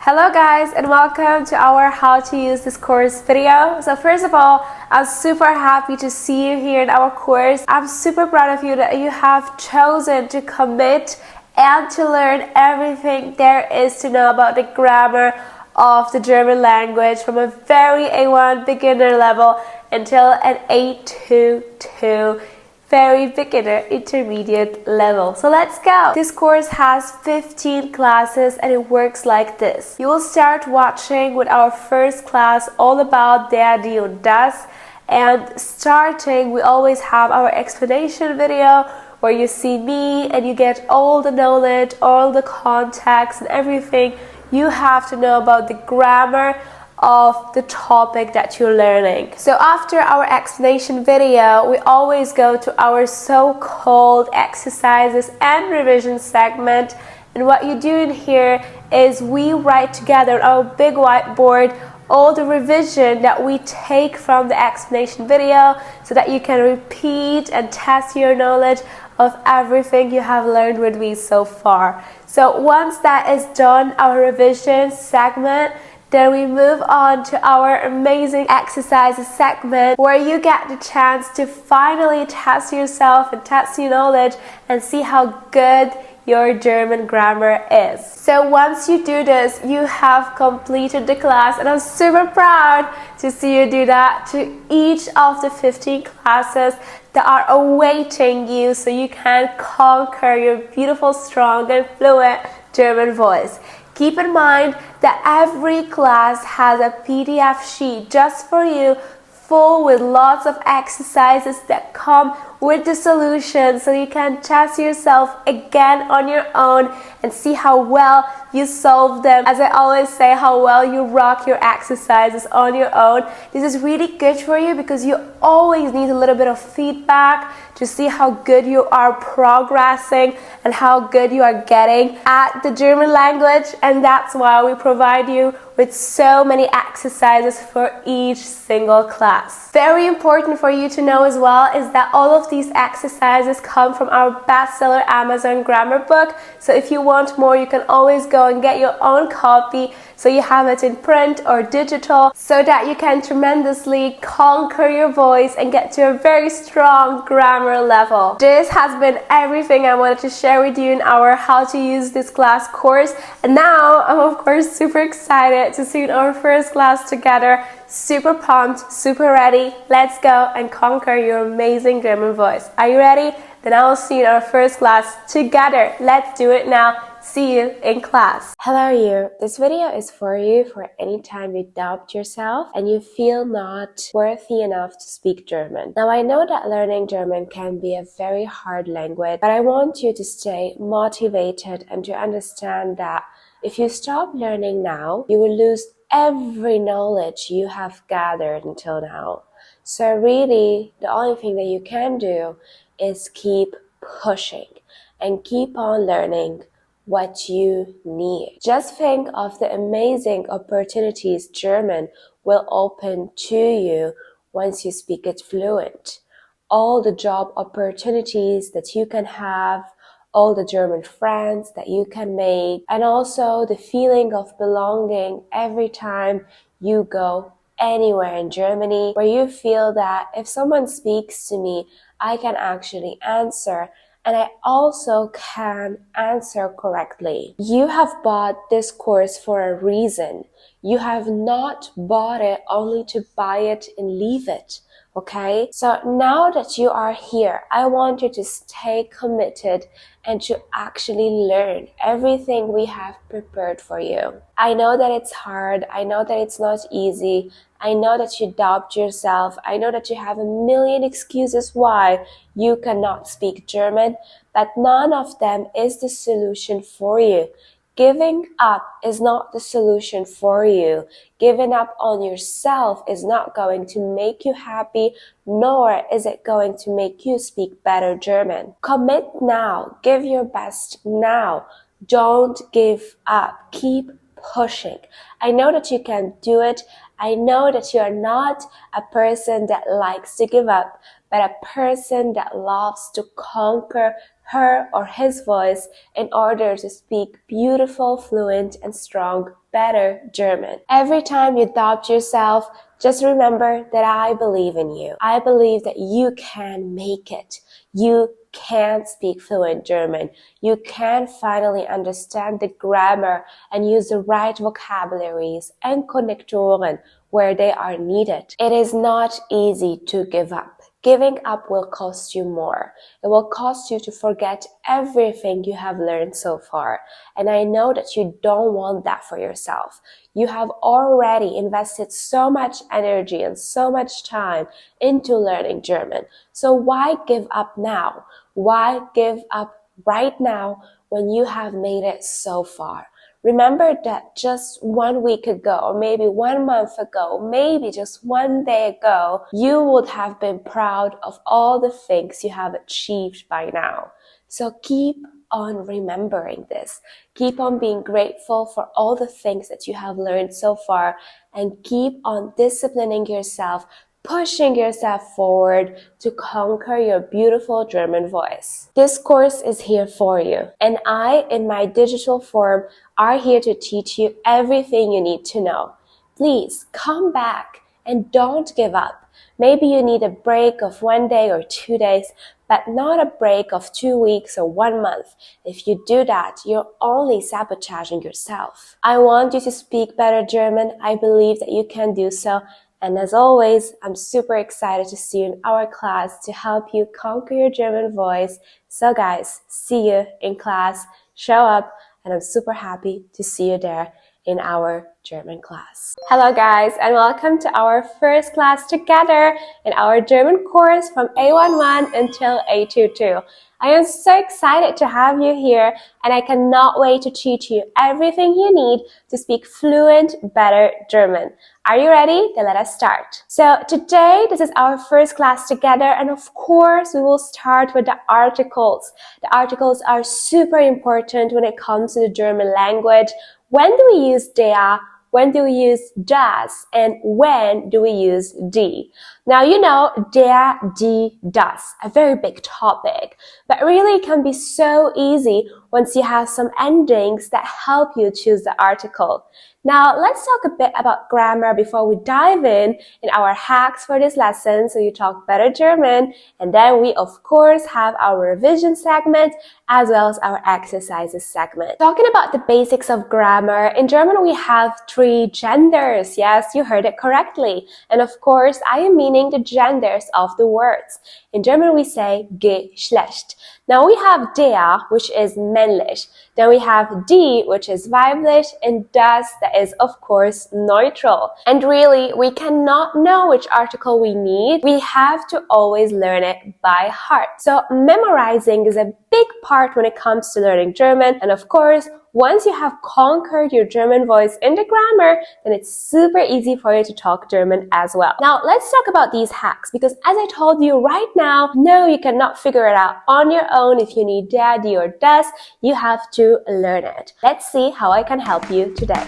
Hello guys, and welcome to our how to use this course video. So first of all, I'm super happy to see you here in our course. I'm super proud of you that you have chosen to commit and to learn everything there is to know about the grammar of the German language from a very A1 beginner level until an A2 very beginner intermediate level. So let's go. This course has 15 classes and it works like this. You will start watching with our first class all about der, die und das, and starting we always have our explanation video where you see me and you get all the knowledge, all the context and everything you have to know about the grammar of the topic that you're learning. So after our explanation video, we always go to our so-called exercises and revision segment. And what you do in here is we write together on our big whiteboard all the revision that we take from the explanation video so that you can repeat and test your knowledge of everything you have learned with me so far. So once that is done, our revision segment, then we move on to our amazing exercises segment where you get the chance to finally test yourself and test your knowledge and see how good your German grammar is. So once you do this, you have completed the class, and I'm super proud to see you do that to each of the 15 classes that are awaiting you so you can conquer your beautiful, strong and fluent German voice. Keep in mind that every class has a PDF sheet just for you, full with lots of exercises that come with the solution so you can test yourself again on your own and see how well you solve them. As I always say, how well you rock your exercises on your own. This is really good for you because you always need a little bit of feedback to see how good you are progressing and how good you are getting at the German language, and that's why we provide you with so many exercises for each single class. Very important for you to know as well is that all of these exercises come from our bestseller Amazon grammar book. So if you want more, you can always go and get your own copy so you have it in print or digital so that you can tremendously conquer your voice and get to a very strong grammar level. This has been everything I wanted to share with you in our how to use this class course, and now I'm of course super excited to see our first class together. Super pumped, super ready. Let's go and conquer your amazing German voice. Are you ready? Then I will see you in our first class together. Let's do it now. See you in class. Hello you. This video is for you for any time you doubt yourself and you feel not worthy enough to speak German. Now I know that learning German can be a very hard language, but I want you to stay motivated and to understand that if you stop learning now, you will lose every knowledge you have gathered until now. So really, the only thing that you can do is keep pushing and keep on learning what you need. Just think of the amazing opportunities German will open to you once you speak it fluent. All the job opportunities that you can have, all the German friends that you can make, and also the feeling of belonging every time you go anywhere in Germany where you feel that if someone speaks to me, I can actually answer, and I also can answer correctly. You have bought this course for a reason. You have not bought it only to buy it and leave it. Okay, so now that you are here, I want you to stay committed and to actually learn everything we have prepared for you. I know that it's hard. I know that it's not easy. I know that you doubt yourself. I know that you have a million excuses why you cannot speak German, but none of them is the solution for you. Giving up is not the solution for you. Giving up on yourself is not going to make you happy, nor is it going to make you speak better German. Commit now. Give your best now. Don't give up. Keep pushing. I know that you can do it. I know that you are not a person that likes to give up, but a person that loves to conquer her or his voice in order to speak beautiful, fluent, and strong better German. Every time you doubt yourself, just remember that I believe in you. I believe that you can make it. You can speak fluent German. You can finally understand the grammar and use the right vocabularies and Konnektoren where they are needed. It is not easy to give up. Giving up will cost you more. It will cost you to forget everything you have learned so far. And I know that you don't want that for yourself. You have already invested so much energy and so much time into learning German. So why give up now? Why give up right now when you have made it so far? Remember that just 1 week ago, or maybe 1 month ago, maybe just 1 day ago, you would have been proud of all the things you have achieved by now. So keep on remembering this. Keep on being grateful for all the things that you have learned so far, and keep on disciplining yourself, pushing yourself forward to conquer your beautiful German voice. This course is here for you, and I, in my digital form, are here to teach you everything you need to know. Please come back and don't give up. Maybe you need a break of 1 day or 2 days, but not a break of 2 weeks or 1 month. If you do that, you're only sabotaging yourself. I want you to speak better German. I believe that you can do so. And as always, I'm super excited to see you in our class to help you conquer your German voice. So guys, see you in class. Show up, and I'm super happy to see you there in our German class. Hello guys, and welcome to our first class together in our German course from A11 until A22. I am so excited to have you here, and I cannot wait to teach you everything you need to speak fluent, better German. Are you ready? Then let us start. So today, this is our first class together, and of course, we will start with the articles. The articles are super important when it comes to the German language. When do we use der? When do we use das? And when do we use die? Now, you know, der, die, das, a very big topic, but really it can be so easy once you have some endings that help you choose the article. Now, let's talk a bit about grammar before we dive in our hacks for this lesson so you talk better German. And then we, of course, have our revision segment as well as our exercises segment. Talking about the basics of grammar, in German we have 3 genders. Yes, you heard it correctly. And of course, I am meaning the genders of the words. In German we say Geschlecht. Now we have der, which is männlich. Then we have die, which is weiblich, and das, that is, of course, neutral. And really, we cannot know which article we need. We have to always learn it by heart. So memorizing is a big part when it comes to learning German. And of course, once you have conquered your German voice in the grammar, then it's super easy for you to talk German as well. Now, let's talk about these hacks, because as I told you right now, no, you cannot figure it out on your own. If you need der, die, or das, you have to learn it. Let's see how I can help you today.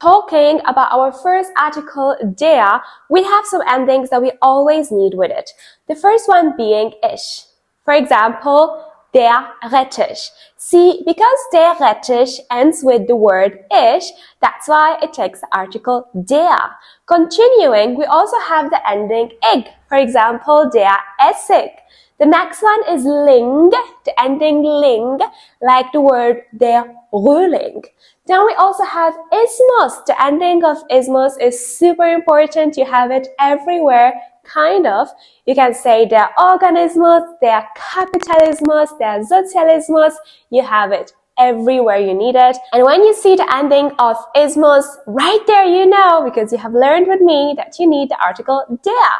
Talking about our first article, der, we have some endings that we always need with it. The first one being ich. For example, der Rettich. See, because der Rettich ends with the word ich, that's why it takes the article der. Continuing, we also have the ending ig. For example, der Essig. The next one is ling, the ending ling, like the word der Rühling. Then we also have ismus. The ending of ismus is super important. You have it everywhere, kind of. You can say der Organismus, der Kapitalismus, der Sozialismus. You have it everywhere you need it. And when you see the ending of ismus, right there you know, because you have learned with me, that you need the article der.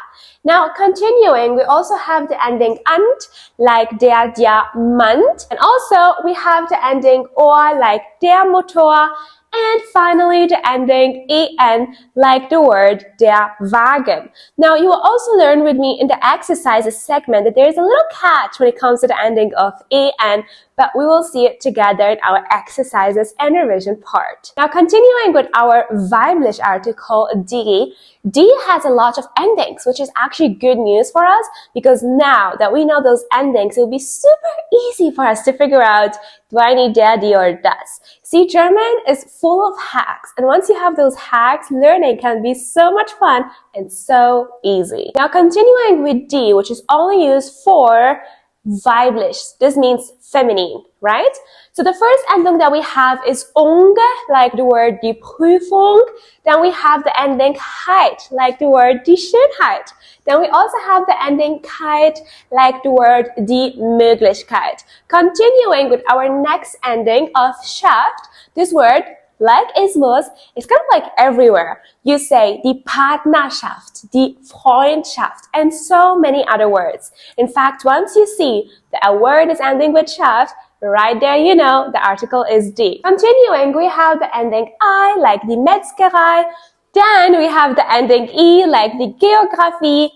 Now, continuing, we also have the ending ant, like der Diamant. And also, we have the ending or, like der Motor. And finally, the ending en, like the word der Wagen. Now, you will also learn with me in the exercises segment that there is a little catch when it comes to the ending of en, but we will see it together in our exercises and revision part. Now, continuing with our weiblich article, die. Die has a lot of endings, which is actually good news for us because now that we know those endings, it will be super easy for us to figure out, do I need der, die, or das? See, German is full of hacks, and once you have those hacks, learning can be so much fun and so easy. Now, continuing with die, which is only used for weiblich. This means feminine, right? So the first ending that we have is unge, like the word die Prüfung. Then we have the ending heit, like the word die Schönheit. Then we also have the ending keit, like the word die Möglichkeit. Continuing with our next ending of Schaft, this word, like Ismus, is kind of like everywhere. You say die Partnerschaft, die Freundschaft, and so many other words. In fact, once you see that a word is ending with Schaft, right there you know the article is die. Continuing, we have the ending I, like die Metzgerei. Then we have the ending I, like die Geografie.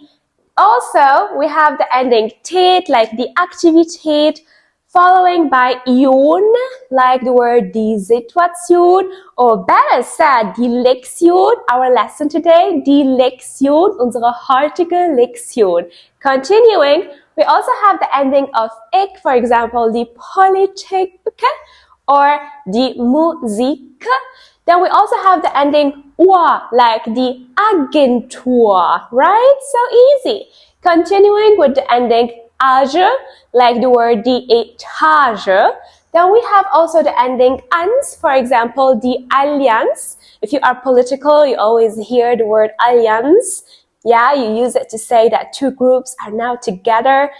Also, we have the ending Tät, like die Aktivität, following by Ion, like the word die Situation, or better said, die Lektion, our lesson today, die Lektion, unsere heutige Lektion. Continuing, we also have the ending of ich, for example, die Politik or die Musik. Then we also have the ending Uhr, like die Agentur, right? So easy. Continuing with the ending Age, like the word die Etage. Then we have also the ending ans, for example, die Allianz. If you are political, you always hear the word Allianz. Yeah, you use it to say that two groups are now together,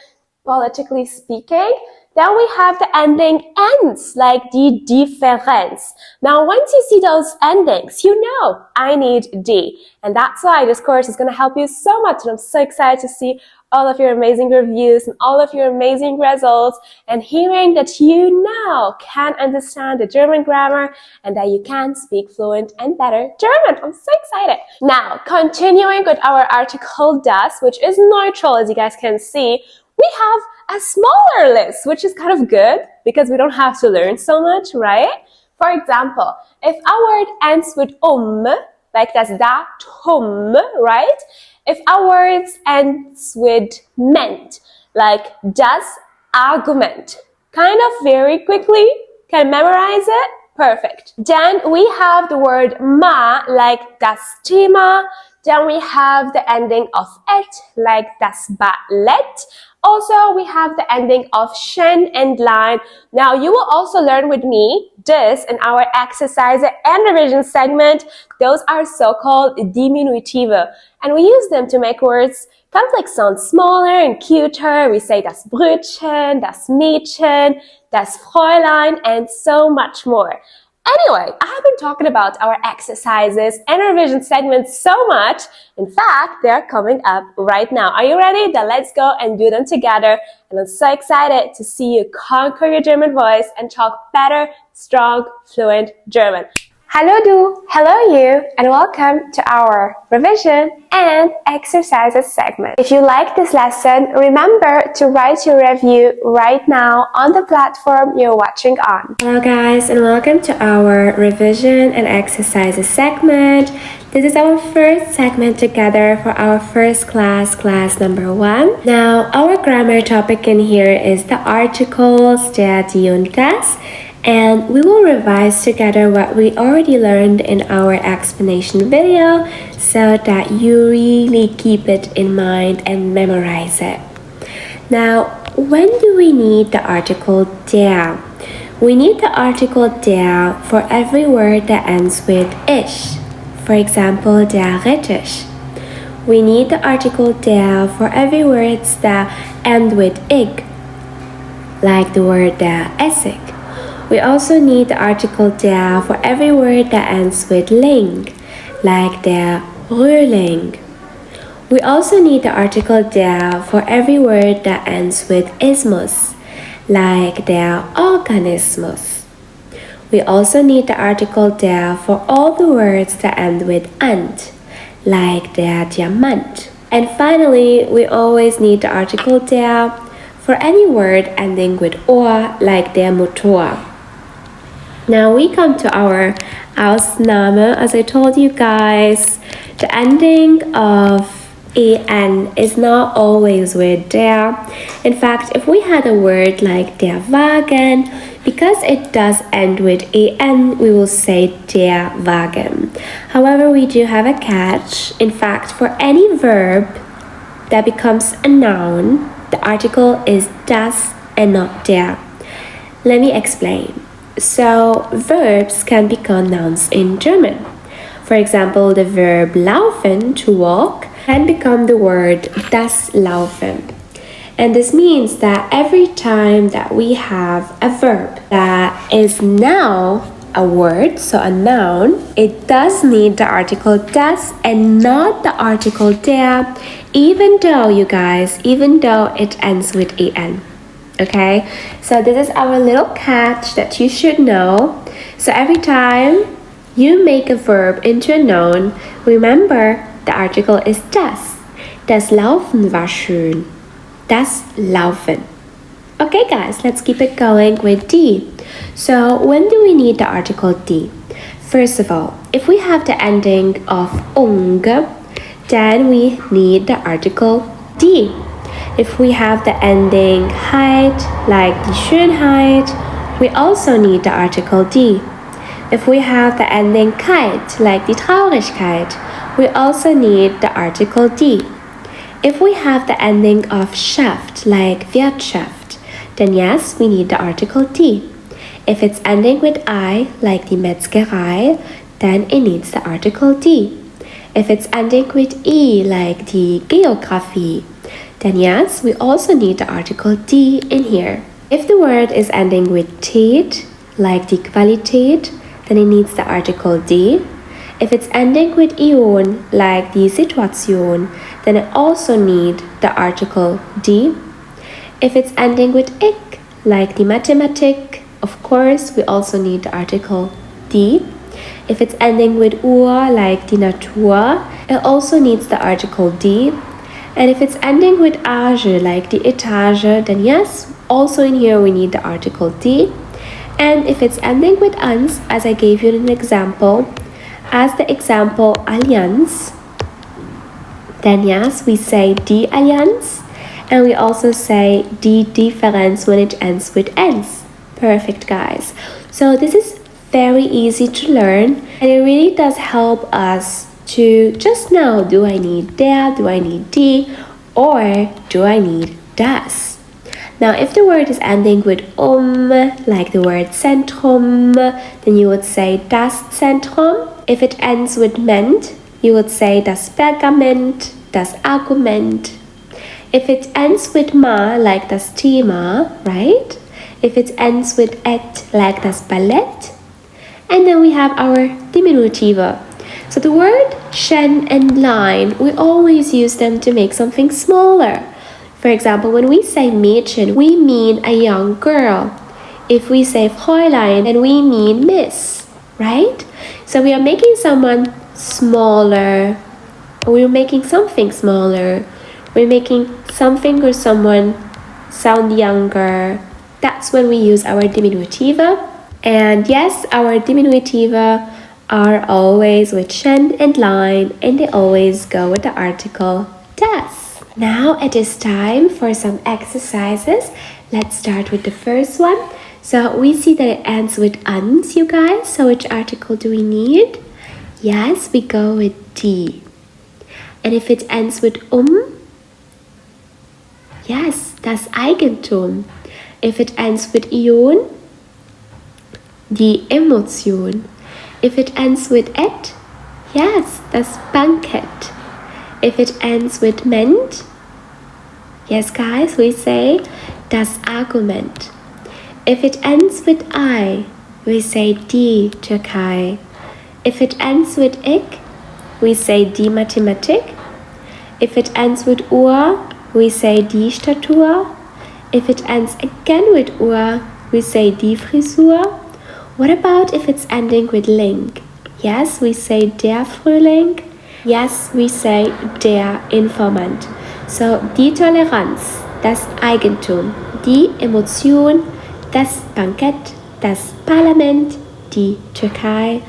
politically speaking. Then we have the ending ens, like die Differenz. Now, once you see those endings, you know I need die. And that's why this course is going to help you so much. And I'm so excited to see all of your amazing reviews and all of your amazing results and hearing that you now can understand the German grammar and that you can speak fluent and better German. I'm so excited. Now, continuing with our article das, which is neutral, as you guys can see, we have a smaller list, which is kind of good because we don't have to learn so much, right? For example, if our word ends with like das Datum, right? If our words ends with ment, like das Argument, kind of very quickly, can memorize it? Perfect. Then we have the word ma, like das Thema. Then we have the ending of et, like das Ballett. Also, we have the ending of schön and line. Now, you will also learn with me this in our exercise and revision segment. Those are so-called diminutive. And we use them to make words kind of like sound smaller and cuter. We say das Brötchen, das Mädchen, das Fräulein, and so much more. Anyway, I have been talking about our exercises and revision segments so much. In fact, they're coming up right now. Are you ready? Then let's go and do them together. And I'm so excited to see you conquer your German voice and talk better, strong, fluent German. Hello du, hello you, and welcome to our revision and exercises segment. If you like this lesson, remember to write your review right now on the platform you're watching on. Hello guys, and welcome to our revision and exercises segment. This is our first segment together for our first class, class number 1. Now, our grammar topic in here is the articles, der, die und das. And we will revise together what we already learned in our explanation video so that you really keep it in mind and memorize it. Now, when do we need the article der? We need the article der for every word that ends with ish. For example, der Rettich. We need the article der for every word that end with ig, like the word der Essig. We also need the article der for every word that ends with ling, like der Röhrling. We also need the article der for every word that ends with ismus, like der Organismus. We also need the article der for all the words that end with ant, like der Diamant. And finally, we always need the article der for any word ending with or, like der Motor. Now we come to our Ausnahme. As I told you guys, the ending of en is not always with der. In fact, if we had a word like der Wagen, because it does end with en, we will say der Wagen. However, we do have a catch. In fact, for any verb that becomes a noun, the article is das and not der. Let me explain. So, verbs can become nouns in German. For example, the verb laufen, to walk, can become the word das Laufen. And this means that every time that we have a verb that is now a word, so a noun, it does need the article das and not the article der, even though, you guys, even though it ends with en. Okay, so this is our little catch that you should know. So every time you make a verb into a noun, remember the article is das. Das Laufen war schön. Das Laufen. Okay guys, let's keep it going with die. So when do we need the article die? First of all, if we have the ending of ung, then we need the article die. If we have the ending heit, like die Schönheit, we also need the article die. If we have the ending keit, like die Traurigkeit, we also need the article die. If we have the ending of Schaft, like Wirtschaft, then yes, we need the article die. If it's ending with I, like die Metzgerei, then it needs the article die. If it's ending with I, like die Geographie, then yes, we also need the article die in here. If the word is ending with tät, like die Qualität, then it needs the article die. If it's ending with ion, like die Situation, then it also needs the article die. If it's ending with ik, like die Mathematik, of course, we also need the article die. If it's ending with ur, like die Natur, it also needs the article die. And if it's ending with age, like die Etage, then yes, also in here we need the article die. And if it's ending with ans, as I gave you an example, as the example Allianz, then yes, we say die Allianz, and we also say die Differenz when it ends with ens. Perfect, guys. So this is very easy to learn, and it really does help us to just know, do I need der, do I need die, or do I need das? Now, if the word is ending with like the word Zentrum, then you would say das Zentrum. If it ends with ment, you would say das Pergament, das Argument. If it ends with ma, like das Thema, right? If it ends with et, like das Ballett. And then we have our diminutive. So the word schen and line, we always use them to make something smaller. For example, when we say Mädchen, we mean a young girl. If we say Fräulein, then we mean miss, right? So we are making someone smaller, or we're making something smaller. We're making something or someone sound younger. That's when we use our diminutive. And yes, our diminutive are always with schen and line, and they always go with the article das. Now it is time for some exercises. Let's start with the first one. So we see that it ends with ans, you guys. So which article do we need? Yes, we go with die. And if it ends with yes, das Eigentum. If it ends with ion, die Emotion. If it ends with et, yes, das Bankett. If it ends with ment, yes guys, we say das Argument. If it ends with I, we say die Türkei. If it ends with ik, we say die Mathematik. If it ends with ur, we say die Statur. If it ends again with ur, we say die Frisur. What about if it's ending with ling? Yes, we say der Frühling. Yes, we say der Informant. So die Toleranz, das Eigentum, die Emotion, das Bankett, das Parlament, die Türkei,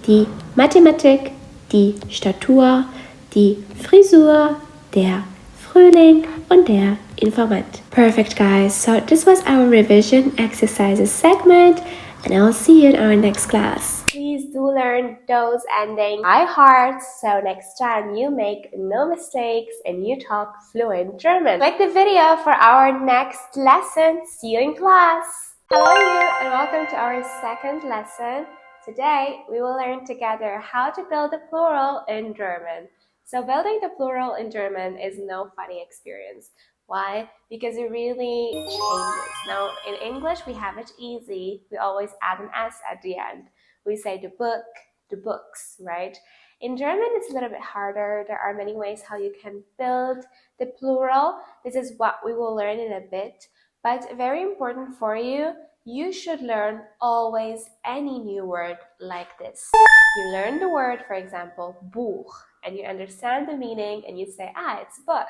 die Mathematik, die Statur, die Frisur, der Frühling und der Informant. Perfect, guys. So this was our revision exercises segment, and I'll see you in our next class. Please do learn those endings by heart, so next time you make no mistakes and you talk fluent German. Like the video for our next lesson. See you in class! Hello you, and welcome to our second lesson. Today we will learn together how to build a plural in German. So building the plural in German is no funny experience. Why? Because it really changes. Now in English we have it easy. We always add an S at the end. We say the book, the books, right? In German, it's a little bit harder. There are many ways how you can build the plural. This is what we will learn in a bit. But very important for you, you should learn always any new word like this. You learn the word, for example, Buch, and you understand the meaning and you say, it's book.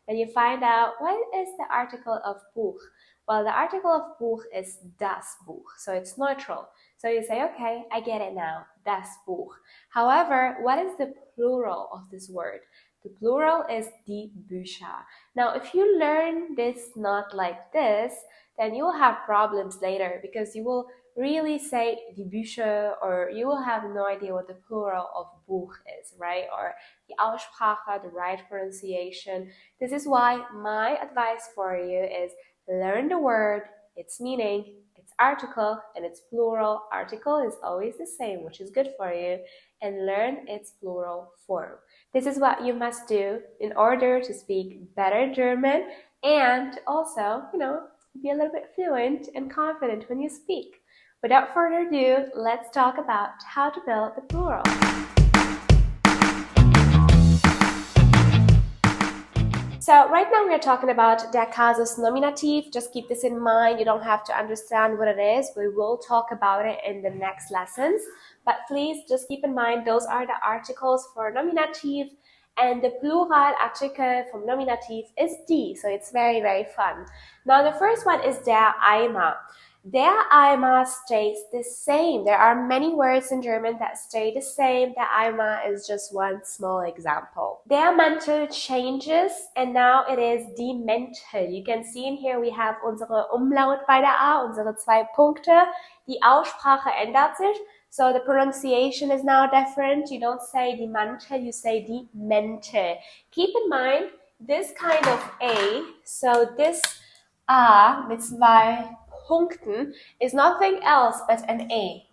Then you find out what is the article of Buch. Well, the article of Buch is das Buch, so it's neutral. So you say, okay, I get it now, das Buch. However, what is the plural of this word? The plural is die Bücher. Now, if you learn this not like this, then you will have problems later because you will really say die Bücher, or you will have no idea what the plural of Buch is, right? Or the Aussprache, the right pronunciation. This is why my advice for you is learn the word, its meaning, its article, and its plural. Article is always the same, which is good for you, and learn its plural form. This is what you must do in order to speak better German and also, be a little bit fluent and confident when you speak. Without further ado, let's talk about how to build the plural. So right now we are talking about der Kasus Nominativ. Just keep this in mind. You don't have to understand what it is. We will talk about it in the next lessons. But please just keep in mind those are the articles for Nominativ, and the plural article from Nominativ is die. So it's very, very fun. Now the first one is der Eimer. Der Eimer stays the same. There are many words in German that stay the same. Der Eimer is just one small example. Der Mantel changes, and now it is die Mäntel. You can see in here we have unsere Umlaut bei der A, unsere zwei Punkte. Die Aussprache ändert sich, so the pronunciation is now different. You don't say die Mantel, you say die Mäntel. Keep in mind this kind of A, so this A mit zwei Punkten is nothing else but an A.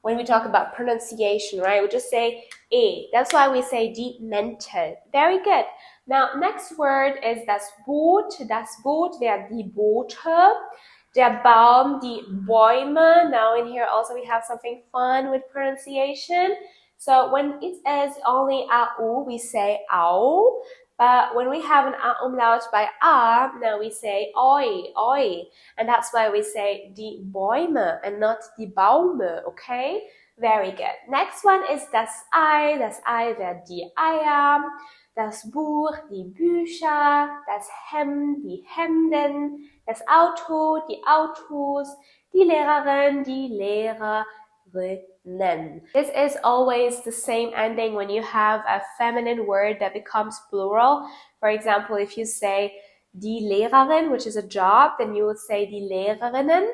When we talk about pronunciation, right, we just say A. That's why we say die Mäntel. Very good. Now, next word is das Boot. Das Boot wäre die Boote. Der Baum, die Bäume. Now in here also we have something fun with pronunciation. So when it is only AU, we say au. But when we have an A umlaut by A, now we say oi, oi. And that's why we say die Bäume and not die Baume, okay? Very good. Next one is das Ei. Das Ei wäre die Eier. Das Buch, die Bücher. Das Hemd, die Hemden. Das Auto, die Autos. Die Lehrerin, die Lehrer. This is always the same ending when you have a feminine word that becomes plural. For example, if you say die Lehrerin, which is a job, then you would say die Lehrerinnen.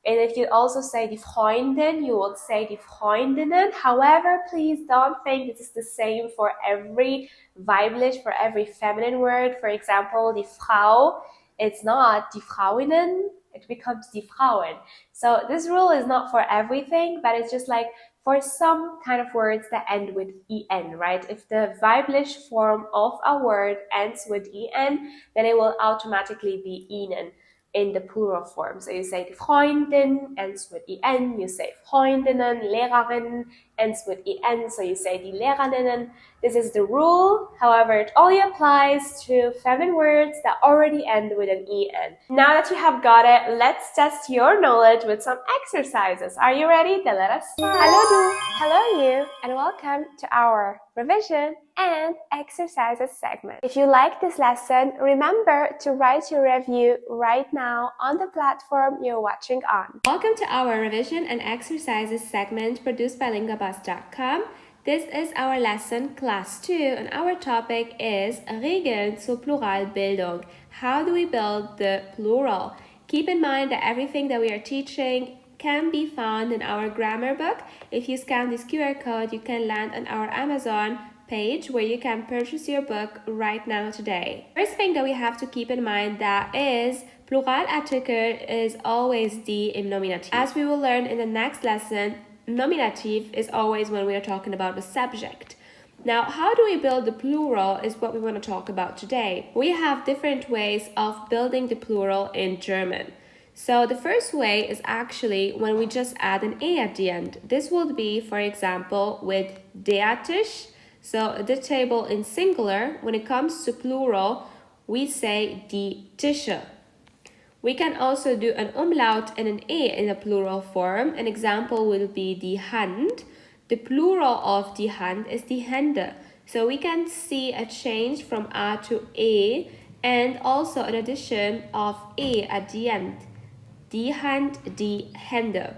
And if you also say die Freundin, you would say die Freundinnen. However, please don't think this is the same for every weiblich, for every feminine word. For example, die Frau, it's not die Frauinnen. It becomes die Frauen. So this rule is not for everything, but it's just like for some kind of words that end with en, right? If the weiblich form of a word ends with en, then it will automatically be ihnen in the plural form. So you say die Freundin ends with en, you say Freundinnen, Lehrerin ends with en, so you say die Lehrerinnen. This is the rule. However, it only applies to feminine words that already end with an en. Now that you have got it, let's test your knowledge with some exercises. Are you ready? Then let us start. Hello you, and welcome to our revision and exercises segment. If you like this lesson, remember to write your review right now on the platform you're watching on. Welcome to our revision and exercises segment produced by lingabus.com. This is our lesson class 2 and our topic is Regeln zur Pluralbildung. How do we build the plural? Keep in mind that everything that we are teaching can be found in our grammar book. If you scan this QR code, you can land on our Amazon page where you can purchase your book right now today. First thing that we have to keep in mind that is Pluralartikel is always die im Nominative. As we will learn in the next lesson, Nominative is always when we are talking about the subject. Now, how do we build the plural is what we want to talk about today. We have different ways of building the plural in German. So the first way is actually when we just add an a at the end. This would be, for example, with der Tisch. So the table in singular. When it comes to plural, we say die Tische. We can also do an umlaut and an e in the plural form. An example will be die Hand. The plural of die Hand is die Hände. So we can see a change from a to e and also an addition of e at the end. Die Hand, die Hände.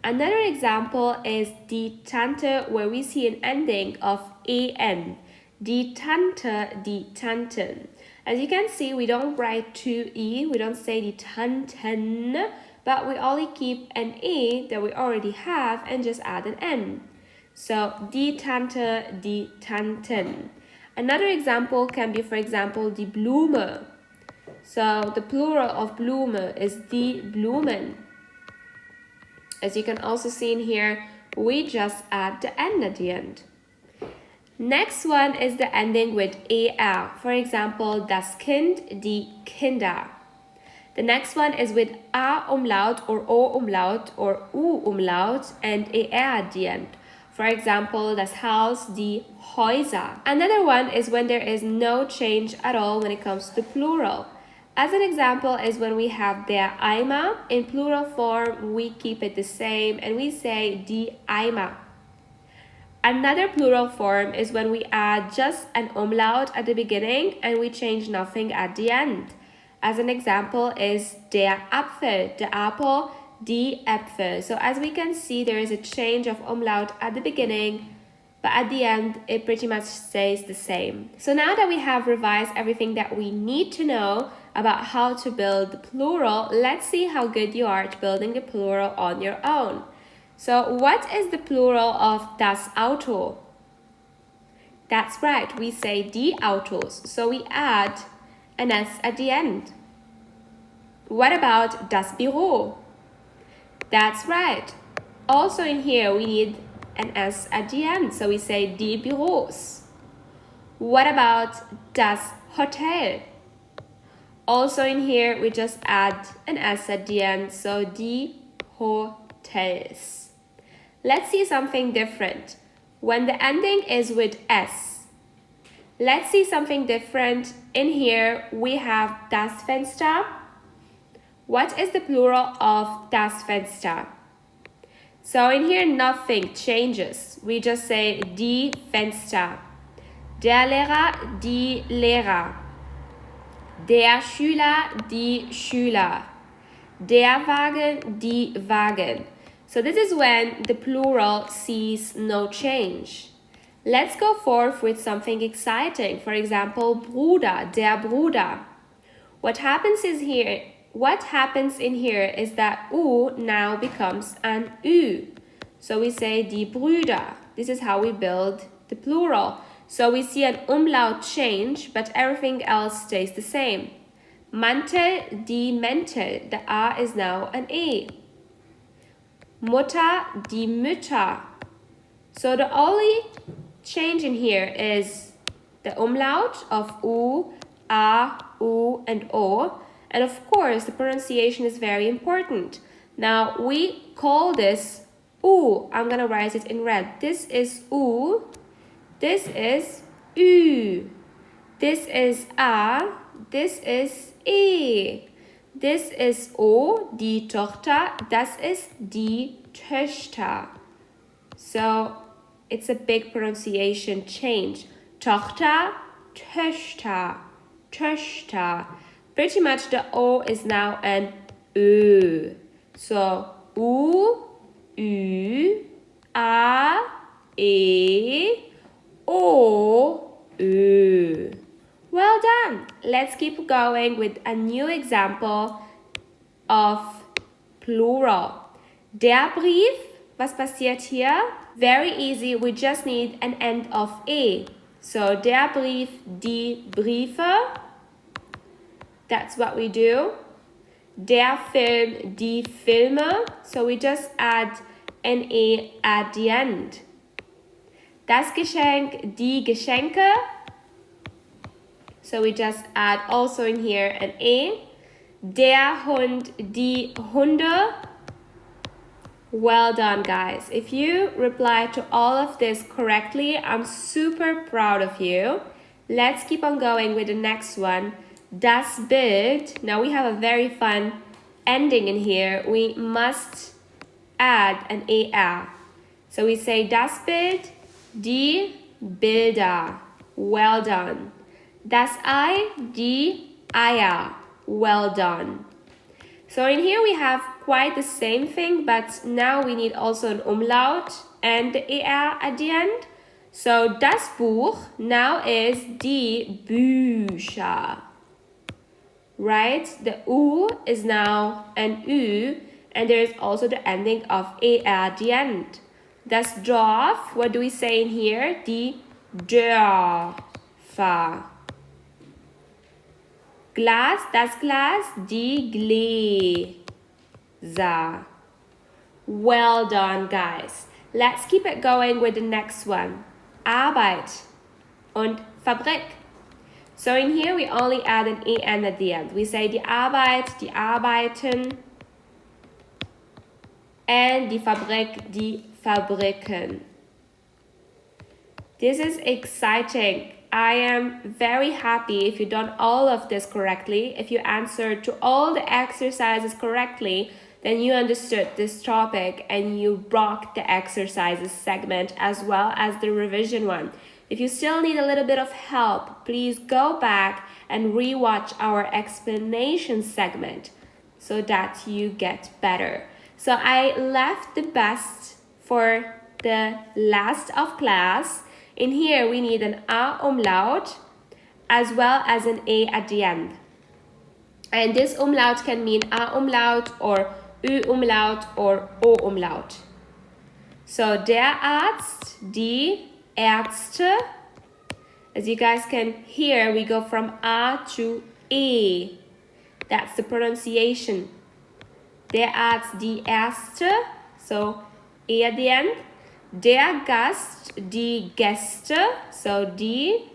Another example is die Tante, where we see an ending of en. Die Tante, die Tanten. As you can see, we don't write two e, we don't say die Tanten, but we only keep an e that we already have and just add an n. So, die Tante, die Tanten. Another example can be, for example, die Blume. So, the plural of Blume is die Blumen. As you can also see in here, we just add the n at the end. Next one is the ending with er. For example, das Kind, die Kinder. The next one is with a umlaut or o umlaut or u umlaut and er at the end. For example, das Haus, die Häuser. Another one is when there is no change at all when it comes to plural. As an example is when we have der Eimer. In plural form, we keep it the same and we say die Eimer. Another plural form is when we add just an umlaut at the beginning and we change nothing at the end. As an example is der Apfel, the apple, die Äpfel. So as we can see, there is a change of umlaut at the beginning, but at the end, it pretty much stays the same. So now that we have revised everything that we need to know about how to build the plural, let's see how good you are at building the plural on your own. So what is the plural of das Auto? That's right, we say die Autos. So we add an s at the end. What about das Büro? That's right. Also in here, we need an s at the end. So we say die Büros. What about das Hotel? Also in here, we just add an s at the end. So die Hotels. Let's see something different. When the ending is with s, let's see something different. In here, we have das Fenster. What is the plural of das Fenster? So in here, nothing changes. We just say die Fenster. Der Lehrer, die Lehrer. Der Schüler, die Schüler. Der Wagen, die Wagen. So this is when the plural sees no change. Let's go forth with something exciting. For example, Bruder, der Bruder. What happens in here is that U now becomes an Ü. So we say die Brüder. This is how we build the plural. So we see an umlaut change, but everything else stays the same. Mantel, die Mäntel. The A is now an E. Mutter, die Mütter. So the only change in here is the umlaut of U, A, U, and O. And of course, the pronunciation is very important. Now, we call this U. I'm going to write it in red. This is U. This is Ü. This is A. This is E. This is O, die Tochter. Das ist die Töchter. So, it's a big pronunciation change. Tochter, Töchter, Töchter. Pretty much the O is now an Ö. So, U, Ü, A, E, O, Ö. Well done. Let's keep going with a new example of plural. Der Brief, was passiert hier? Very easy, we just need an end of E. So, der Brief, die Briefe. That's what we do. Der Film, die Filme. So, we just add an E at the end. Das Geschenk, die Geschenke. So, we just add also in here an E. Der Hund, die Hunde. Well done, guys. If you reply to all of this correctly, I'm super proud of you. Let's keep on going with the next one. Das Bild. Now we have a very fun ending in here. We must add an ER. So we say das Bild, die Bilder. Well done. Das Ei, die Eier. Well done. So in here we have quite the same thing, but now we need also an umlaut and the ER at the end. So das Buch now is die Bücher. Right? The U is now an Ü, and there is also the ending of ER at the end. Das Dorf, what do we say in here? Die Dörfer. Glas, das Glas, die Gläser. Well done, guys. Let's keep it going with the next one. Arbeit und Fabrik. So in here we only add an en at the end. We say die Arbeit, die Arbeiten, and die Fabrik, die Fabriken. This is exciting. I am very happy if you've done all of this correctly. If you answered to all the exercises correctly, then you understood this topic and you rocked the exercises segment as well as the revision one. If you still need a little bit of help, please go back and rewatch our explanation segment so that you get better. So I left the best for the last of class. In here, we need an A umlaut as well as an A at the end. And this umlaut can mean A umlaut or Ü umlaut or O umlaut. So, der Arzt, die Ärzte. As you guys can hear, we go from A to E. That's the pronunciation. Der Arzt, die Ärzte. So, E at the end. Der Gast, die Gäste, so die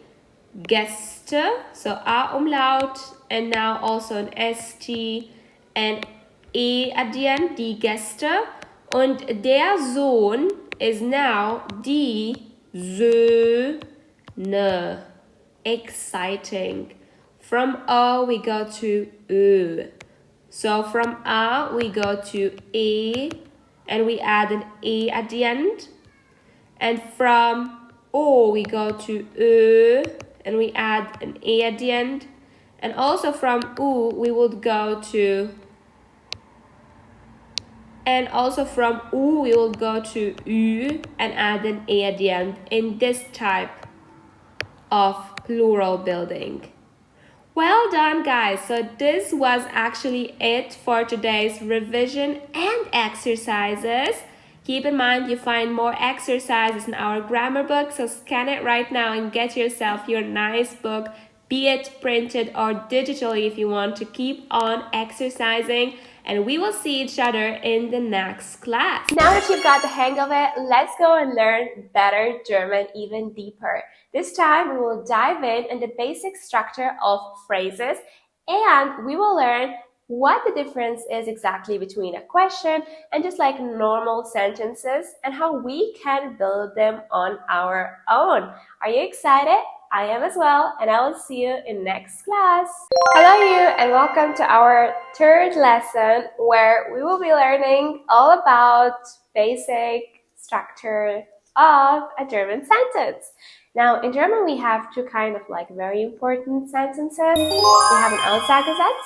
Gäste, so A umlaut, and now also an ST and E at the end, die Gäste. Und der Sohn is now die Söhne. Exciting. From O we go to Ö. So from A we go to E, and we add an E at the end. And from O we go to Ö, and we add an E at the end. And also from U we would go to, and also from U we will go to Ü and add an E at the end in this type of plural building. Well done, guys. So this was actually it for today's revision and exercises. Keep in mind you find more exercises in our grammar book, so scan it right now and get yourself your nice book, be it printed or digitally if you want to keep on exercising. And we will see each other in the next class. Now that you've got the hang of it, let's go and learn better German even deeper. This time we will dive in the basic structure of phrases, and we will learn what the difference is exactly between a question and just like normal sentences, and how we can build them on our own. Are you excited? I am as well, and I will see you in next class. Hello you, and welcome to our third lesson where we will be learning all about basic structure of a German sentence. Now, in German, we have two kind of like very important sentences. We have an Aussagesatz,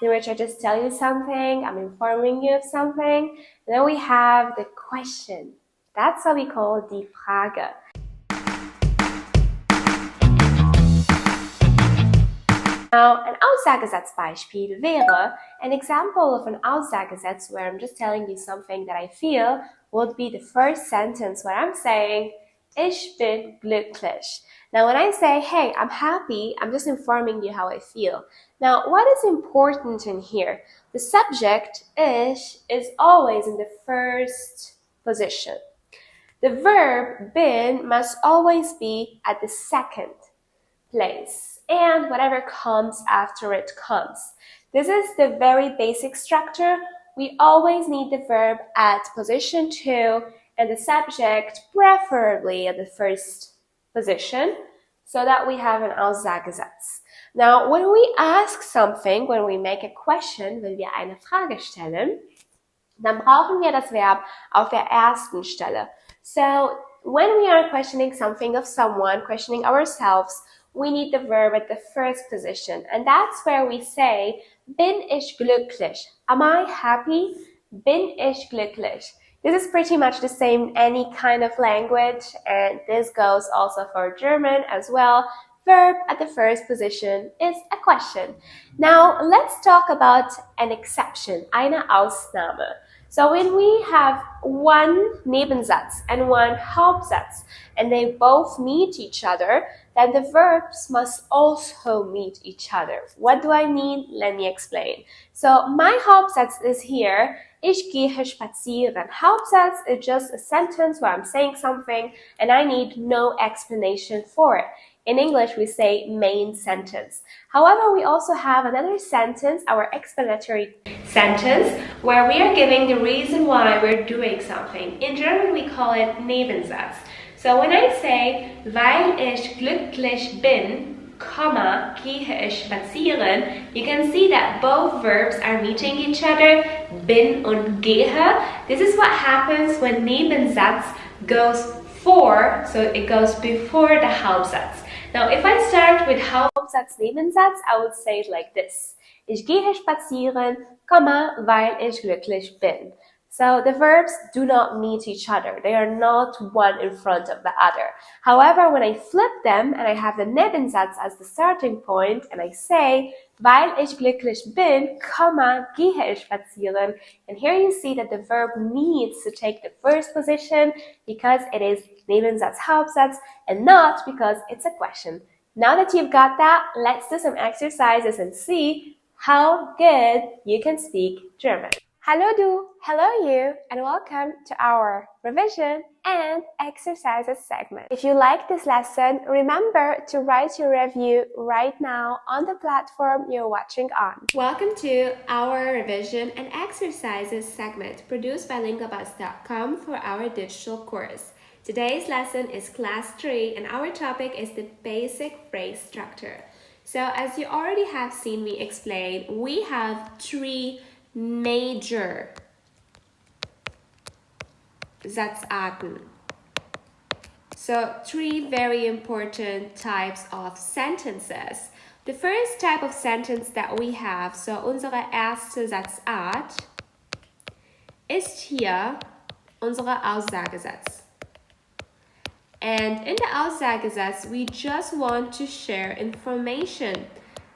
in which I just tell you something, I'm informing you of something. And then we have the question. That's what we call die Frage. Now, an Aussagesatzbeispiel wäre, an example of an Aussagesatz where I'm just telling you something that I feel would be the first sentence where I'm saying, Ich bin glücklich. Now, when I say, hey, I'm happy, I'm just informing you how I feel. Now, what is important in here? The subject, ich, is always in the first position. The verb, bin, must always be at the second place, and whatever comes after it comes. This is the very basic structure. We always need the verb at position 2 and the subject preferably at the first position so that we have an Aussagesatz. Now, when we ask something, when we make a question, wenn wir eine Frage stellen, dann brauchen wir das Verb auf der ersten Stelle. So, when we are questioning something of someone, questioning ourselves, we need the verb at the first position. And that's where we say, bin ich glücklich? Am I happy? Bin ich glücklich? This is pretty much the same in any kind of language, and this goes also for German as well. Verb at the first position is a question. Now, let's talk about an exception, eine Ausnahme. So when we have one Nebensatz and one Hauptsatz, and they both meet each other, then the verbs must also meet each other. What do I mean? Let me explain. So my Hauptsatz is here, ich gehe spazieren. Hauptsatz is just a sentence where I'm saying something and I need no explanation for it. In English, we say main sentence. However, we also have another sentence, our explanatory sentence, where we are giving the reason why we're doing something. In German, we call it Nebensatz. So when I say, weil ich glücklich bin, gehe ich spazieren, you can see that both verbs are meeting each other, bin und gehe. This is what happens when Nebensatz goes for, so it goes before the Hauptsatz. Now, if I start with Hauptsatz, Nebensatz, I would say it like this. Ich gehe spazieren, weil ich glücklich bin. So the verbs do not meet each other. They are not one in front of the other. However, when I flip them and I have the Nebensatz as the starting point and I say, weil ich glücklich bin, gehe ich spazieren. And here you see that the verb needs to take the first position because it is Nebensatz, Hauptsatz, and not because it's a question. Now that you've got that, let's do some exercises and see how good you can speak German. Hello du, hello you, and welcome to our revision and exercises segment. If you like this lesson, remember to write your review right now on the platform you're watching on. Welcome to our revision and exercises segment produced by linkabus.com for our digital course. Today's lesson is class 3 and our topic is the basic phrase structure. So as you already have seen me explain, we have 3 major Satzarten. So 3 very important types of sentences. The first type of sentence that we have, so unsere erste Satzart, ist hier unsere Aussagesatz. And in the Aussagesatz, we just want to share information.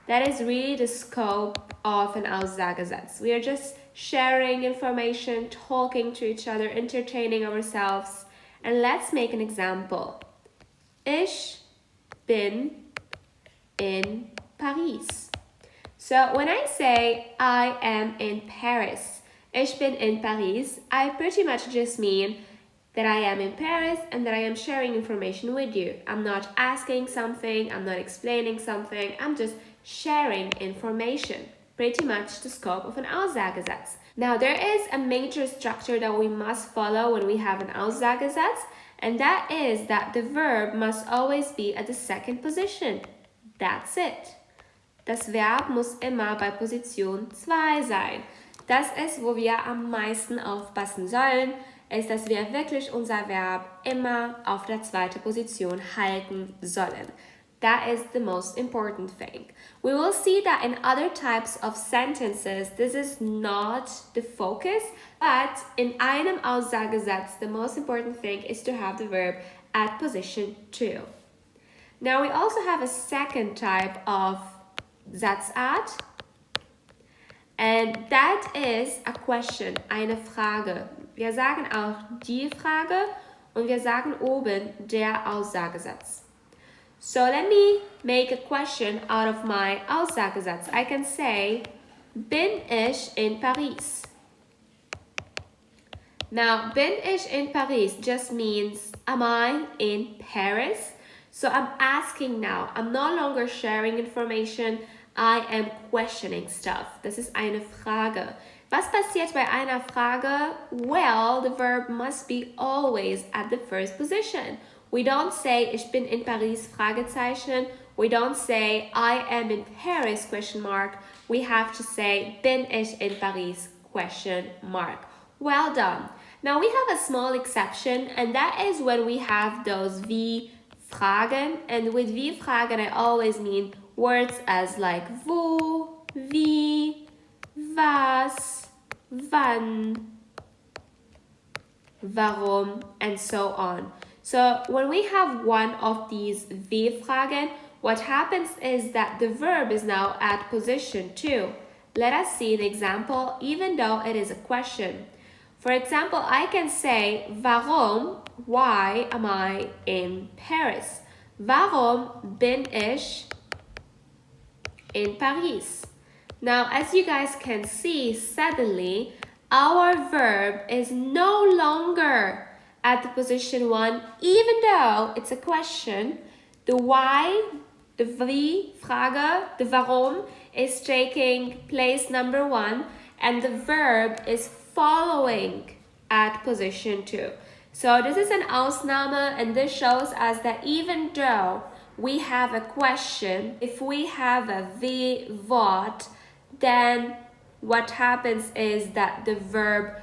That is really the scope of an Aussagesatz. We are just sharing information, talking to each other, entertaining ourselves. And let's make an example. Ich bin in Paris. So when I say I am in Paris, ich bin in Paris, I pretty much just mean that I am in Paris and that I am sharing information with you. I'm not asking something, I'm not explaining something, I'm just sharing information. Pretty much the scope of an Aussagesatz. Now there is a major structure that we must follow when we have an Aussagesatz, and that is that the verb must always be at the second position. That's it. Das Verb muss immer bei Position 2 sein. Das ist, wo wir am meisten aufpassen sollen. ist, dass wir wirklich unser Verb immer auf der zweiten Position halten sollen. That is the most important thing. We will see that in other types of sentences, this is not the focus, but in einem Aussagesatz, the most important thing is to have the verb at position 2. Now we also have a second type of Satzart, and that is a question, eine Frage. Wir sagen auch die Frage und wir sagen oben der Aussagesatz. So let me make a question out of my Aussagesatz. I can say, bin ich in Paris? Now, bin ich in Paris just means, am I in Paris? So I'm asking now. I'm no longer sharing information. I am questioning stuff. Das ist eine Frage. Was passiert bei einer Frage? Well, the verb must be always at the first position. We don't say, ich bin in Paris, Fragezeichen. We don't say, I am in Paris, question mark. We have to say, bin ich in Paris, question mark. Well done. Now we have a small exception, and that is when we have those wie Fragen. And with wie Fragen, I always mean words as like wo, wie, was, wann, warum, and so on. So when we have one of these wie Fragen, what happens is that the verb is now at position 2. Let us see an example, even though it is a question. For example, I can say, warum, why am I in Paris? Warum bin ich in Paris? Now, as you guys can see, suddenly, our verb is no longer at the position 1, even though it's a question. The why, the wie, Frage, the warum is taking place number 1, and the verb is following at position 2. So this is an Ausnahme, and this shows us that even though we have a question, if we have a wie, what, then what happens is that the verb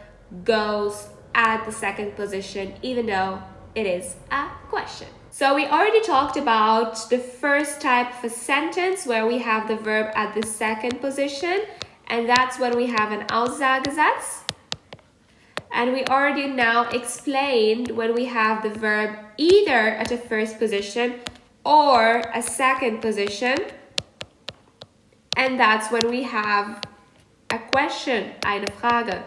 goes at the second position, even though it is a question. So we already talked about the first type of a sentence where we have the verb at the second position, and that's when we have an Aussagesatz. And we already now explained when we have the verb either at the first position or a second position, and that's when we have a question, eine Frage.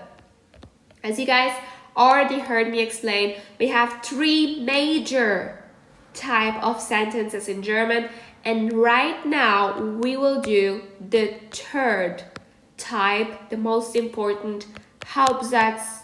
As you guys already heard me explain, we have 3 major type of sentences in German, and right now we will do the third type, the most important, Hauptsatz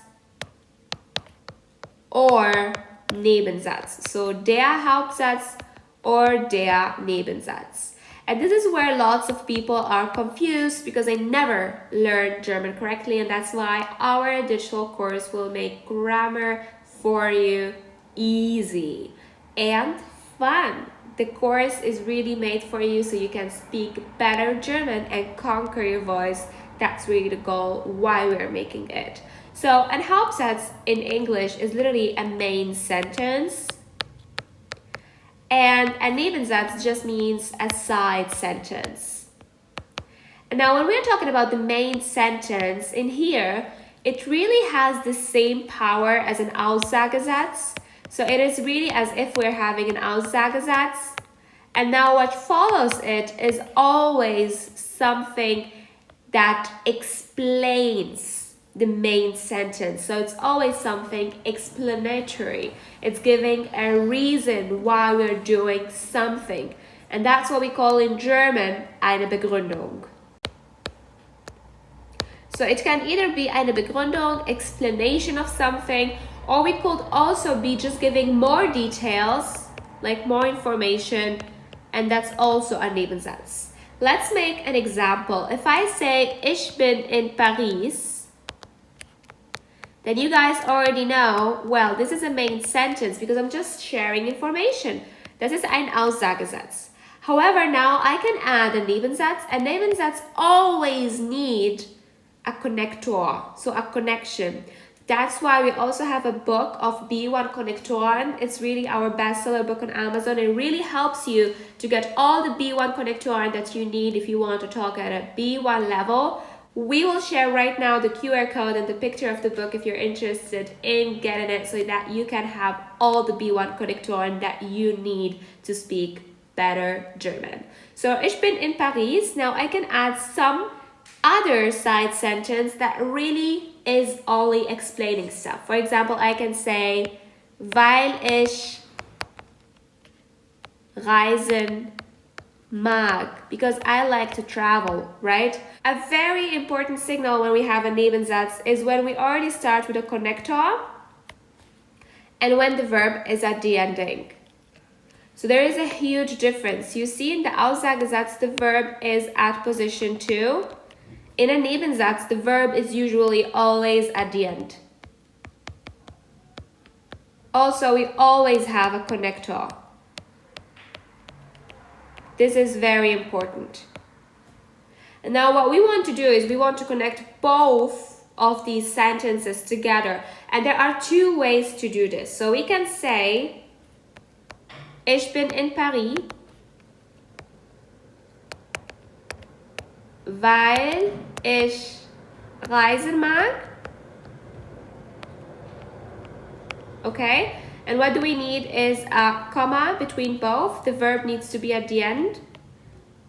or Nebensatz. So der Hauptsatz or der Nebensatz. And this is where lots of people are confused because they never learned German correctly, and that's why our digital course will make grammar for you easy and fun. The course is really made for you so you can speak better German and conquer your voice. That's really the goal why we're making it. So ein Hauptsatz in English is literally a main sentence. And a Nebensatz just means a side sentence. And now when we're talking about the main sentence in here, it really has the same power as an Aussagesatz. So it is really as if we're having an Aussagesatz. And now what follows it is always something that explains the main sentence. So it's always something explanatory. It's giving a reason why we're doing something. And that's what we call in German eine Begründung. So it can either be eine Begründung, explanation of something, or we could also be just giving more details, like more information, and that's also a Nebensatz. Let's make an example. If I say, ich bin in Paris, then you guys already know, well, this is a main sentence because I'm just sharing information. Das ist ein Aussagesatz. However, now I can add a Nebensatz. A Nebensatz always need a connector, so a connection. That's why we also have a book of B1 Konnektoren. It's really our bestseller book on Amazon. It really helps you to get all the B1 Konnektoren that you need if you want to talk at a B1 level. We will share right now the QR code and the picture of the book if you're interested in getting it, so that you can have all the B1 Konnektoren that you need to speak better German. So, ich bin in Paris. Now I can add some other side sentence that really is only explaining stuff. For example, I can say, weil ich reisen mag, because I like to travel, right? A very important signal when we have a Nebensatz is when we already start with a connector and when the verb is at the ending. So there is a huge difference. You see in the Aussagesatz, the verb is at position 2. In a Nebensatz, the verb is usually always at the end. Also, we always have a connector. This is very important. And now what we want to do is we want to connect both of these sentences together. And there are two ways to do this. So we can say, ich bin in Paris, weil ich reisen mag. Okay, and what do we need is a comma between both. The verb needs to be at the end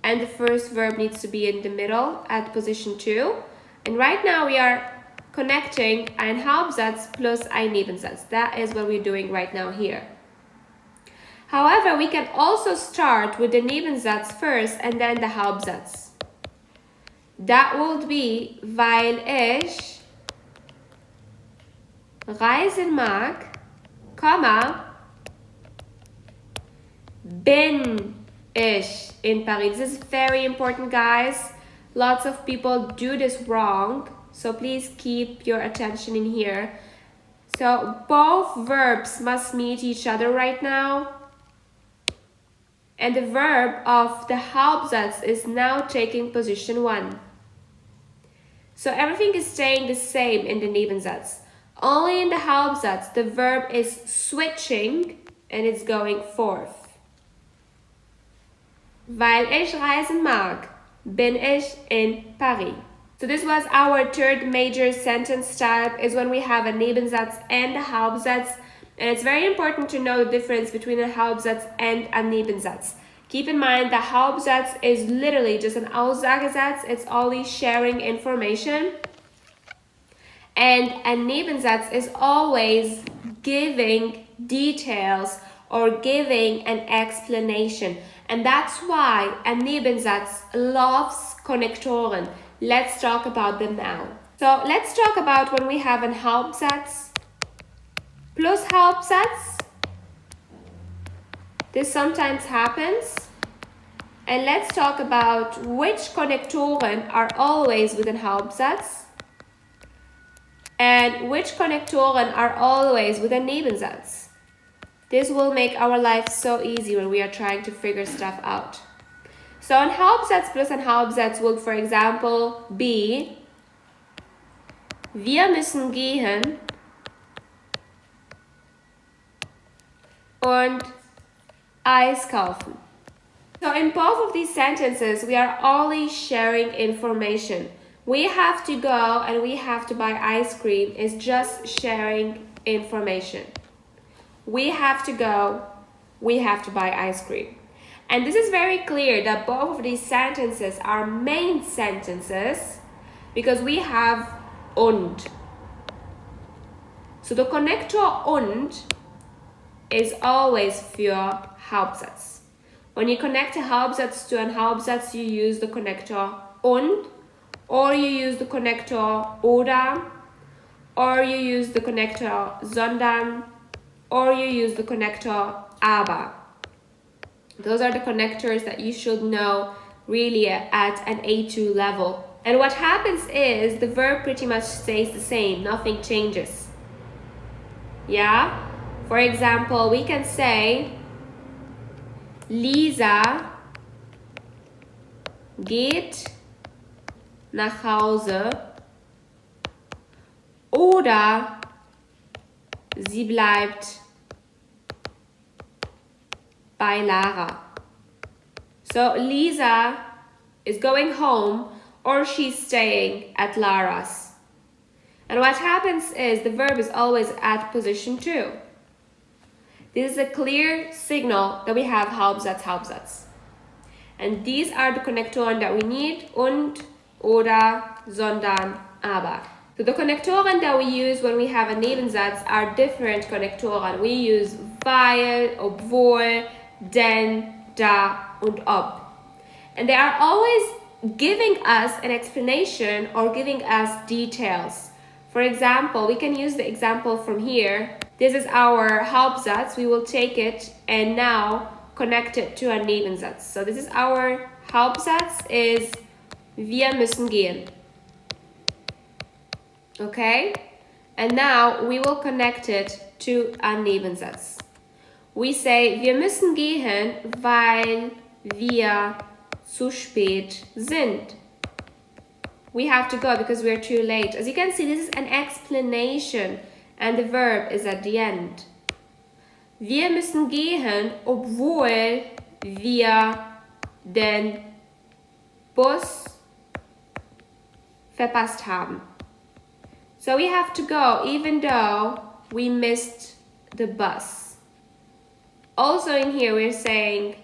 and the first verb needs to be in the middle at position 2. And right now we are connecting ein Hauptsatz plus ein Nebensatz. That is what we're doing right now here. However, we can also start with the Nebensatz first and then the Hauptsatz. That would be, weil ich reisen mag, Komma, bin ich in Paris. This is very important, guys. Lots of people do this wrong, so please keep your attention in here. So both verbs must meet each other right now. And the verb of the Hauptsatz is now taking position 1. So everything is staying the same in the Nebensatz. Only in the Hauptsatz, the verb is switching and it's going forth. Weil ich reisen mag, bin ich in Paris. So this was our third major sentence type, is when we have a Nebensatz and a Hauptsatz. And it's very important to know the difference between a Hauptsatz and a Nebensatz. Keep in mind, the Hauptsatz is literally just an Aussagesatz. It's only sharing information. And a Nebensatz is always giving details or giving an explanation. And that's why a Nebensatz loves Konnektoren. Let's talk about them now. So let's talk about when we have an Hauptsatz plus Hauptsatz. This sometimes happens. And let's talk about which Konnektoren are always with an Hauptsatz and which Konnektoren are always with a Nebensatz. This will make our life so easy when we are trying to figure stuff out. So ein Hauptsatz plus ein Hauptsatz would, for example, be wir müssen gehen und Eis kaufen. So in both of these sentences, we are only sharing information. We have to go and we have to buy ice cream is just sharing information. We have to go, we have to buy ice cream. And this is very clear that both of these sentences are main sentences because we have und. So the connector und is always für Hauptsatz. When you connect a Hauptsatz to an Hauptsatz, you use the connector und, or you use the connector oder, or you use the connector sondern, or you use the connector aber. Those are the connectors that you should know really at an A2 level. And what happens is the verb pretty much stays the same, nothing changes. Yeah? For example, we can say Lisa geht nach Hause oder sie bleibt bei Lara. So Lisa is going home or she's staying at Lara's. And what happens is the verb is always at position 2. This is a clear signal that we have Hauptsatz, Hauptsatz. And these are the connectoren that we need, und, oder, sondern, aber. So the connectoren that we use when we have a Nebensatz are different connectoren. We use weil, obwohl, denn, da, und ob. And they are always giving us an explanation or giving us details. For example, we can use the example from here. This is our Hauptsatz. We will take it and now connect it to a Nebensatz. So this is our Hauptsatz is wir müssen gehen. Okay? And now we will connect it to a Nebensatz. We say wir müssen gehen, weil wir zu spät sind. We have to go because we are too late. As you can see, this is an explanation and the verb is at the end. Wir müssen gehen, obwohl wir den Bus verpasst haben. So we have to go even though we missed the bus. Also in here we're saying,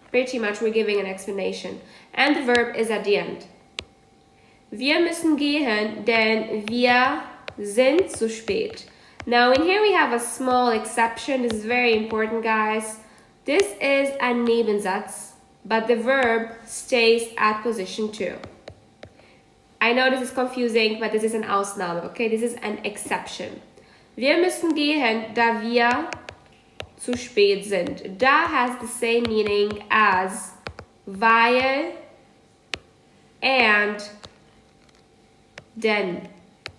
pretty much we're giving an explanation. And the verb is at the end. Wir müssen gehen, denn wir sind zu spät. Now in here we have a small exception. This is very important, guys. This is a Nebensatz, but the verb stays at position 2. I know this is confusing, but this is an Ausnahme, okay? This is an exception. Wir müssen gehen, da wir zu spät sind. Da has the same meaning as weil and denn.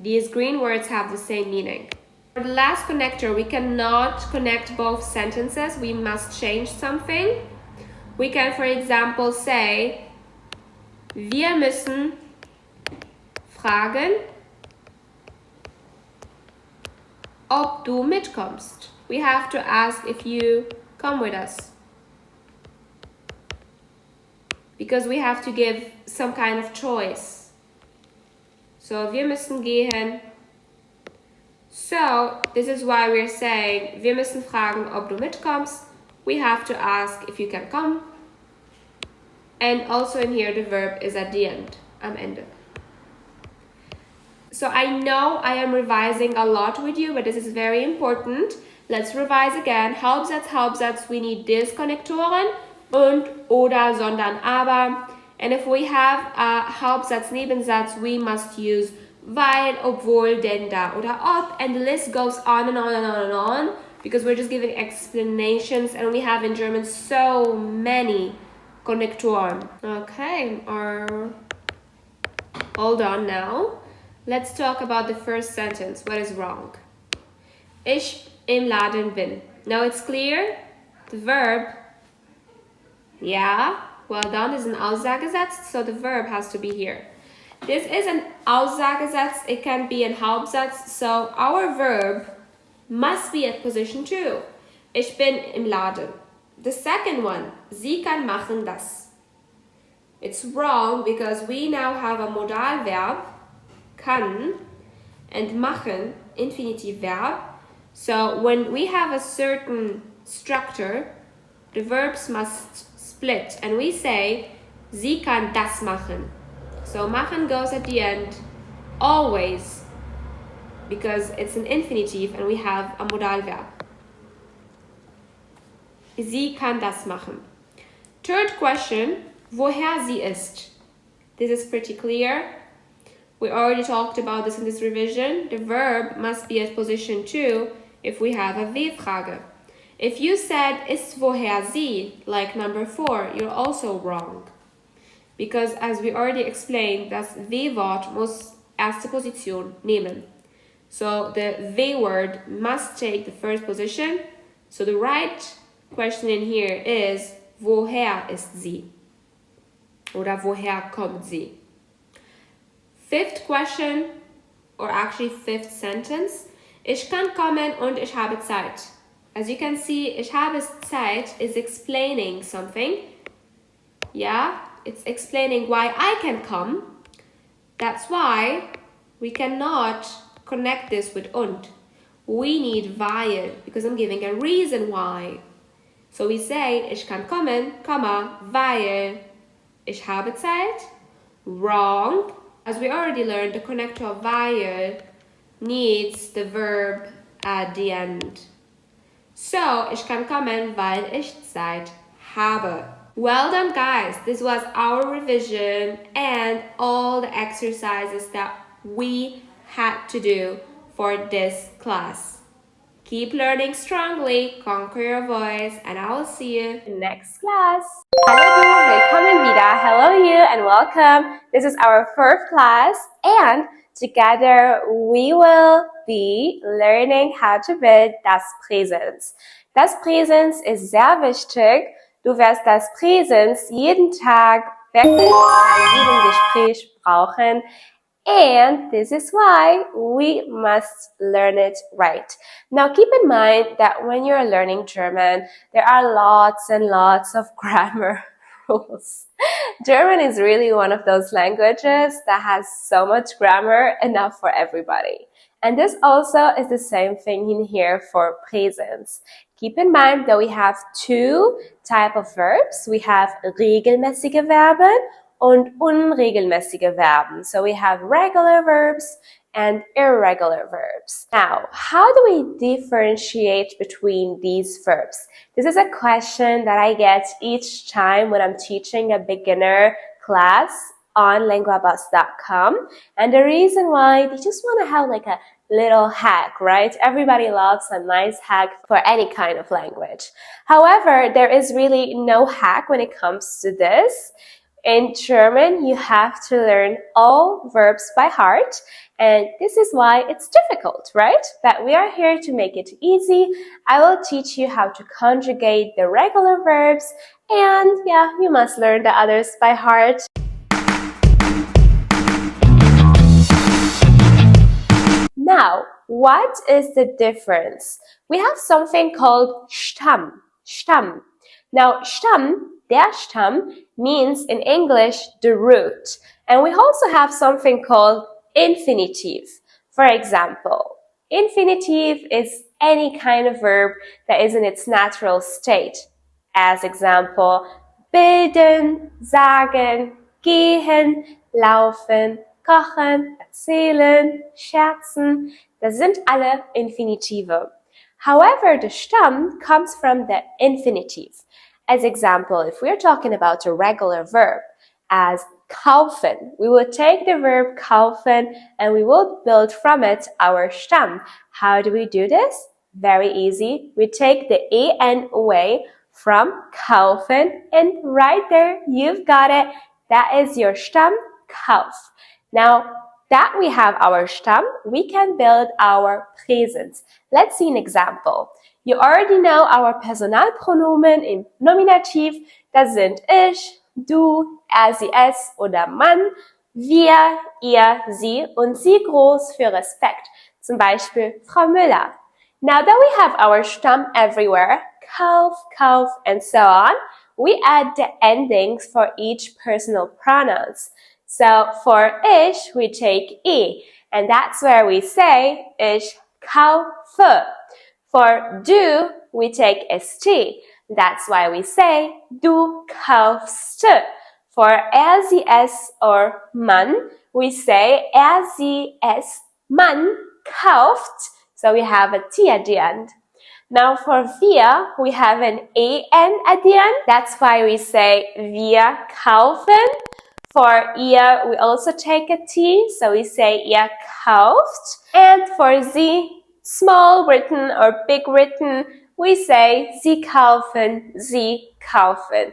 These green words have the same meaning. For the last connector, we cannot connect both sentences. We must change something. We can, for example, say, wir müssen fragen, ob du mitkommst. We have to ask if you come with us. Because we have to give some kind of choice. So, wir müssen gehen. So, this is why we're saying, wir müssen fragen, ob du mitkommst. We have to ask if you can come. And also in here, the verb is at the end, am Ende. So, I know I am revising a lot with you, but this is very important. Let's revise again. Hauptsatz, Hauptsatz, we need this connectoren und, oder, sondern, aber. And if we have a Hauptsatz, Nebensatz, we must use weil, obwohl, denn, da, oder ob. And the list goes on and on and on and on because we're just giving explanations and we have in German so many connectoren. Okay, hold on now. Let's talk about the first sentence. What is wrong? Ich im Laden bin. Now it's clear. The verb, yeah, well done, is an Aussagesatz, so the verb has to be here. This is an Aussagesatz, it can be an Hauptsatz, so our verb must be at position 2. Ich bin im Laden. The second one, sie kann machen das. It's wrong because we now have a modal verb, kann, and machen, infinitive verb. So when we have a certain structure, the verbs must split and we say, sie kann das machen. So machen goes at the end, always, because it's an infinitive and we have a modal verb. Sie kann das machen. Third question, woher sie ist. This is pretty clear. We already talked about this in this revision. The verb must be at position 2 if we have a W-Frage. If you said, ist woher sie, like number 4, you're also wrong. Because as we already explained, das W-Wort muss erste Position nehmen. So the W-word must take the first position. So the right question in here is, woher ist sie? Oder woher kommt sie? Fifth question, or actually fifth sentence, Ich kann kommen und ich habe Zeit. As you can see, ich habe Zeit is explaining something. Yeah, it's explaining why I can come. That's why we cannot connect this with und. We need weil because I'm giving a reason why. So we say, ich kann kommen, weil ich habe Zeit. Wrong. As we already learned, the connector of weil needs the verb at the end. So, ich kann kommen, weil ich Zeit habe. Well done, guys. This was our revision and all the exercises that we had to do for this class. Keep learning strongly, conquer your voice, and I will see you in next class. Hallo du, willkommen wieder. Hello you and welcome. This is our first class and together we will be learning how to build das Präsens. Das Präsens ist sehr wichtig. Du wirst das Präsens jeden Tag wirklich in jedem Gespräch brauchen. And this is why we must learn it right. Now keep in mind that when you're learning German, there are lots and lots of grammar rules. German is really one of those languages that has so much grammar, enough for everybody. And this also is the same thing in here for presents. Keep in mind that we have two types of verbs. We have regelmäßige Verben und unregelmäßige Verben. So we have regular verbs and irregular verbs. Now, how do we differentiate between these verbs? This is a question that I get each time when I'm teaching a beginner class on linguabus.com. And the reason why, they just want to have like a little hack, right? Everybody loves a nice hack for any kind of language. However, there is really no hack when it comes to this. In German, you have to learn all verbs by heart, and this is why it's difficult, right? But we are here to make it easy. I will teach you how to conjugate the regular verbs, and yeah, you must learn the others by heart. Now, what is the difference? We have something called Stamm. Stamm. Now, Stamm, der Stamm, means in English the root. And we also have something called infinitive. For example, infinitive is any kind of verb that is in its natural state. As example, bilden, sagen, gehen, laufen, kochen, erzählen, scherzen. Das sind alle Infinitive. However, the Stamm comes from the infinitive. As example, if we're talking about a regular verb as kaufen, we will take the verb kaufen and we will build from it our Stamm. How do we do this? Very easy. We take the en away from kaufen and right there, you've got it. That is your Stamm, kauf. Now, that we have our Stamm, we can build our Präsens. Let's see an example. You already know our Personalpronomen im Nominativ. Das sind ich, du, er, sie, es oder man, wir, ihr, sie und sie groß für Respekt. Zum Beispiel Frau Müller. Now that we have our Stamm everywhere, kauf, kauf, and so on, we add the endings for each personal pronouns. So for ich, we take e, and that's where we say ich kaufe. For du, we take st. That's why we say du kaufst. For er, sie, es or man, we say er, sie, es, man kauft. So we have a t at the end. Now for wir, we have an en at the end. That's why we say wir kaufen. For ihr, we also take a t, so we say ihr kauft. And for sie, small written or big written, we say sie kaufen, sie kaufen.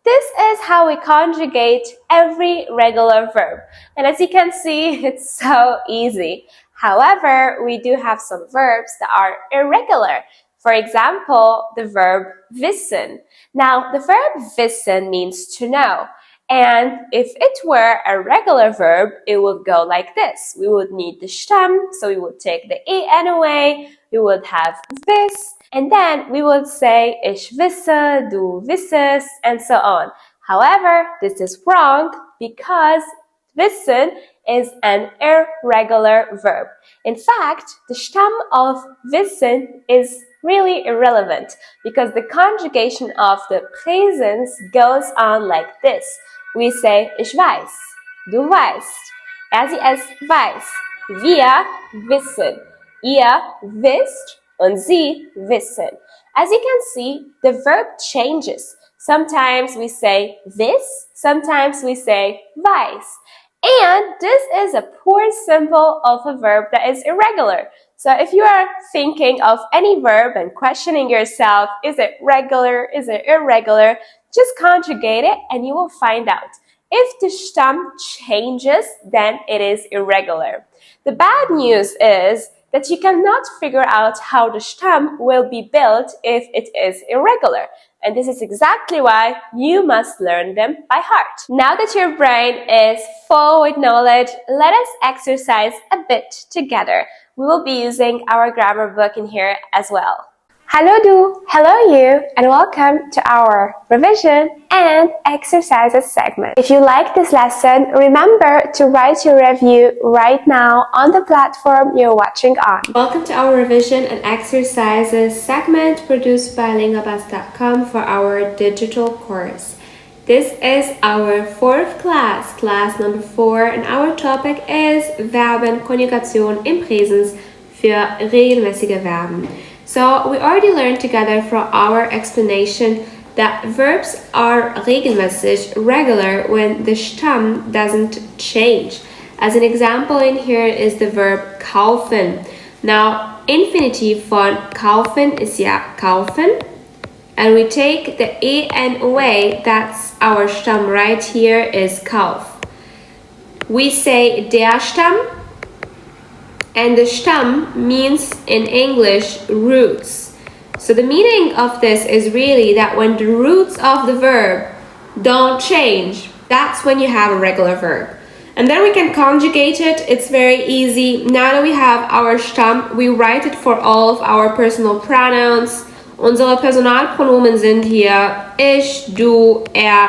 This is how we conjugate every regular verb. And as you can see, it's so easy. However, we do have some verbs that are irregular. For example, the verb wissen. Now, the verb wissen means to know. And if it were a regular verb, it would go like this. We would need the Stamm, so we would take the en away, we would have this, and then we would say ich wisse, du wissest, and so on. However, this is wrong because wissen is an irregular verb. In fact, the Stamm of wissen is really irrelevant because the conjugation of the presens goes on like this. We say ich weiß, du weißt, sie es weiß, wir wissen, ihr wisst und sie wissen. As you can see, the verb changes. Sometimes we say this, sometimes we say weiß. And this is a poor symbol of a verb that is irregular. So if you are thinking of any verb and questioning yourself, is it regular, is it irregular, just conjugate it and you will find out. If the Stamm changes, then it is irregular. The bad news is that you cannot figure out how the Stamm will be built if it is irregular. And this is exactly why you must learn them by heart. Now that your brain is full with knowledge, let us exercise a bit together. We will be using our grammar book in here as well. Hello du, hello you, and welcome to our revision and exercises segment. If you like this lesson, remember to write your review right now on the platform you're watching on. Welcome to our revision and exercises segment produced by lingabas.com for our digital course. This is our fourth class, class number 4, and our topic is Verben, Konjugation im Präsens für regelmäßige Verben. So we already learned together from our explanation that verbs are regelmäßig, regular, when the Stamm doesn't change. As an example in here is the verb kaufen. Now, infinitive von kaufen is ja kaufen. And we take the en away, that's our Stamm right here is kauf. We say der Stamm. And the Stamm means in English roots. So the meaning of this is really that when the roots of the verb don't change, that's when you have a regular verb. And then we can conjugate it. It's very easy. Now that we have our Stamm, we write it for all of our personal pronouns. Unsere Personalpronomen sind hier ich, du,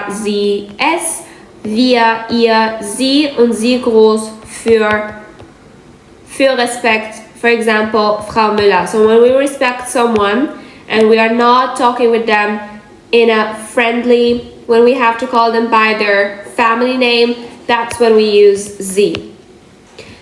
sie, es, wir, ihr, sie und sie groß für respect, for example, Frau Müller. So when we respect someone and we are not talking with them in a friendly, when we have to call them by their family name, that's when we use sie.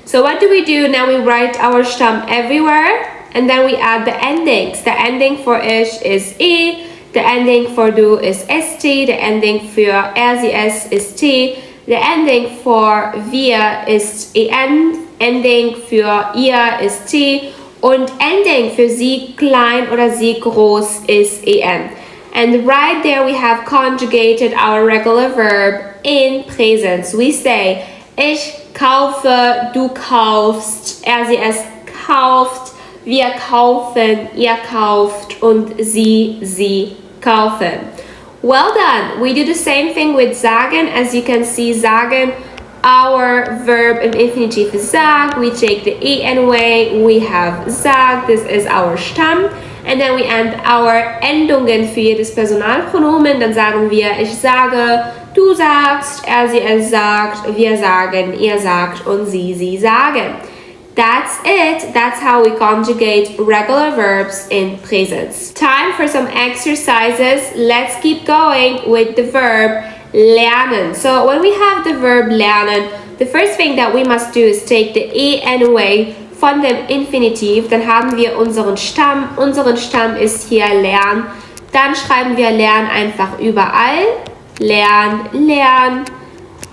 So what do? Now we write our Stamm everywhere and then we add the endings. The ending for ich is e, the ending for du is st, the ending für sie, es is t, the ending for wir ist en, ending für ihr ist t und ending für sie klein oder sie groß ist en. And right there we have conjugated our regular verb in presens. We say ich kaufe, du kaufst, sie es kauft, wir kaufen, ihr kauft und sie kaufen. Well done! We do the same thing with sagen. As you can see, sagen, our verb in infinitive is sag. We take the en away. We have sag. This is our Stamm. And then we end our Endungen für jedes Personalpronomen. Dann sagen wir, ich sage, du sagst, sie es sagt, wir sagen, ihr sagt und sie sagen. That's it. That's how we conjugate regular verbs in presens. Time for some exercises. Let's keep going with the verb lernen. So when we have the verb lernen, the first thing that we must do is take the en away von dem Infinitiv. Dann haben wir unseren Stamm. Unseren Stamm ist hier lern. Dann schreiben wir lern einfach überall. Lern, lern.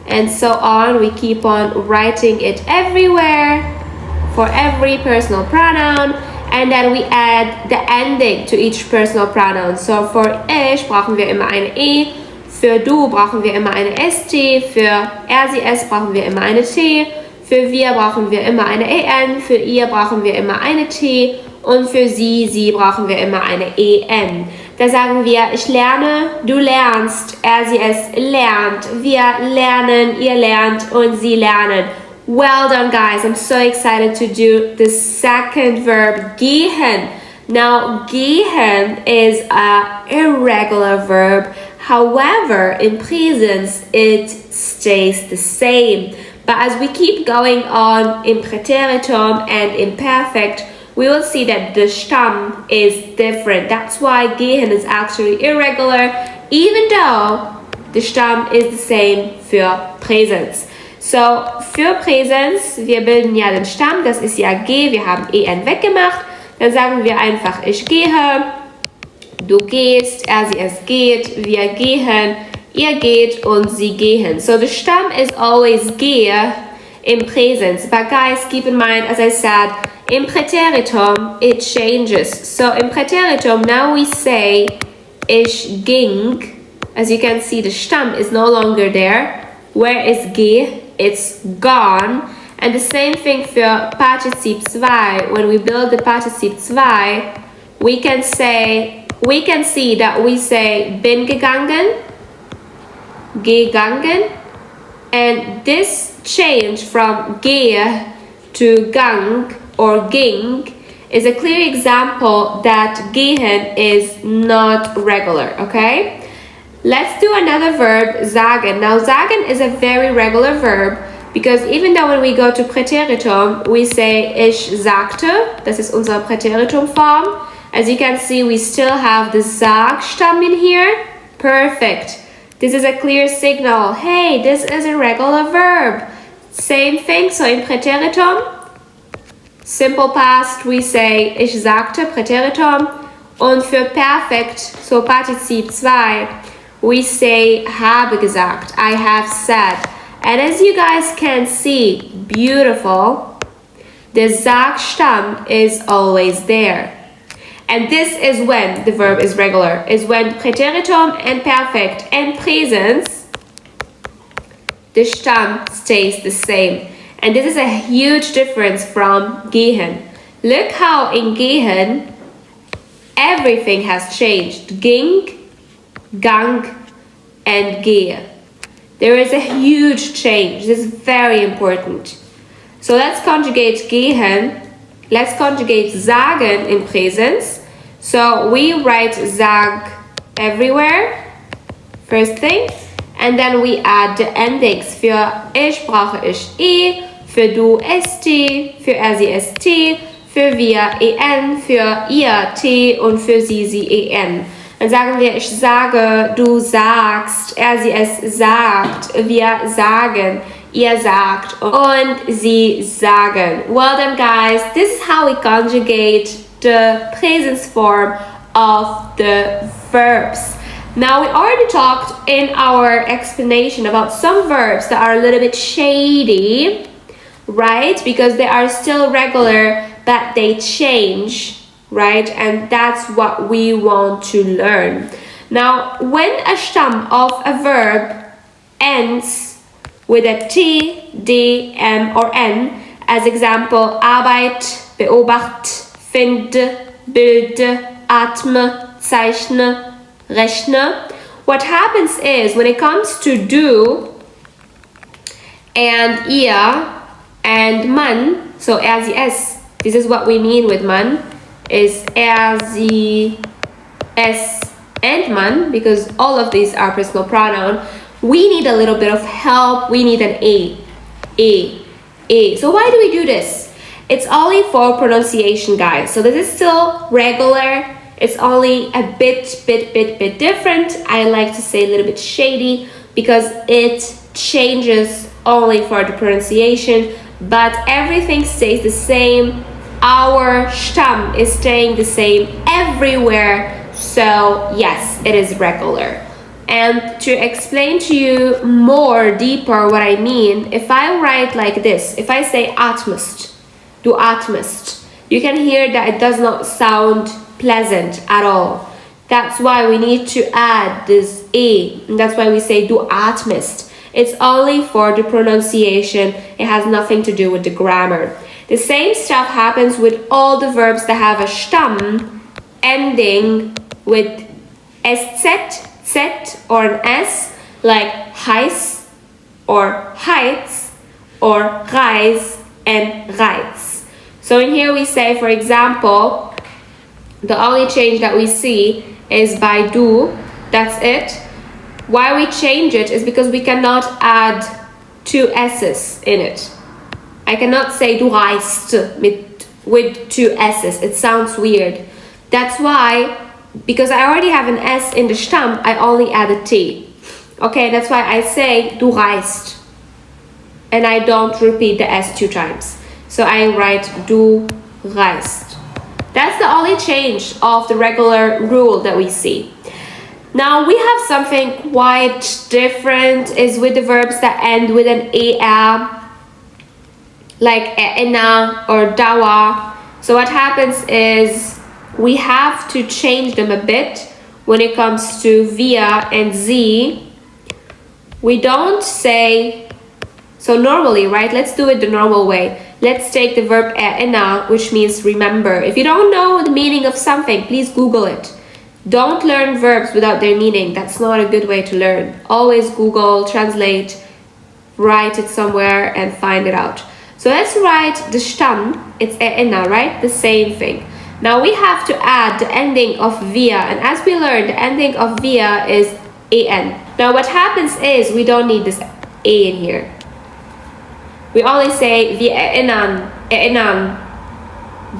And so on. We keep on writing it everywhere. For every personal pronoun, and then we add the ending to each personal pronoun. So for ich brauchen wir immer eine e, für du brauchen wir immer eine st, für sie es brauchen wir immer eine t, für wir brauchen wir immer eine en, für ihr brauchen wir immer eine t und für sie brauchen wir immer eine en. Da sagen wir, ich lerne, du lernst, er, sie, es lernt, wir lernen, ihr lernt und sie lernen. Well done, guys. I'm so excited to do the second verb, gehen. Now, gehen is an irregular verb. However, in presence, it stays the same. But as we keep going on in Präteritum and imperfect, we will see that the Stamm is different. That's why gehen is actually irregular, even though the Stamm is the same für Präsens. So, für Präsens, wir bilden ja den Stamm, das ist ja G, wir haben en weggemacht. Dann sagen wir einfach, ich gehe, du gehst, er, sie, es geht, wir gehen, ihr geht und sie gehen. So, the Stamm is always gehe in presence. But guys, keep in mind, as I said, in Präteritum, it changes. So in Präteritum, now we say ich ging. As you can see, the Stamm is no longer there. Where is geh? It's gone. And the same thing for Partizip 2. When we build the Partizip 2, we can see that we say bin gegangen, gegangen. And this change from gehe to gang or ging is a clear example that gehen is not regular, okay? Let's do another verb, sagen. Now, sagen is a very regular verb because even though when we go to Präteritum, we say ich sagte, das ist unsere Präteritumform. As you can see, we still have the Sag-Stamm in here. Perfect. This is a clear signal. Hey, this is a regular verb. Same thing, so in Präteritum, simple past, we say ich sagte, Präteritum. Und für perfekt, so Partizip 2, we say habe gesagt, I have said. And as you guys can see, beautiful, the Sag-Stamm is always there. And this is when the verb is regular, is when Präteritum and perfect and presence, the Stamm stays the same. And this is a huge difference from gehen. Look how in gehen, everything has changed. Ging, gang, and gehe. There is a huge change. This is very important. So let's conjugate gehen. Let's conjugate sagen in presence. So we write sag everywhere, first thing. And then we add the endings. Für ich brauche ich für du st, für er sie st, für wir en, für ihr t und für sie en. Dann sagen wir, ich sage, du sagst, er sie es sagt, wir sagen, ihr sagt und sie sagen. Well done, guys. This is how we conjugate the presence form of the verbs. Now, we already talked in our explanation about some verbs that are a little bit shady, right? Because they are still regular, but they change, right? And that's what we want to learn. Now, when a Stamm of a verb ends with a T, D, M, or N, as example, Arbeit, beobacht, finde, bilde, atme, zeichne, rechne. What happens is when it comes to du and ihr and man, so er, sie, es, this is what we mean with man, is er, sie, es, and man, because all of these are personal pronoun. We need a little bit of help. We need an a. So why do we do this? It's only for pronunciation, guys. So this is still regular. It's only a bit different. I like to say a little bit shady because it changes only for the pronunciation, but everything stays the same. Our Stamm is staying the same everywhere. So yes, it is regular. And to explain to you more deeper what I mean, if I write like this, if I say atmest, du atmest, you can hear that it does not sound pleasant at all. That's why we need to add this e, and that's why we say du atmest. It's only for the pronunciation. It has nothing to do with the grammar. The same stuff happens with all the verbs that have a Stamm ending with SZ, Z, or an S, like heiß, or heights, or Reis, and Reiz. So in here we say, for example, the only change that we see is by du, that's it. Why we change it is because we cannot add two S's in it. I cannot say du reist with two S's. It sounds weird. That's why, because I already have an S in the Stamm, I only add a T. Okay, that's why I say du reist. And I don't repeat the S two times. So I write du reist. That's the only change of the regular rule that we see. Now we have something quite different is with the verbs that end with an er, like ena or dawa. So what happens is we have to change them a bit when it comes to via and z. We don't say, so normally, right, let's do it the normal way. Let's take the verb ena, which means remember. If you don't know the meaning of something, please Google it. Don't learn verbs without their meaning. That's not a good way to learn. Always Google, translate, write it somewhere and find it out. So let's write the Stamm, it's ena, right? The same thing. Now we have to add the ending of via, and as we learned, the ending of via is en. Now what happens is we don't need this a in here. We only say wir erinnern.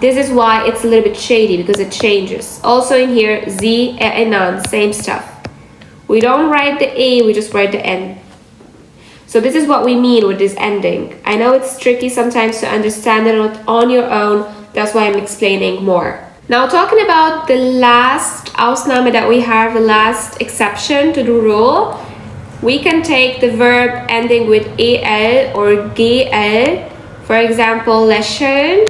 This is why it's a little bit shady, because it changes. Also in here, Sie erinnern, same stuff. We don't write the A, we just write the N. So this is what we mean with this ending. I know it's tricky sometimes to understand it on your own, that's why I'm explaining more. Now talking about the last Ausnahme that we have, the last exception to the rule, we can take the verb ending with el or gl, for example, lächeln.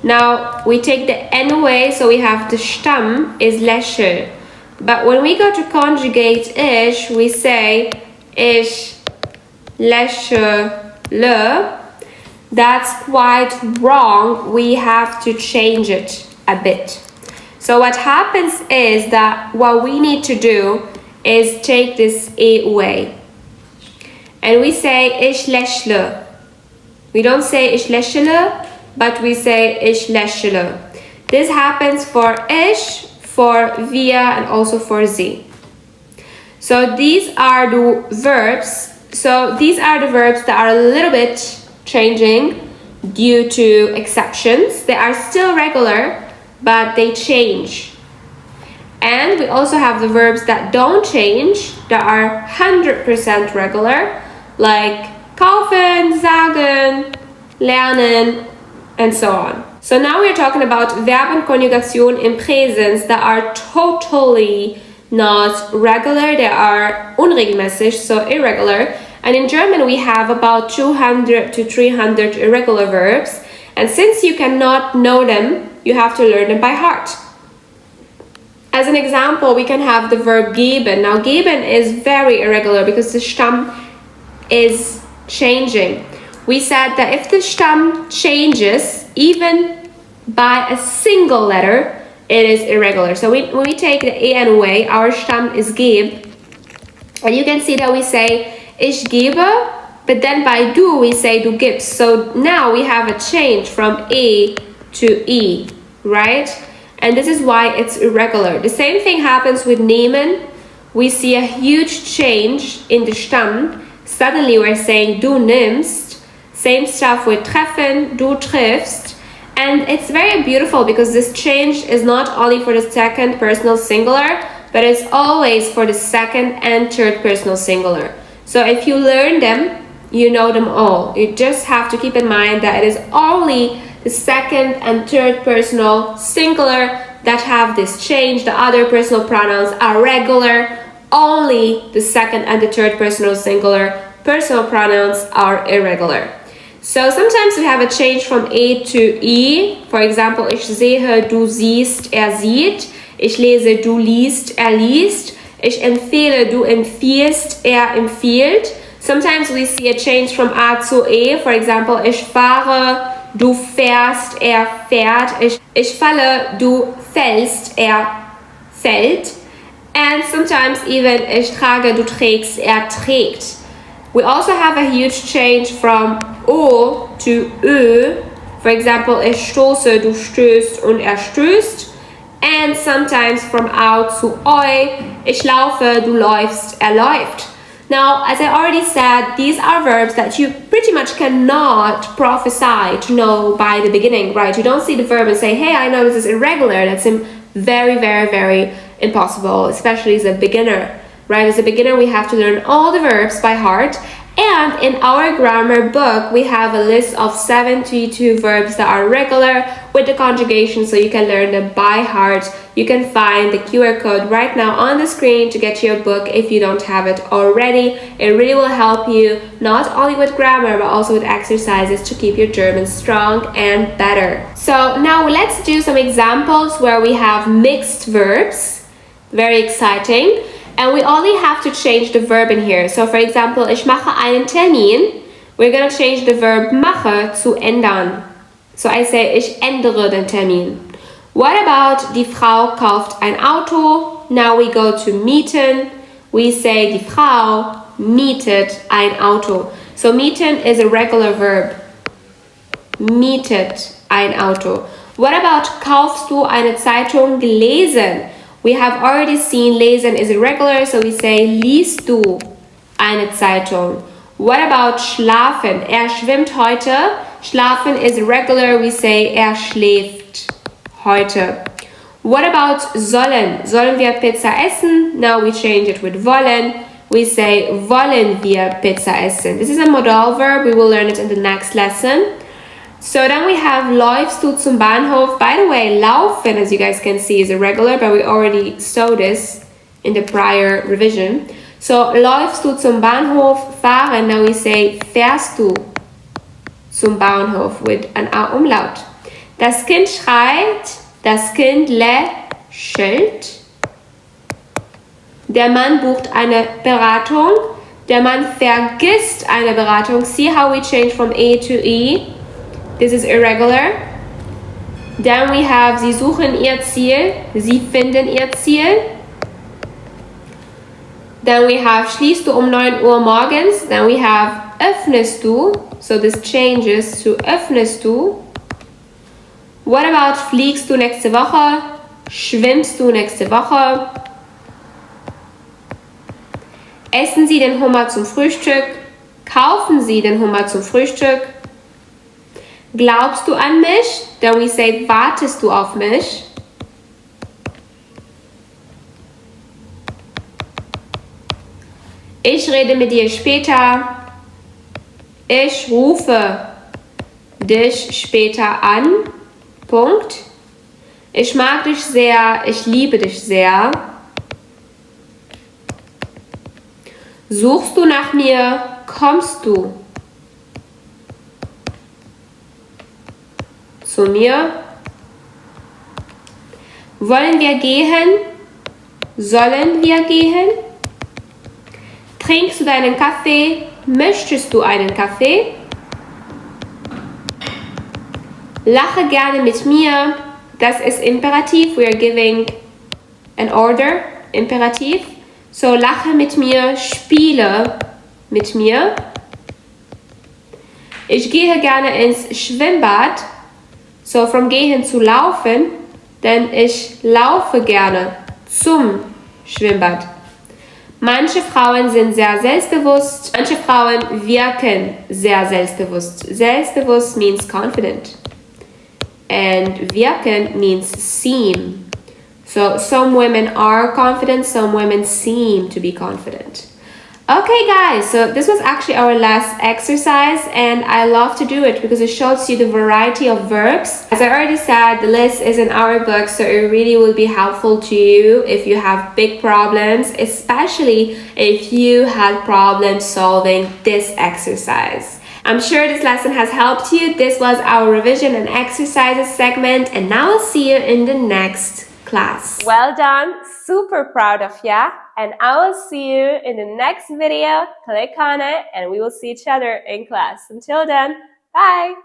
Now we take the n away, so we have the Stamm is lächeln. But when we go to conjugate ich, we say ich lächle. That's quite wrong. We have to change it a bit. So what happens is that what we need to do is take this e away. And we say ich lächle. We don't say ich lächle, but we say ich lächle. This happens for ich, for wir, and also for sie. So these are the verbs. So these are the verbs that are a little bit changing due to exceptions. They are still regular, but they change. And we also have the verbs that don't change, that are 100% regular, like kaufen, sagen, lernen, and so on. So now we're talking about Verbenkonjugation in presens that are totally not regular. They are unregelmäßig, so irregular. And in German we have about 200 to 300 irregular verbs. And since you cannot know them, you have to learn them by heart. As an example, we can have the verb geben. Now geben is very irregular because the Stamm is changing. We said that if the Stamm changes, even by a single letter, it is irregular. So when we take the en away, our Stamm is geb. And you can see that we say ich gebe, but then by du we say du gibst. So now we have a change from a to e, right? And this is why it's irregular. The same thing happens with nehmen. We see a huge change in the Stamm. Suddenly we're saying du nimmst. Same stuff with treffen, du triffst. And it's very beautiful because this change is not only for the second personal singular, but it's always for the second and third personal singular. So if you learn them, you know them all. You just have to keep in mind that it is only the second and third personal singular that have this change. The other personal pronouns are regular. Only the second and the third personal singular personal pronouns are irregular. So sometimes we have a change from a to e. For example, ich sehe, du siehst, sieht. Ich lese, du liest, liest. Ich empfehle, du empfiehlst, empfiehlt. Sometimes we see a change from a to e. For example, ich fahre, du fährst, fährt. Ich falle, du fällst, fällt. And sometimes even ich trage, du trägst, trägt. We also have a huge change from O to Ö. For example, ich stoße, du stößt und stößt. And sometimes from au zu oi, ich laufe, du läufst, läuft. Now, as I already said, these are verbs that you pretty much cannot prophesy to know by the beginning, right? You don't see the verb and say, hey, I know this is irregular. That's very, very, very impossible, especially as a beginner, right? As a beginner, we have to learn all the verbs by heart. And in our grammar book, we have a list of 72 verbs that are regular with the conjugation, so you can learn them by heart. You can find the QR code right now on the screen to get your book if you don't have it already. It really will help you not only with grammar, but also with exercises to keep your German strong and better. So now let's do some examples where we have mixed verbs. Very exciting. And we only have to change the verb in here. So for example, ich mache einen Termin. We're going to change the verb mache zu ändern. So I say, ich ändere den Termin. What about die Frau kauft ein Auto? Now we go to mieten. We say, die Frau mietet ein Auto. So mieten is a regular verb. Mietet ein Auto. What about kaufst du eine Zeitung lesen? We have already seen lesen is irregular, so we say liest du eine Zeitung. What about schlafen? Er schwimmt heute. Schlafen is irregular, we say schläft heute. What about sollen? Sollen wir Pizza essen? Now we change it with wollen. We say wollen wir Pizza essen. This is a modal verb. We will learn it in the next lesson. So then we have läufst du zum Bahnhof. By the way, laufen, as you guys can see, is irregular, but we already saw this in the prior revision. So läufst du zum Bahnhof, fahren, now we say fährst du zum Bahnhof with an A umlaut. Das Kind schreit, das Kind lächelt. Der Mann bucht eine Beratung. Der Mann vergisst eine Beratung. See how we change from A to E? This is irregular. Then we have sie suchen ihr Ziel. Sie finden ihr Ziel. Then we have schließt du um 9 Uhr morgens. Then we have öffnest du. So this changes to öffnest du. What about fliegst du nächste Woche? Schwimmst du nächste Woche? Essen Sie den Hummer zum Frühstück? Kaufen Sie den Hummer zum Frühstück? Glaubst du an mich? Then we say, wartest du auf mich? Ich rede mit dir später. Ich rufe dich später an. Punkt. Ich mag dich sehr. Ich liebe dich sehr. Suchst du nach mir? Kommst du zu mir? Wollen wir gehen? Sollen wir gehen? Trinkst du deinen Kaffee? Möchtest du einen Kaffee? Lache gerne mit mir. Das ist Imperativ. We are giving an order. Imperativ. So, lache mit mir, spiele mit mir. Ich gehe gerne ins Schwimmbad. So, from gehen zu laufen, denn ich laufe gerne zum Schwimmbad. Manche Frauen sind sehr selbstbewusst. Manche Frauen wirken sehr selbstbewusst. Selbstbewusst means confident. And wirken means seem. So some women are confident, some women seem to be confident. Okay guys, so this was actually our last exercise and I love to do it because it shows you the variety of verbs. As I already said, the list is in our book, so it really will be helpful to you if you have big problems, especially if you had problems solving this exercise. I'm sure this lesson has helped you. This was our revision and exercises segment, and now I'll see you in the next class. Well done, super proud of ya, and I will see you in the next video. Click on it and we will see each other in class. Until then, bye!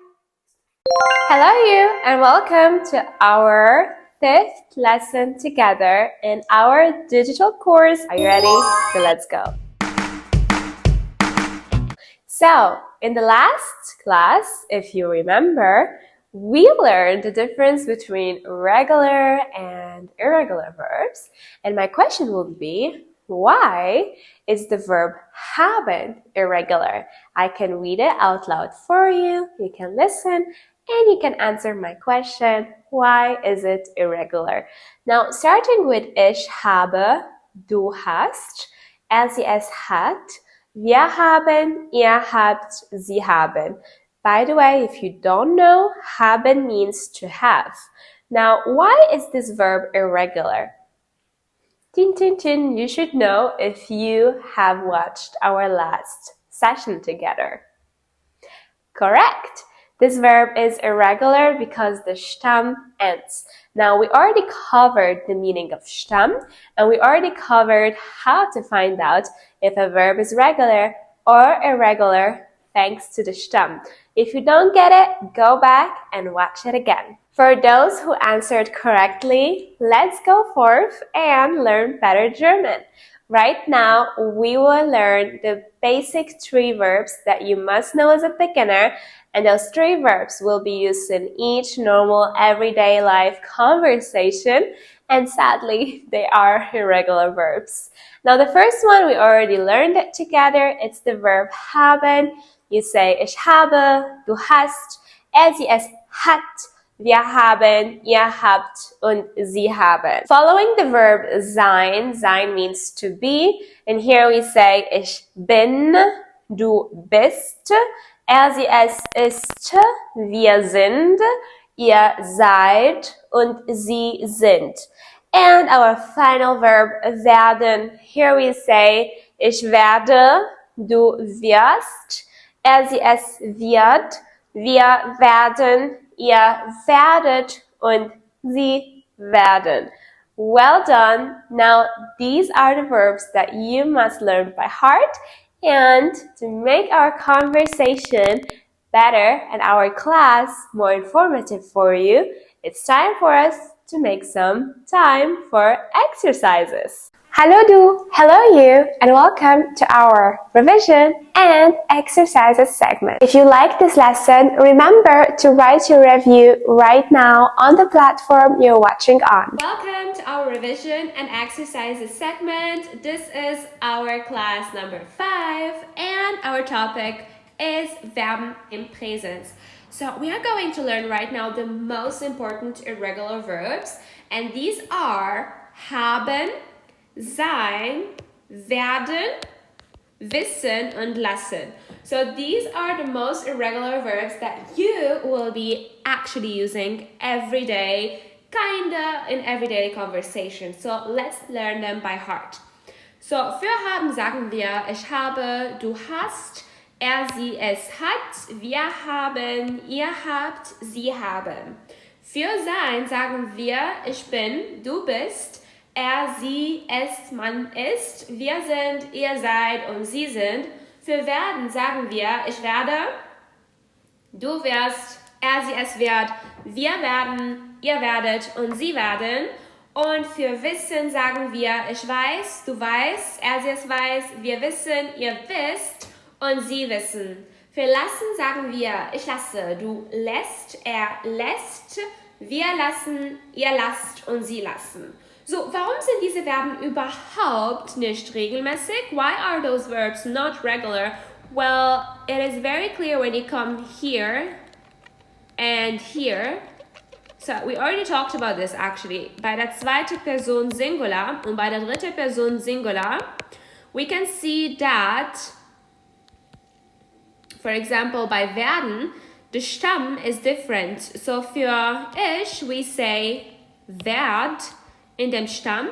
Hello you and welcome to our 5th lesson together in our digital course. Are you ready? So let's go. So, in the last class, if you remember, we learned the difference between regular and irregular verbs. And my question would be, why is the verb haben irregular? I can read it out loud for you. You can listen and you can answer my question. Why is it irregular? Now, starting with ich habe, du hast, LCS hat, wir haben, ihr habt, sie haben. By the way, if you don't know, haben means to have. Now, why is this verb irregular? Tin, tin, tin, you should know if you have watched our last session together. Correct! This verb is irregular because the Stamm ends. Now, we already covered the meaning of Stamm, and we already covered how to find out if a verb is regular or irregular thanks to the Stamm. If you don't get it, go back and watch it again. For those who answered correctly, let's go forth and learn better German. Right now, we will learn the basic 3 verbs that you must know as a beginner, and those 3 verbs will be used in each normal everyday life conversation, and sadly, they are irregular verbs. Now, the first one, we already learned it together. It's the verb haben. You say, ich habe, du hast, es hat, wir haben, ihr habt, und sie haben. Following the verb sein, sein means to be, and here we say, ich bin, du bist, es ist, wir sind, ihr seid, und sie sind. And our final verb werden, here we say, ich werde, du wirst, es wird, wir werden, ihr werdet, und sie werden. Well done. Now, these are the verbs that you must learn by heart. And to make our conversation better and our class more informative for you, it's time for us to make some time for exercises. Hello du, hello you, and welcome to our revision and exercises segment. If you like this lesson, remember to write your review right now on the platform you're watching on. Welcome to our revision and exercises segment. This is our class number 5 and our topic is Verben im Präsens. So we are going to learn right now the most important irregular verbs, and these are haben, sein, werden, wissen, und lassen. So these are the most irregular verbs that you will be actually using every day, kinda in everyday conversation. So let's learn them by heart. So für haben sagen wir, ich habe, du hast, sie, es hat, wir haben, ihr habt, sie haben. Für sein sagen wir, ich bin, du bist, sie, es, man ist, wir sind, ihr seid und sie sind. Für werden sagen wir, ich werde, du wirst, sie, es wird, wir werden, ihr werdet und sie werden. Und für wissen sagen wir, ich weiß, du weißt, sie, es weiß, wir wissen, ihr wisst und sie wissen. Für lassen sagen wir, ich lasse, du lässt, lässt, wir lassen, ihr lasst und sie lassen. So, warum sind diese Verben überhaupt nicht regelmäßig? Why are those verbs not regular? Well, it is very clear when you come here and here. So, we already talked about this actually. Bei der zweiten Person Singular und bei der dritten Person Singular, we can see that, for example, bei werden, the Stamm is different. So, für ich, we say werd in dem Stamm.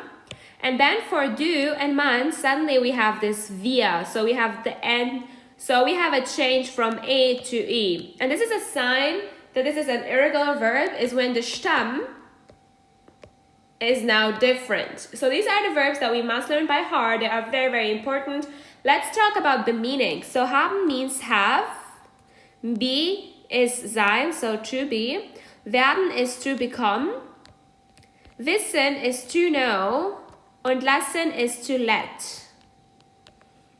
And then for du and man, suddenly we have this wir. So we have the end. So we have a change from a to e. And this is a sign that this is an irregular verb, is when the Stamm is now different. So these are the verbs that we must learn by heart. They are very, very important. Let's talk about the meaning. So haben means have. Be is sein, so to be. Werden is to become. Wissen is to know und lassen is to let.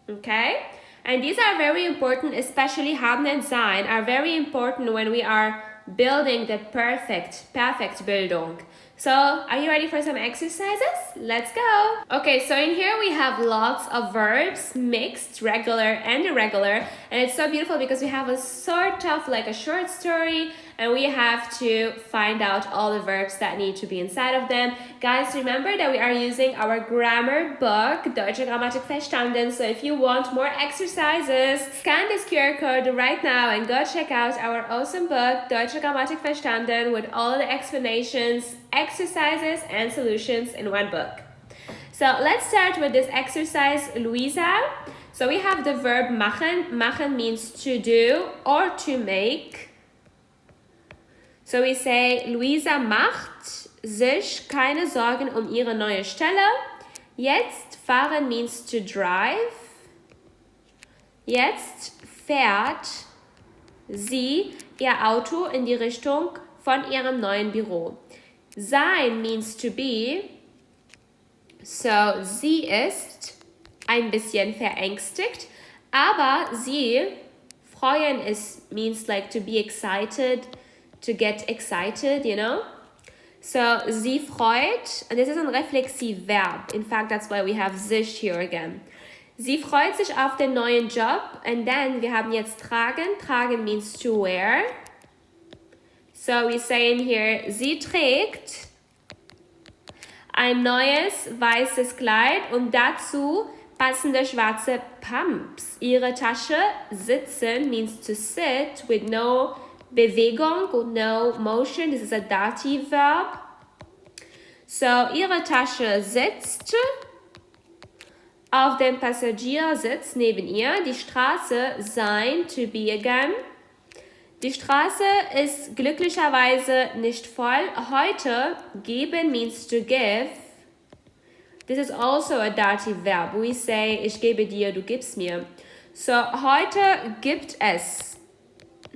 Okay? And these are very important, especially haben and sein are very important when we are building the perfect Bildung. So, are you ready for some exercises? Let's go! Okay, so in here we have lots of verbs, mixed, regular and irregular. And it's so beautiful because we have a sort of like a short story and we have to find out all the verbs that need to be inside of them. Guys, remember that we are using our grammar book, Deutsche Grammatik verstanden. So if you want more exercises, scan this QR code right now and go check out our awesome book, Deutsche Grammatik verstanden, with all the explanations, exercises and solutions in one book. So let's start with this exercise, Luisa. So we have the verb machen. Machen means to do or to make. So we say, Luisa macht sich keine Sorgen ihre neue Stelle. Jetzt fahren means to drive. Jetzt fährt sie ihr Auto in die Richtung von ihrem neuen Büro. Sein means to be. So, sie ist ein bisschen verängstigt, aber sie, freuen is means like to be excited, to get excited, you know? So, sie freut, and this is a reflexive verb. In fact, that's why we have sich here again. Sie freut sich auf den neuen Job, and then wir haben jetzt tragen. Tragen means to wear. So, we say in here, sie trägt ein neues weißes Kleid und dazu passende schwarze Pumps. Ihre Tasche sitzen means to sit with no Bewegung und no motion. This is a dative verb. So, ihre Tasche sitzt auf dem Passagiersitz neben ihr. Die Straße sein, to be again. Die Straße ist glücklicherweise nicht voll. Heute geben means to give. This is also a dative verb. We say, ich gebe dir, du gibst mir. So, heute gibt es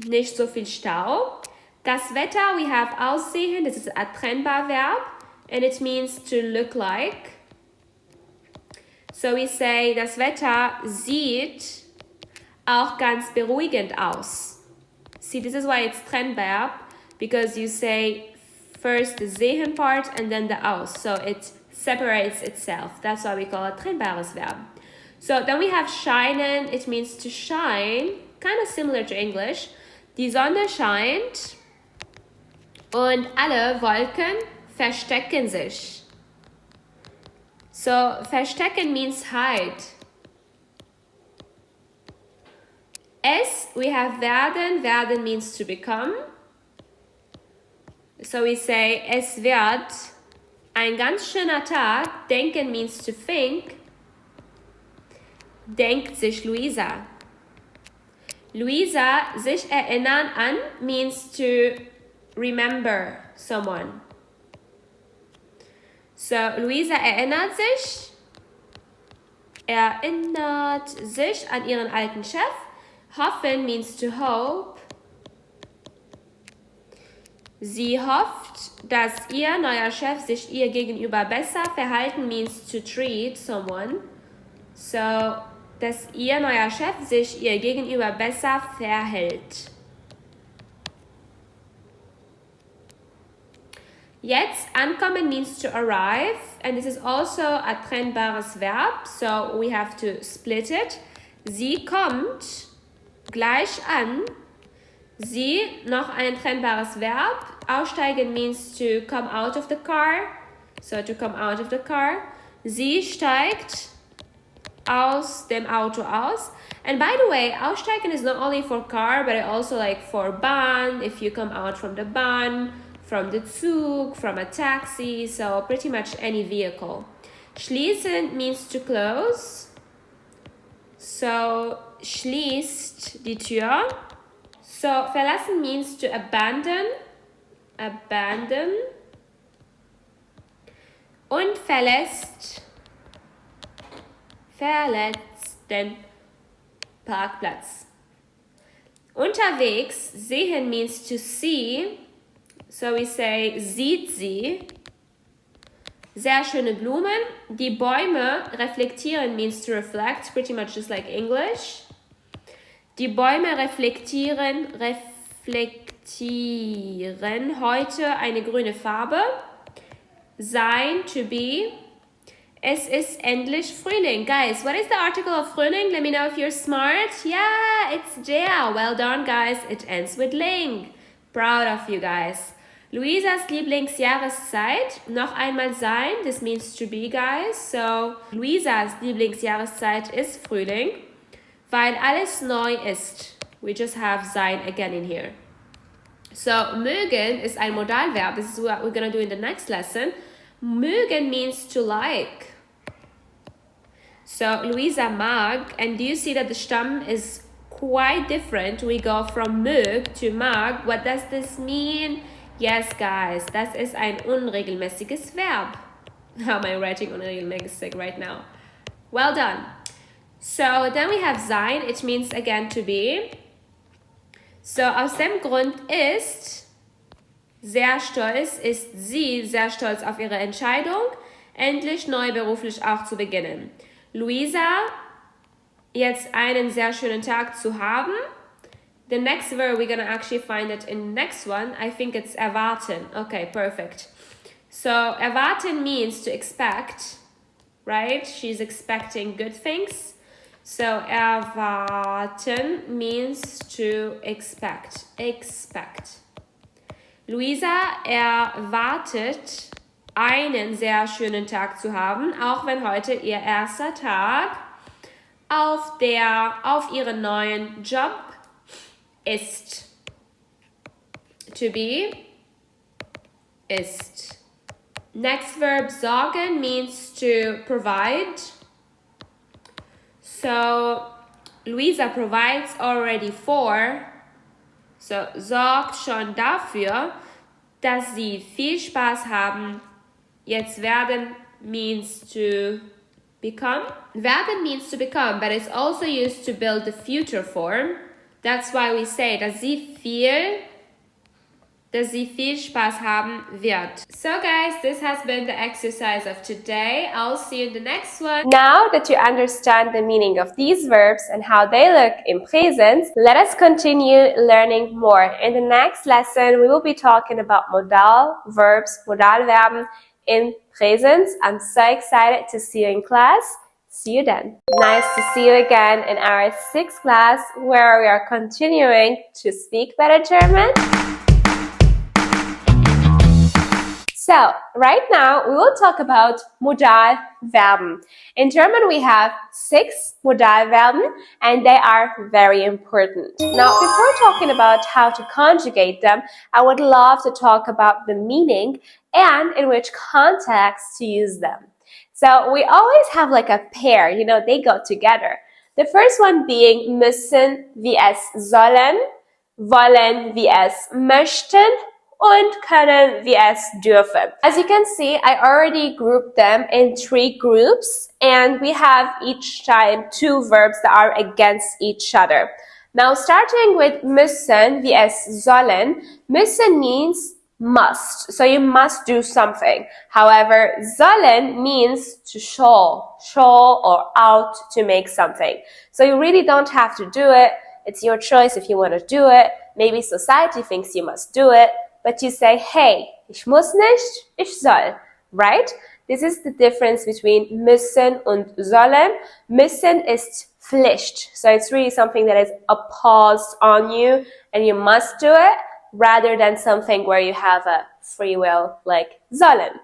nicht so viel Stau. Das Wetter, we have aussehen. This is a trennbar verb. And it means to look like. So we say, das Wetter sieht auch ganz beruhigend aus. See, this is why it's trennverb, because you say first the sehen part and then the aus. So it separates itself. That's why we call it trennbares Verb. So then we have scheinen. It means to shine, kind of similar to English. Die Sonne scheint und alle Wolken verstecken sich. So verstecken means hide. Es, we have werden. Werden means to become. So we say, es wird ein ganz schöner Tag. Denken means to think. Denkt sich Luisa. Luisa, sich erinnern an means to remember someone. So, Luisa erinnert sich an ihren alten Chef. Hoffen means to hope. Sie hofft, dass ihr neuer Chef sich ihr gegenüber besser verhalten means to treat someone. So, dass ihr neuer Chef sich ihr gegenüber besser verhält. Jetzt ankommen means to arrive, and this is also a trennbares Verb, so we have to split it. Sie kommt gleich an. Sie, noch ein trennbares Verb. Aussteigen means to come out of the car, so to come out of the car. Sie steigt aus dem Auto aus. And by the way, aussteigen is not only for car, but also like for Bahn, if you come out from the Bahn, from the Zug, from a taxi, so pretty much any vehicle. Schließen means to close. So, schließt die Tür. So, verlassen means to abandon. Abandon. Und verlässt den Parkplatz. Unterwegs, sehen means to see. So we say, sieht sie. Sehr schöne Blumen. Die Bäume reflektieren means to reflect, pretty much just like English. Die Bäume reflektieren heute eine grüne Farbe. Sein, to be. Es ist endlich Frühling. Guys, what is the article of Frühling? Let me know if you're smart. Yeah, it's der. Well done, guys. It ends with ling. Proud of you guys. Luisas Lieblingsjahreszeit. Noch einmal sein. This means to be, guys. So, Luisas Lieblingsjahreszeit ist Frühling. Weil alles neu ist. We just have sein again in here. So, mögen ist ein Modalverb. This is what we're going to do in the next lesson. Mögen means to like. So, Luisa mag, and do you see that the Stamm is quite different? We go from mög to mag. What does this mean? Yes, guys, das ist ein unregelmäßiges Verb. How am I writing unregelmäßig right now? Well done. So, then we have sein, it means again to be. So, aus dem Grund ist sie sehr stolz auf ihre Entscheidung, endlich neu beruflich auch zu beginnen. Luisa, jetzt einen sehr schönen Tag zu haben. The next verb, we're going to actually find it in the next one. I think it's erwarten. Okay, perfect. So, erwarten means to expect, right? She's expecting good things. So, erwarten means to expect. Luisa erwartet, einen sehr schönen Tag zu haben, auch wenn heute ihr erster Tag auf ihren neuen Job ist. To be ist. Next verb, sorgen means to provide. So, Luisa provides already for. So, sorgt schon dafür, dass sie viel Spaß haben. Jetzt werden means to become. Werden means to become, but it's also used to build the future form. That's why we say, dass sie viel Spaß haben wird. So guys, this has been the exercise of today. I'll see you in the next one. Now that you understand the meaning of these verbs and how they look in present, let us continue learning more. In the next lesson, we will be talking about modal verbs, Modalverben in present. I'm so excited to see you in class. See you then. Nice to see you again in our 6th class where we are continuing to speak better German. So, right now we will talk about Modalverben. In German we have 6 Modalverben and they are very important. Now, before talking about how to conjugate them, I would love to talk about the meaning and in which context to use them. So, we always have like a pair, you know, they go together. The first one being müssen wie es sollen, wollen wie es möchten, und können wie es dürfen. As you can see, I already grouped them in 3 groups and we have each time 2 verbs that are against each other. Now starting with müssen wie es sollen, müssen means must. So you must do something. However, sollen means to show or out to make something. So you really don't have to do it. It's your choice if you want to do it. Maybe society thinks you must do it. But you say, hey, ich muss nicht, ich soll, right? This is the difference between müssen und sollen. Müssen ist Pflicht. So it's really something that is imposed on you and you must do it rather than something where you have a free will like sollen.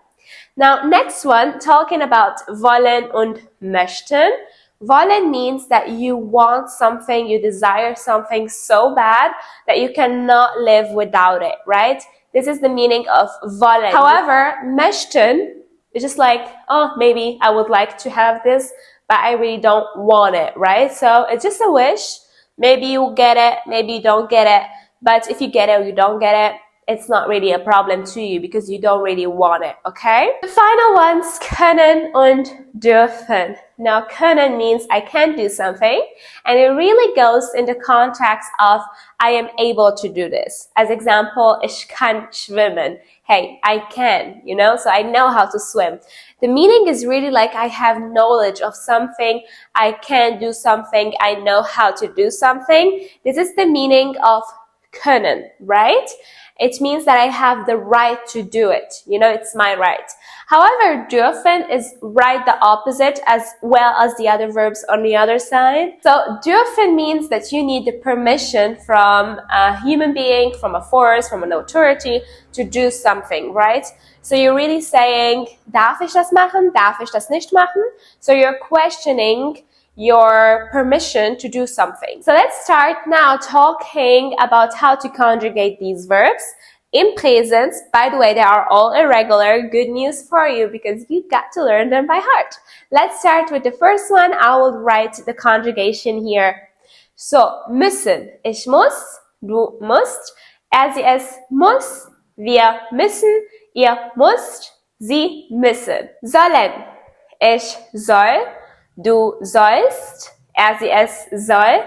Now, next one, talking about wollen und möchten. Wollen means that you want something, you desire something so bad that you cannot live without it, right? This is the meaning of wollen. However, möchten is just like, oh, maybe I would like to have this, but I really don't want it, right? So it's just a wish. Maybe you get it, maybe you don't get it. But if you get it or you don't get it, it's not really a problem to you because you don't really want it, okay? The final ones, können und dürfen. Now, können means I can do something, and it really goes in the context of I am able to do this. As example, ich kann schwimmen. Hey, I can, you know, so I know how to swim. The meaning is really like I have knowledge of something, I can do something, I know how to do something. This is the meaning of können, right? It means that I have the right to do it. You know, it's my right. However, dürfen is right the opposite as well as the other verbs on the other side. So dürfen means that you need the permission from a human being, from a force, from an authority to do something, right? So you're really saying, darf ich das machen? Darf ich das nicht machen? So you're questioning your permission to do something. So let's start now talking about how to conjugate these verbs. In presence, by the way, they are all irregular. Good news for you because you got to learn them by heart. Let's start with the first one. I will write the conjugation here. So, müssen. Ich muss, du musst, es muss, wir müssen, ihr müsst, sie müssen. Sollen. Ich soll, du sollst, es soll,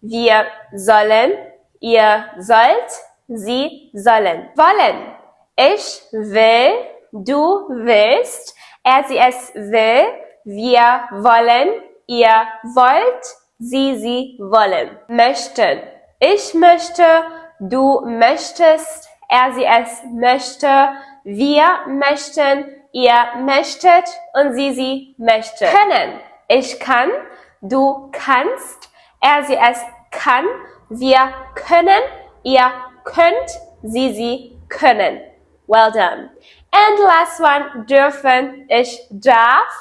wir sollen, ihr sollt, sie sollen. Wollen. Ich will, du willst, es will, wir wollen, ihr wollt, sie wollen. Möchten. Ich möchte, du möchtest, es möchte, wir möchten, ihr möchtet und sie möchte. Können. Ich kann, du kannst, es kann, wir können, ihr könnt, sie können. Well done. And last one, dürfen. Ich darf,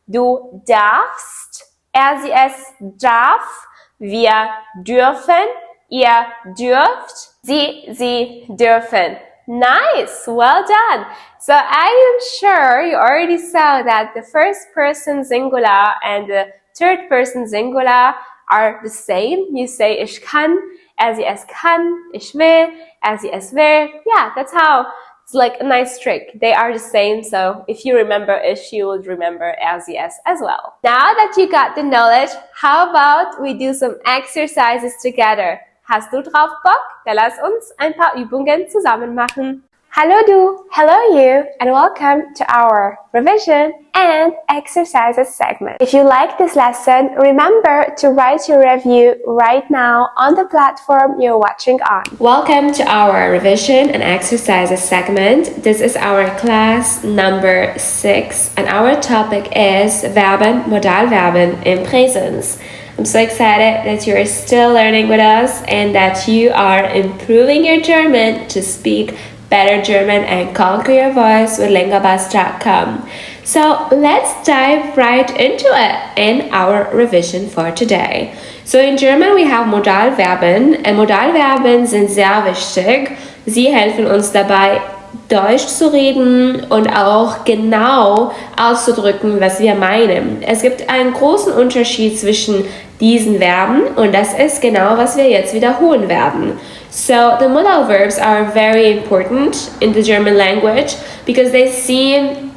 du darfst, es darf, wir dürfen, ihr dürft, sie dürfen. Nice, well done. So I am sure you already saw that the first person singular and the third person singular are the same. You say ich kann, es kann, ich will, es will. Yeah, that's how. It's like a nice trick. They are the same, so if you remember ich, you would remember as well. Now that you got the knowledge, how about we do some exercises together? Hast du drauf Bock? Dann lass uns ein paar Übungen zusammen machen. Hello du, hello you, and welcome to our revision and exercises segment. If you like this lesson, remember to write your review right now on the platform you're watching on. Welcome to our revision and exercises segment. This is our class number 6 and our topic is Verben, Modalverben in presence. I'm so excited that you're still learning with us and that you are improving your German to speak better German and conquer your voice with linguabuzz.com. So let's dive right into it in our revision for today. So in German we have Modalverben and Modalverben sind sehr wichtig. Sie helfen uns dabei, Deutsch zu reden und auch genau auszudrücken, was wir meinen. Es gibt einen großen Unterschied zwischen diesen Verben und das ist genau, was wir jetzt wiederholen werden. So the modal verbs are very important in the German language because they seem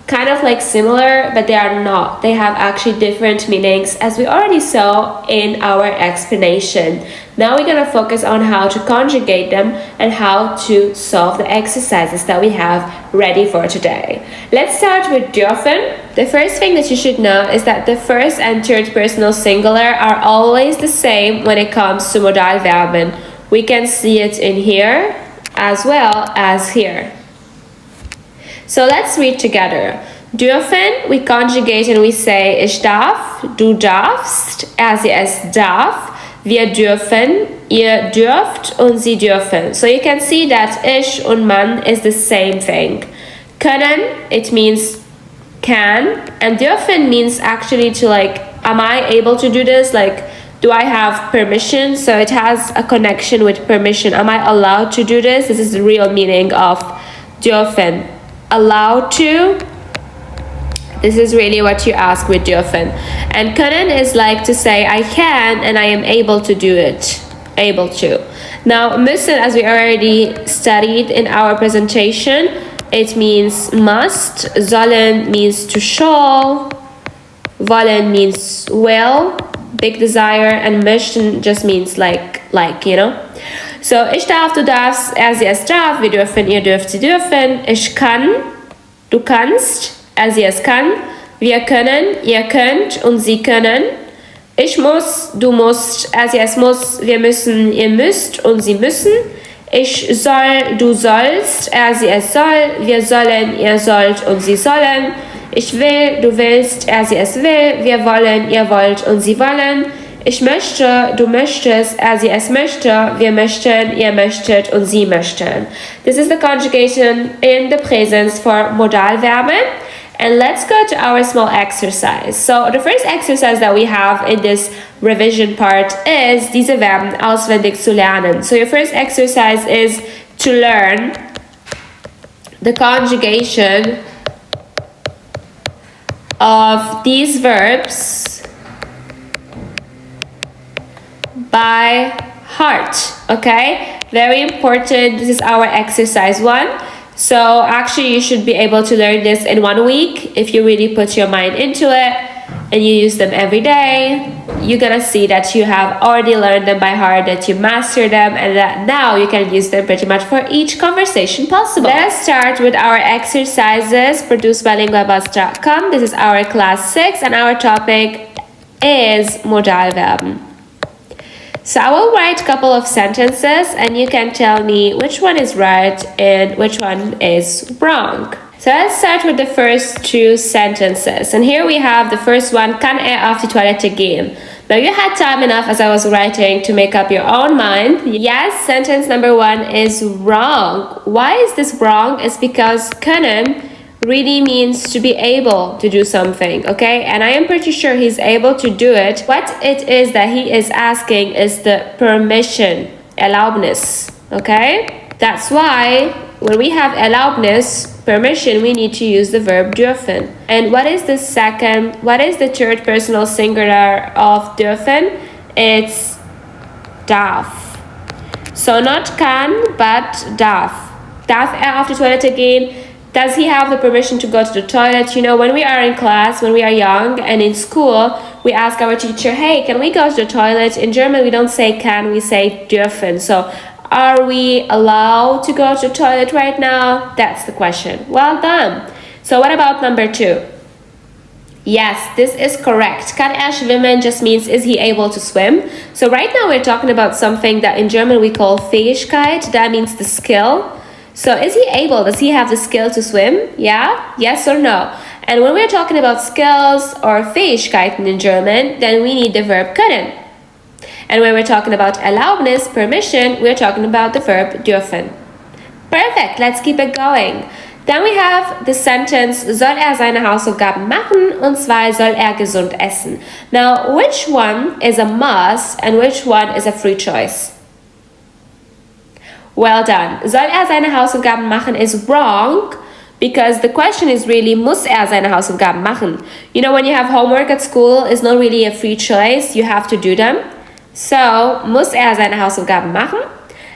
kind of like similar, but they are not. They have actually different meanings, as we already saw in our explanation. Now we're going to focus on how to conjugate them and how to solve the exercises that we have ready for today. Let's start with dürfen. The first thing that you should know is that the first and third personal singular are always the same when it comes to Modalverben. We can see it in here as well as here. So let's read together. Dürfen, we conjugate and we say ich darf, du darfst, es darf, wir dürfen, ihr dürft und sie dürfen. So you can see that ich und man is the same thing. Können, it means can, and dürfen means actually to like, am I able to do this? Like, do I have permission? So it has a connection with permission. Am I allowed to do this? This is the real meaning of dürfen. Allowed to. This is really what you ask with dürfen. And können is like to say I can and I am able to do it. Able to. Now, müssen, as we already studied in our presentation, it means must. Sollen means to shall. Wollen means will, big desire, and möchten just means like, you know. So, ich darf, du darfst, er, sie, es darf, wir dürfen, ihr dürft, sie dürfen. Ich kann, du kannst, er, sie, es kann. Wir können, ihr könnt und sie können. Ich muss, du musst, er, sie, es muss. Wir müssen, ihr müsst und sie müssen. Ich soll, du sollst, er, sie, es soll. Wir sollen, ihr sollt und sie sollen. Ich will, du willst, er, sie, es will. Wir wollen, ihr wollt und sie wollen. Ich möchte, du möchtest, er, sie, es möchte. Wir möchten, ihr möchtet und sie möchten. This is the conjugation in the presence for Modalverben. And let's go to our small exercise. So the first exercise that we have in this revision part is diese Verben auswendig zu lernen. So your first exercise is to learn the conjugation of these verbs by heart. Okay? Very important. This is our exercise 1. So actually you should be able to learn this in 1 week if you really put your mind into it and you use them every day. You're gonna see that you have already learned them by heart, that you master them, and that now you can use them pretty much for each conversation possible. Let's start with our exercises produced by linguabuzz.com. This is our class 6 and our topic is Modalverben. So I will write a couple of sentences and you can tell me which one is right and which one is wrong. So let's start with the first 2 sentences. And here we have the first one, kann auf die Toilette gehen? Now you had time enough as I was writing to make up your own mind. Yes, sentence number 1 is wrong. Why is this wrong? It's because können really means to be able to do something, okay? And I am pretty sure he's able to do it. What it is that he is asking is the permission, Erlaubnis, okay? That's why when we have Erlaubnis, permission, we need to use the verb dürfen. And what is the third personal singular of dürfen? It's darf. So not kann, but darf. Darf auf die Toilette gehen? Does he have the permission to go to the toilet? You know, when we are in class, when we are young and in school, we ask our teacher, hey, can we go to the toilet? In German, we don't say can, we say dürfen. So are we allowed to go to the toilet right now? That's the question. Well done. So what about number 2? Yes, this is correct. Kann schwimmen just means is he able to swim? So right now we're talking about something that in German we call Fähigkeit. That means the skill. So is he able? Does he have the skill to swim? Yeah? Yes or no? And when we're talking about skills or Fähigkeiten in German, then we need the verb können. And when we're talking about Erlaubnis, permission, we're talking about the verb dürfen. Perfect. Let's keep it going. Then we have the sentence, soll seine Hausaufgaben machen, und zwar soll gesund essen. Now, which one is a must and which one is a free choice? Well done. Soll seine Hausaufgaben machen is wrong because the question is really, muss seine Hausaufgaben machen? You know, when you have homework at school, it's not really a free choice. You have to do them. So, muss seine Hausaufgaben machen?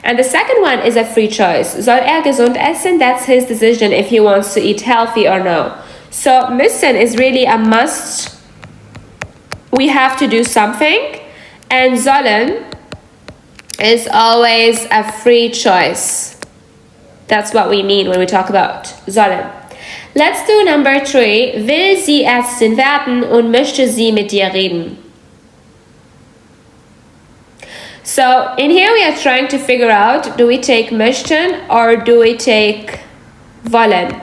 And the second one is a free choice. Soll gesund essen? That's his decision if he wants to eat healthy or no. So, müssen is really a must. We have to do something. And sollen is always a free choice. That's what we mean when we talk about sollen. Let's do number 3. Will sie Ärztin werden und möchte sie mit dir reden? So in here we are trying to figure out, do we take möchten or do we take wollen?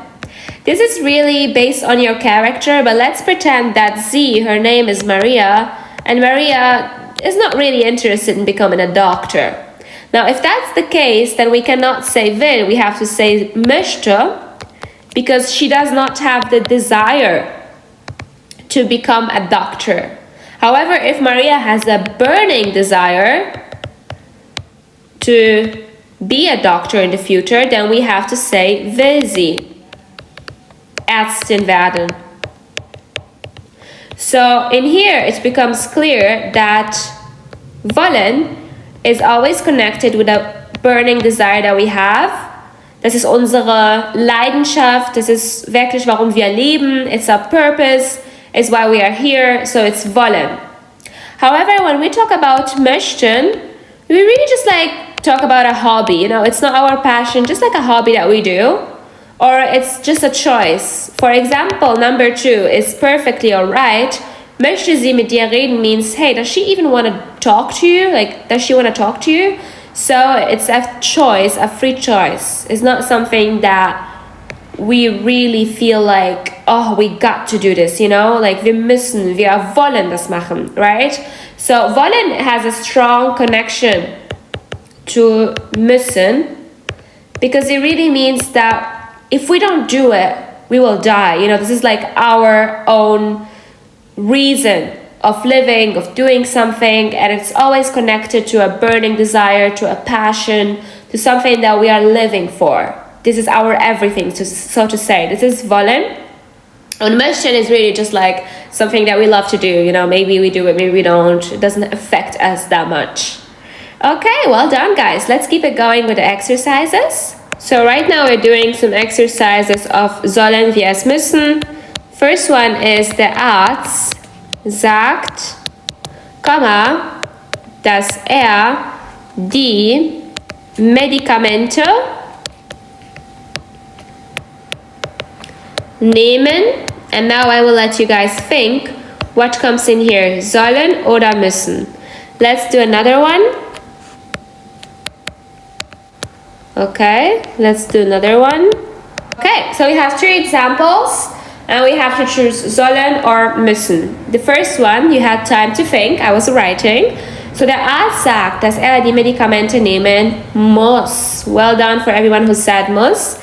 This is really based on your character, but let's pretend that sie, her name is Maria, and Maria is not really interested in becoming a doctor. Now, if that's the case, then we cannot say will, we have to say möchte, because she does not have the desire to become a doctor. However, if Maria has a burning desire to be a doctor in the future, then we have to say will sie Ärztin werden. So in here it becomes clear that wollen is always connected with a burning desire that we have. Das ist unsere Leidenschaft. Das ist wirklich, warum wir leben. It's our purpose. It's why we are here. So it's wollen. However, when we talk about möchten, we really just like talk about a hobby. You know, it's not our passion, just like a hobby that we do. Or it's just a choice. For example, number 2 is perfectly alright. Möchte sie mit dir reden means, hey, does she even want to talk to you? Like, does she want to talk to you? So it's a choice, a free choice. It's not something that we really feel like, oh, we got to do this, you know? Like, wir wollen das machen, right? So wollen has a strong connection to müssen because it really means that if we don't do it, we will die. You know, this is like our own reason of living, of doing something, and it's always connected to a burning desire, to a passion, to something that we are living for. This is our everything, so to say. This is wollen. And möchten is really just like something that we love to do. You know, maybe we do it, maybe we don't. It doesn't affect us that much. Okay, well done, guys. Let's keep it going with the exercises. So right now we're doing some exercises of sollen wir es müssen. First one is der Arzt sagt, dass die Medikamente nehmen. And now I will let you guys think what comes in here, sollen oder müssen. Let's do another one. Okay, let's do another one. Okay, so we have 3 examples and we have to choose sollen or müssen. The first one, you had time to think, I was writing. So der Arzt sagt, dass die Medikamente nehmen muss. Well done for everyone who said muss.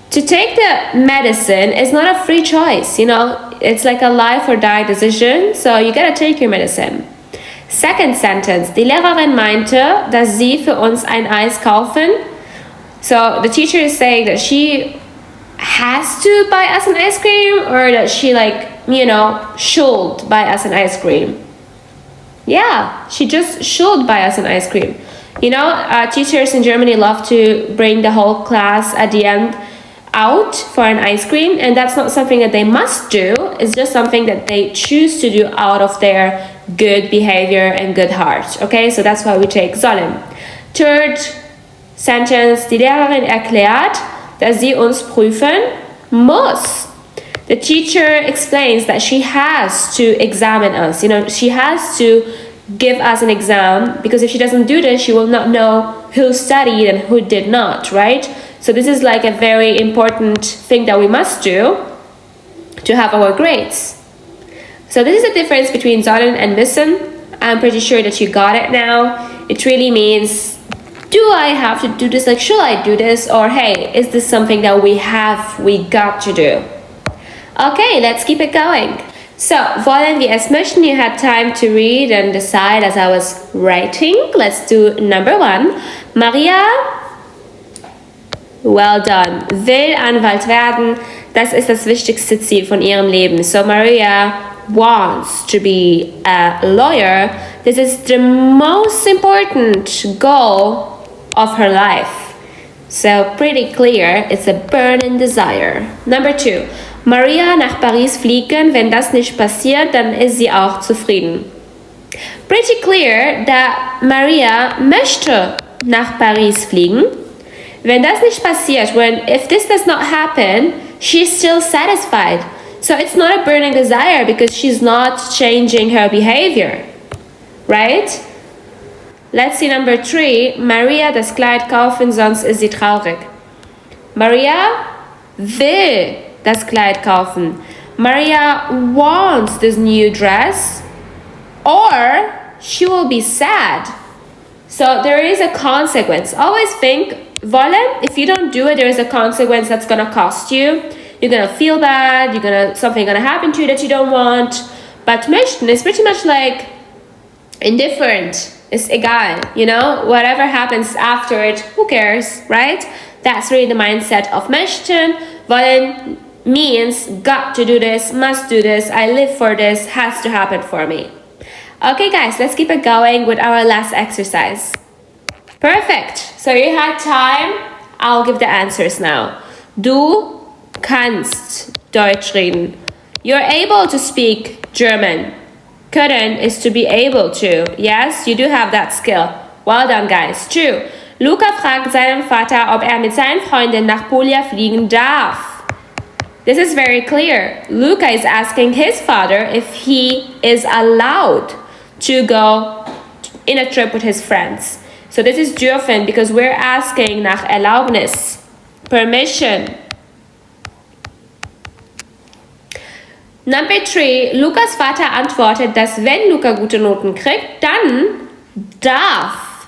To take the medicine is not a free choice, you know, it's like a life or die decision, so you gotta take your medicine. Second sentence, die Lehrerin meinte, dass sie für uns ein Eis kaufen. So the teacher is saying that she has to buy us an ice cream or that she should buy us an ice cream. Yeah, she just should buy us an ice cream. You know, teachers in Germany love to bring the whole class at the end out for an ice cream, and that's not something that they must do. It's just something that they choose to do out of their good behavior and good heart. Okay, so that's why we take sollen. Third sentence, die Lehrerin erklärt, dass sie uns prüfen muss. The teacher explains that she has to examine us. You know, she has to give us an exam, because if she doesn't do this, she will not know who studied and who did not, right? So this is like a very important thing that we must do to have our grades. So this is the difference between sollen and müssen. I'm pretty sure that you got it now. It really means, do I have to do this? Like, should I do this? Or, hey, is this something that we got to do? Okay, let's keep it going. So, wollen wir es möchten? You had time to read and decide as I was writing. Let's do number 1. Maria, well done, will Anwalt werden. Das ist das wichtigste Ziel von ihrem Leben. So, Maria wants to be a lawyer. This is the most important goal of her life. So pretty clear, it's a burning desire. Number 2, Maria nach Paris fliegen. Wenn das nicht passiert, dann ist sie auch zufrieden. Pretty clear that Maria möchte nach Paris fliegen. Wenn das nicht passiert, if this does not happen, she's still satisfied. So it's not a burning desire because she's not changing her behavior, right? Let's see number 3. Maria das Kleid kaufen, sonst ist sie traurig. Maria will das Kleid kaufen. Maria wants this new dress, or she will be sad. So there is a consequence. Always think, wollen, if you don't do it, there is a consequence that's gonna cost you. You're gonna feel bad, something gonna happen to you that you don't want. But möchten is pretty much like indifferent. It's egal, whatever happens after it, who cares, right? That's really the mindset of möchten. Wollen means got to do this, must do this, I live for this, has to happen for me. Okay guys, let's keep it going with our last exercise. Perfect. So you had time. I'll give the answers now. Du kannst Deutsch reden. You're able to speak German. Können is to be able to. Yes, you do have that skill. Well done, guys. True. Luca fragt seinen Vater, ob mit seinen Freunden nach Puglia fliegen darf. This is very clear. Luca is asking his father if he is allowed to go in a trip with his friends. So this is dürfen because we're asking nach Erlaubnis, permission. Number 3, Lukas Vater antwortet, dass wenn Luca gute Noten kriegt, dann darf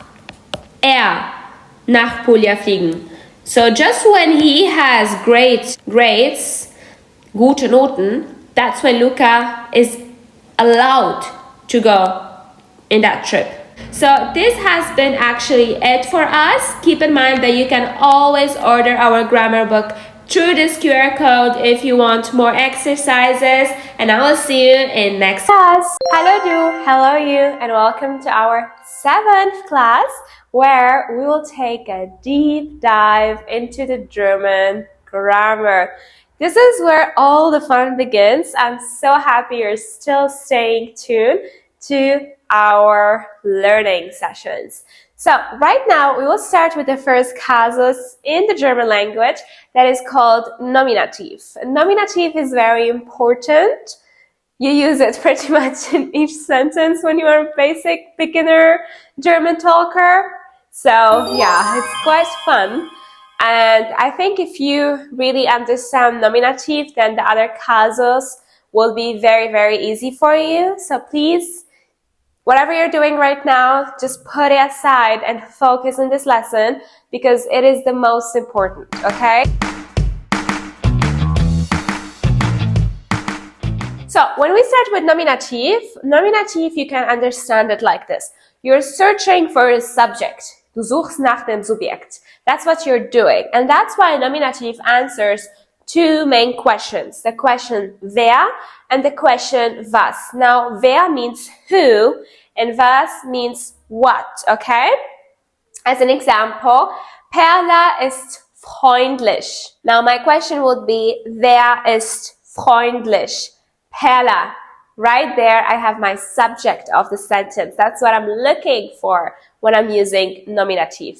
nach Puglia fliegen. So just when he has great grades, gute Noten, that's when Luca is allowed to go in that trip. So this has been actually it for us. Keep in mind that you can always order our grammar book through this QR code if you want more exercises, and I will see you in next class. Hello you, and welcome to our 7th class, where we will take a deep dive into the German grammar. This is where all the fun begins. I'm so happy you're still staying tuned to our learning sessions. So right now we will start with the first casus in the German language that is called nominative. Nominative is very important. You use it pretty much in each sentence when you are a basic beginner German talker. So yeah, it's quite fun. And I think if you really understand nominative, then the other casus will be very, very easy for you. So please, whatever you're doing right now, just put it aside and focus on this lesson because it is the most important, okay? So when we start with nominative, you can understand it like this. You're searching for a subject. Du suchst nach dem Subjekt. That's what you're doing. And that's why nominative answers 2 main questions. The question wer and the question was. Now, wer means who and was means what, okay? As an example, Perla ist freundlich. Now, my question would be, wer ist freundlich? Perla. Right there, I have my subject of the sentence. That's what I'm looking for when I'm using nominative.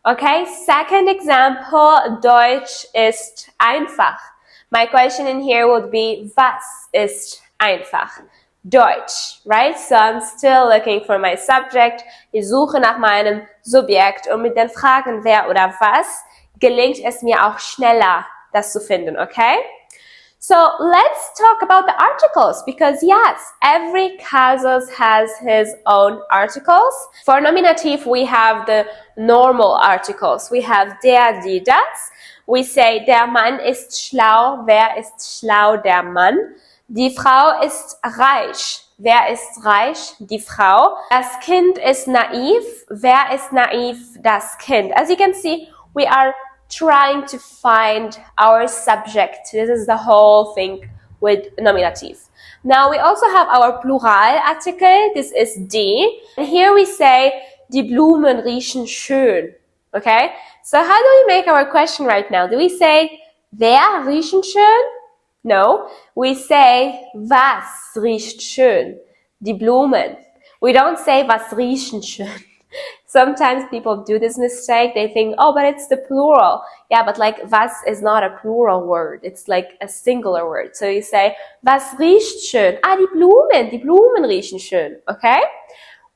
Okay, second example, Deutsch ist einfach. My question in here would be, was ist einfach? Deutsch, right? So I'm still looking for my subject. Ich suche nach meinem Subjekt und mit den Fragen wer oder was gelingt es mir auch schneller, das zu finden, okay? So let's talk about the articles because yes, every casus has his own articles. For nominative, we have the normal articles. We have der, die, das. We say, der Mann ist schlau. Wer ist schlau? Der Mann. Die Frau ist reich. Wer ist reich? Die Frau. Das Kind ist naiv. Wer ist naiv? Das Kind. As you can see, we are trying to find our subject. This is the whole thing with nominative. Now we also have our plural article. This is die. And here we say, die Blumen riechen schön. Okay? So how do we make our question right now? Do we say, wer riechen schön? No. We say, was riecht schön? Die Blumen. We don't say, was riechen schön. Sometimes people do this mistake. They think, oh, but it's the plural. Yeah, but like, was is not a plural word. It's like a singular word. So you say, was riecht schön? Ah, die Blumen riechen schön. Okay?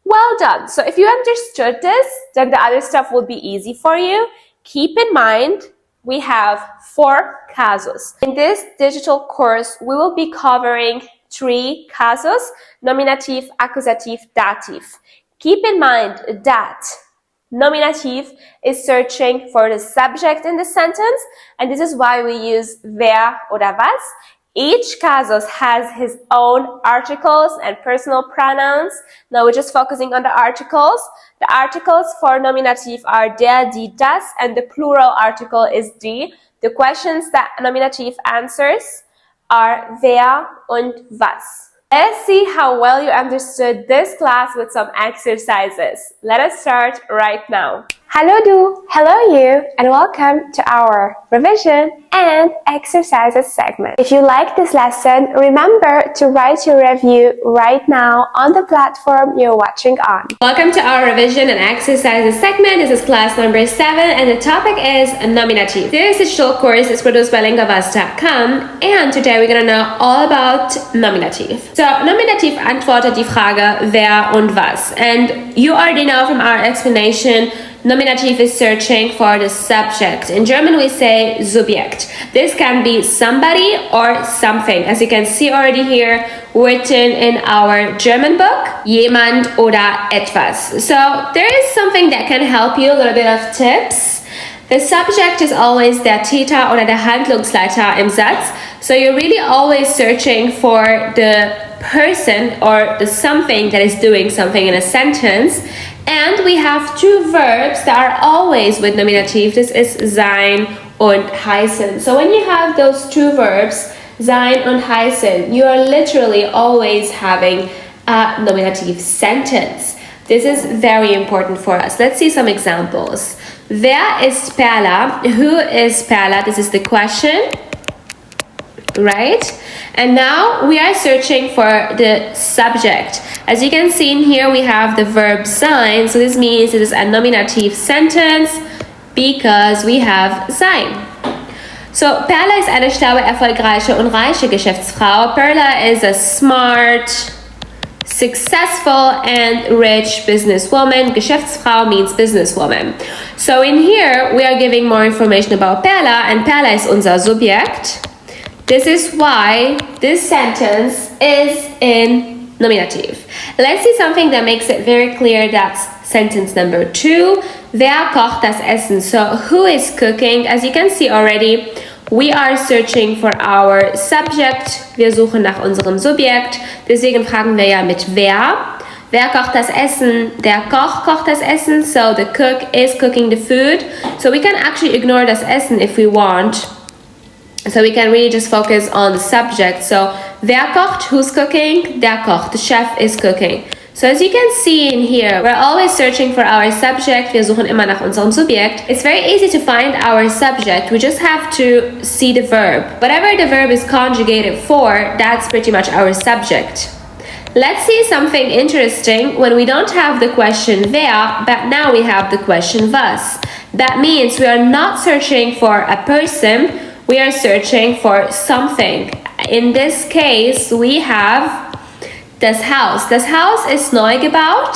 Well done. So if you understood this, then the other stuff will be easy for you. Keep in mind, we have 4 casus. In this digital course, we will be covering 3 casus: nominative, accusative, dative. Keep in mind that nominative is searching for the subject in the sentence, and this is why we use wer oder was. Each casus has his own articles and personal pronouns. Now we're just focusing on the articles. The articles for nominative are der, die, das, and the plural article is die. The questions that nominative answers are wer und was. Let's see how well you understood this class with some exercises. Let us start right now. Hello du, hello you, and welcome to our revision and exercises segment. If you like this lesson, remember to write your review right now on the platform you're watching on. Welcome to our revision and exercises segment. This is class number 7 and the topic is nominative. This digital course is produced by lingavas.com and today we're going to know all about nominative. So nominative antwortet die Frage wer und was, and you already know from our explanation nominative is searching for the subject. In German we say Subjekt. This can be somebody or something, as you can see already here written in our German book, jemand oder etwas. So there is something that can help you, a little bit of tips. The subject is always der Täter oder der Handlungsleiter im Satz. So you're really always searching for the person or the something that is doing something in a sentence. And we have two verbs that are always with nominative. This is sein und heißen. So when you have those two verbs, sein und heißen, you are literally always having a nominative sentence. This is very important for us. Let's see some examples. Wer ist Perla? Who is Perla? This is the question, right? And now we are searching for the subject. As you can see in here, we have the verb sein. So this means it is a nominative sentence because we have sein. So Perla ist eine schlaue, erfolgreiche und reiche Geschäftsfrau. Perla is a smart, successful and rich businesswoman. Geschäftsfrau means businesswoman. So in here, we are giving more information about Perla, and Perla is unser Subjekt. This is why this sentence is in nominative. Let's see something that makes it very clear. That's sentence number 2. Wer kocht das Essen? So who is cooking? As you can see already, we are searching for our subject. Wir suchen nach unserem Subjekt. Deswegen fragen wir ja mit wer. Wer kocht das Essen? Der Koch kocht das Essen. So the cook is cooking the food. So we can actually ignore das Essen if we want. So we can really just focus on the subject. So wer kocht? Who's cooking? Der Koch. The chef is cooking. So as you can see in here, we're always searching for our subject. Wir suchen immer nach unserem Subjekt. It's very easy to find our subject. We just have to see the verb. Whatever the verb is conjugated for, that's pretty much our subject. Let's see something interesting when we don't have the question wer, but now we have the question was. That means we are not searching for a person, we are searching for something. In this case, we have das Haus. Das Haus ist neu gebaut.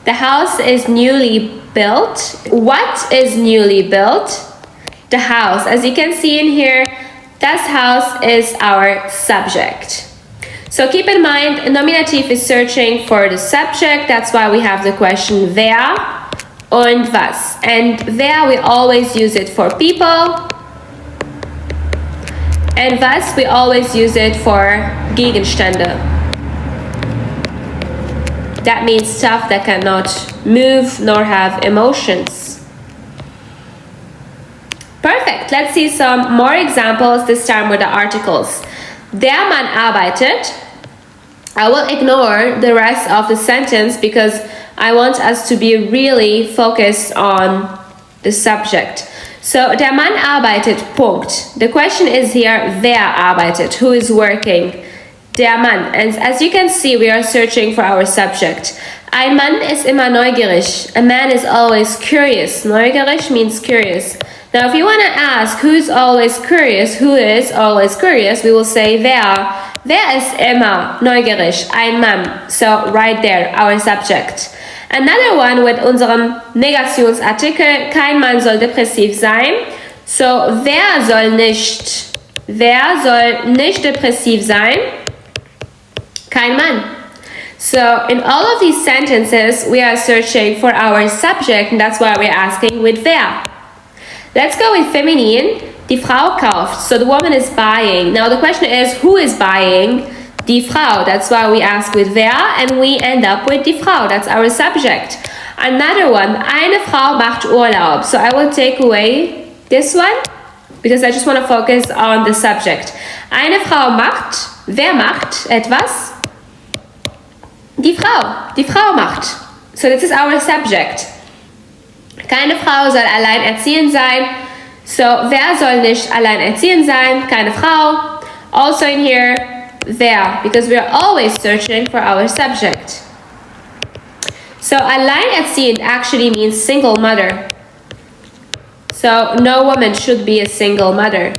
The house is newly built. What is newly built? The house. As you can see in here, das Haus is our subject. So keep in mind, nominative is searching for the subject. That's why we have the question wer und was. And wer, we always use it for people. And was, we always use it for Gegenstände. That means stuff that cannot move nor have emotions. Perfect. Let's see some more examples, this time with the articles. Der Mann arbeitet. I will ignore the rest of the sentence because I want us to be really focused on the subject. So, der Mann arbeitet, Punkt. The question is here, wer arbeitet? Who is working? Der Mann. And as you can see, we are searching for our subject. Ein Mann ist immer neugierig. A man is always curious. Neugierig means curious. Now, if you want to ask who's always curious, who is always curious, we will say wer. Wer ist immer neugierig? Ein Mann. So, right there, our subject. Another one with unserem Negationsartikel, kein Mann soll depressiv sein. So, wer soll nicht depressiv sein? Kein Mann. So, in all of these sentences, we are searching for our subject, and that's why we're asking with wer. Let's go with feminine. Die Frau kauft. So, the woman is buying. Now, the question is, who is buying? Die Frau. That's why we ask with wer, and we end up with die Frau. That's our subject. Another one, eine Frau macht Urlaub. So I will take away this one because I just want to focus on the subject. Eine Frau macht, wer macht etwas? Die Frau macht. So this is our subject. Keine Frau soll alleinerziehend sein. So, wer soll nicht alleinerziehend sein? Keine Frau. Also in here, wer, because we are always searching for our subject. So, alleinerziehend actually means single mother. So, no woman should be a single mother.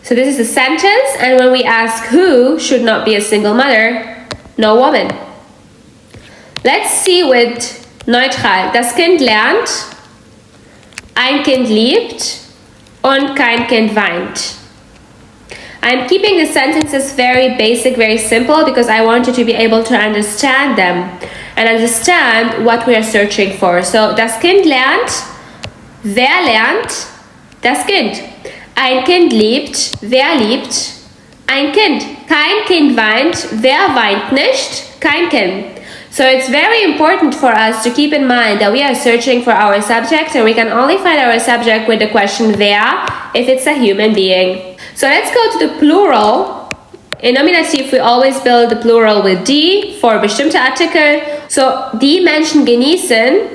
So, this is a sentence, and when we ask who should not be a single mother, no woman. Let's see with neutral. Das Kind lernt, ein Kind liebt und kein Kind weint. I'm keeping the sentences very basic, very simple, because I want you to be able to understand them and understand what we are searching for. So, das Kind lernt, wer lernt? Das Kind. Ein Kind liebt, wer liebt? Ein Kind. Kein Kind weint, wer weint nicht? Kein Kind. So it's very important for us to keep in mind that we are searching for our subject, and we can only find our subject with the question wer if it's a human being. So let's go to the plural. In Nominative, we always build the plural with die for bestimmte Artikel. So die Menschen genießen,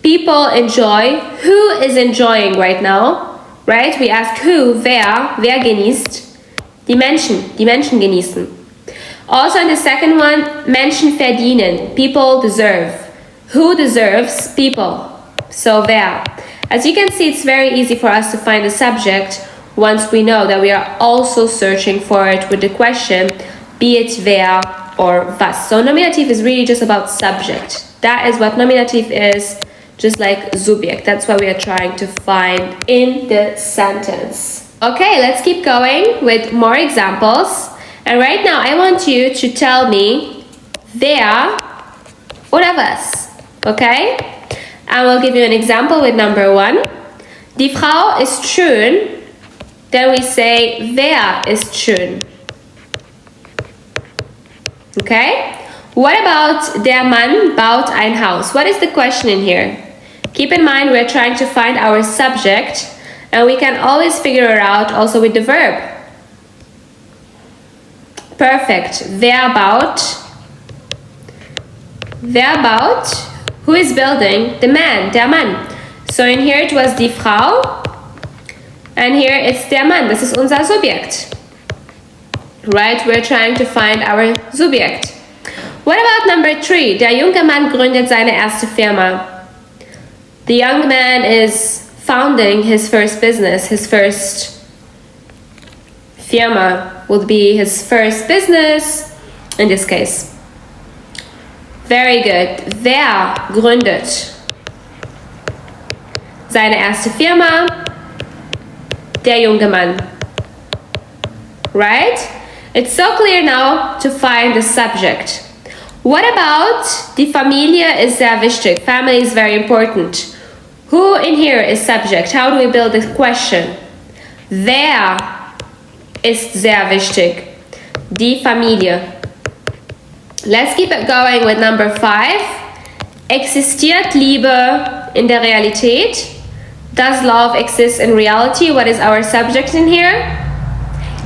people enjoy. Who is enjoying right now? Right? We ask who, wer genießt? Die Menschen genießen. Also in the second one, Menschen verdienen, people deserve. Who deserves? People. So wer. As you can see, it's very easy for us to find the subject once we know that we are also searching for it with the question, be it wer or was. So nominative is really just about subject. That is what nominative is, just like Subjekt. That's what we are trying to find in the sentence. Okay, let's keep going with more examples. And right now, I want you to tell me wer oder was, okay? I will give you an example with number 1. Die Frau ist schön. Then we say, wer ist schön? Okay? What about der Mann baut ein Haus? What is the question in here? Keep in mind, we're trying to find our subject, and we can always figure it out also with the verb. Perfect. Wer baut? Wer baut? Who is building? The man, der Mann. So in here it was die Frau. And here it's der Mann. This is unser Subjekt. Right? We're trying to find our Subjekt. What about number 3? Der junge Mann gründet seine erste Firma. The young man is founding his first business, his first Firma would be his first business in this case. Very good. Wer gründet seine erste Firma? Der junge Mann. Right? It's so clear now to find the subject. What about die Familie ist sehr wichtig? Family is very important. Who in here is subject? How do we build the question? Wer ist sehr wichtig? Die Familie. Let's keep it going with number 5. Existiert Liebe in der Realität? Does love exist in reality? What is our subject in here?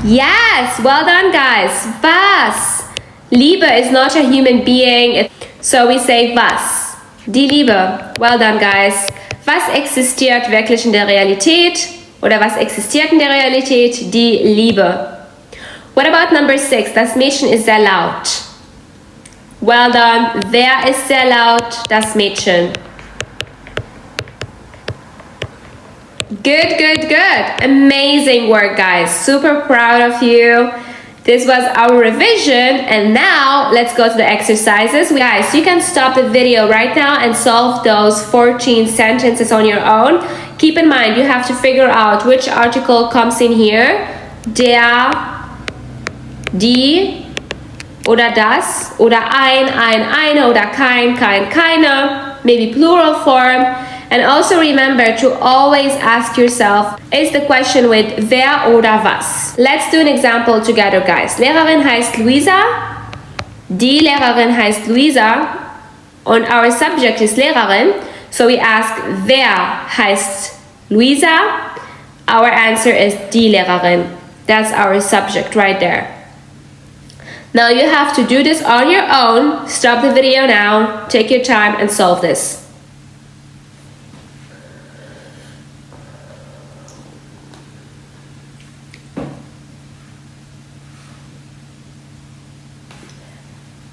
Yes, well done guys. Was? Liebe is not a human being, so we say was. Die Liebe. Well done guys. Was existiert wirklich in der Realität? Oder was existiert in der Realität? Die Liebe. What about number 6? Das Mädchen ist sehr laut. Well done. Wer ist sehr laut? Das Mädchen. Good, good, good. Amazing work, guys. Super proud of you. This was our revision, and now let's go to the exercises. Guys, you can stop the video right now and solve those 14 sentences on your own. Keep in mind, you have to figure out which article comes in here. Der, die, oder das, oder eine, oder kein, keine, maybe plural form. And also remember to always ask yourself, is the question with wer oder was? Let's do an example together, guys. Lehrerin heißt Luisa. Die Lehrerin heißt Luisa. Und our subject is Lehrerin. So we ask, wer heißt Luisa? Our answer is die Lehrerin. That's our subject right there. Now you have to do this on your own. Stop the video now, take your time and solve this.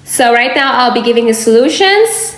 So right now I'll be giving you solutions.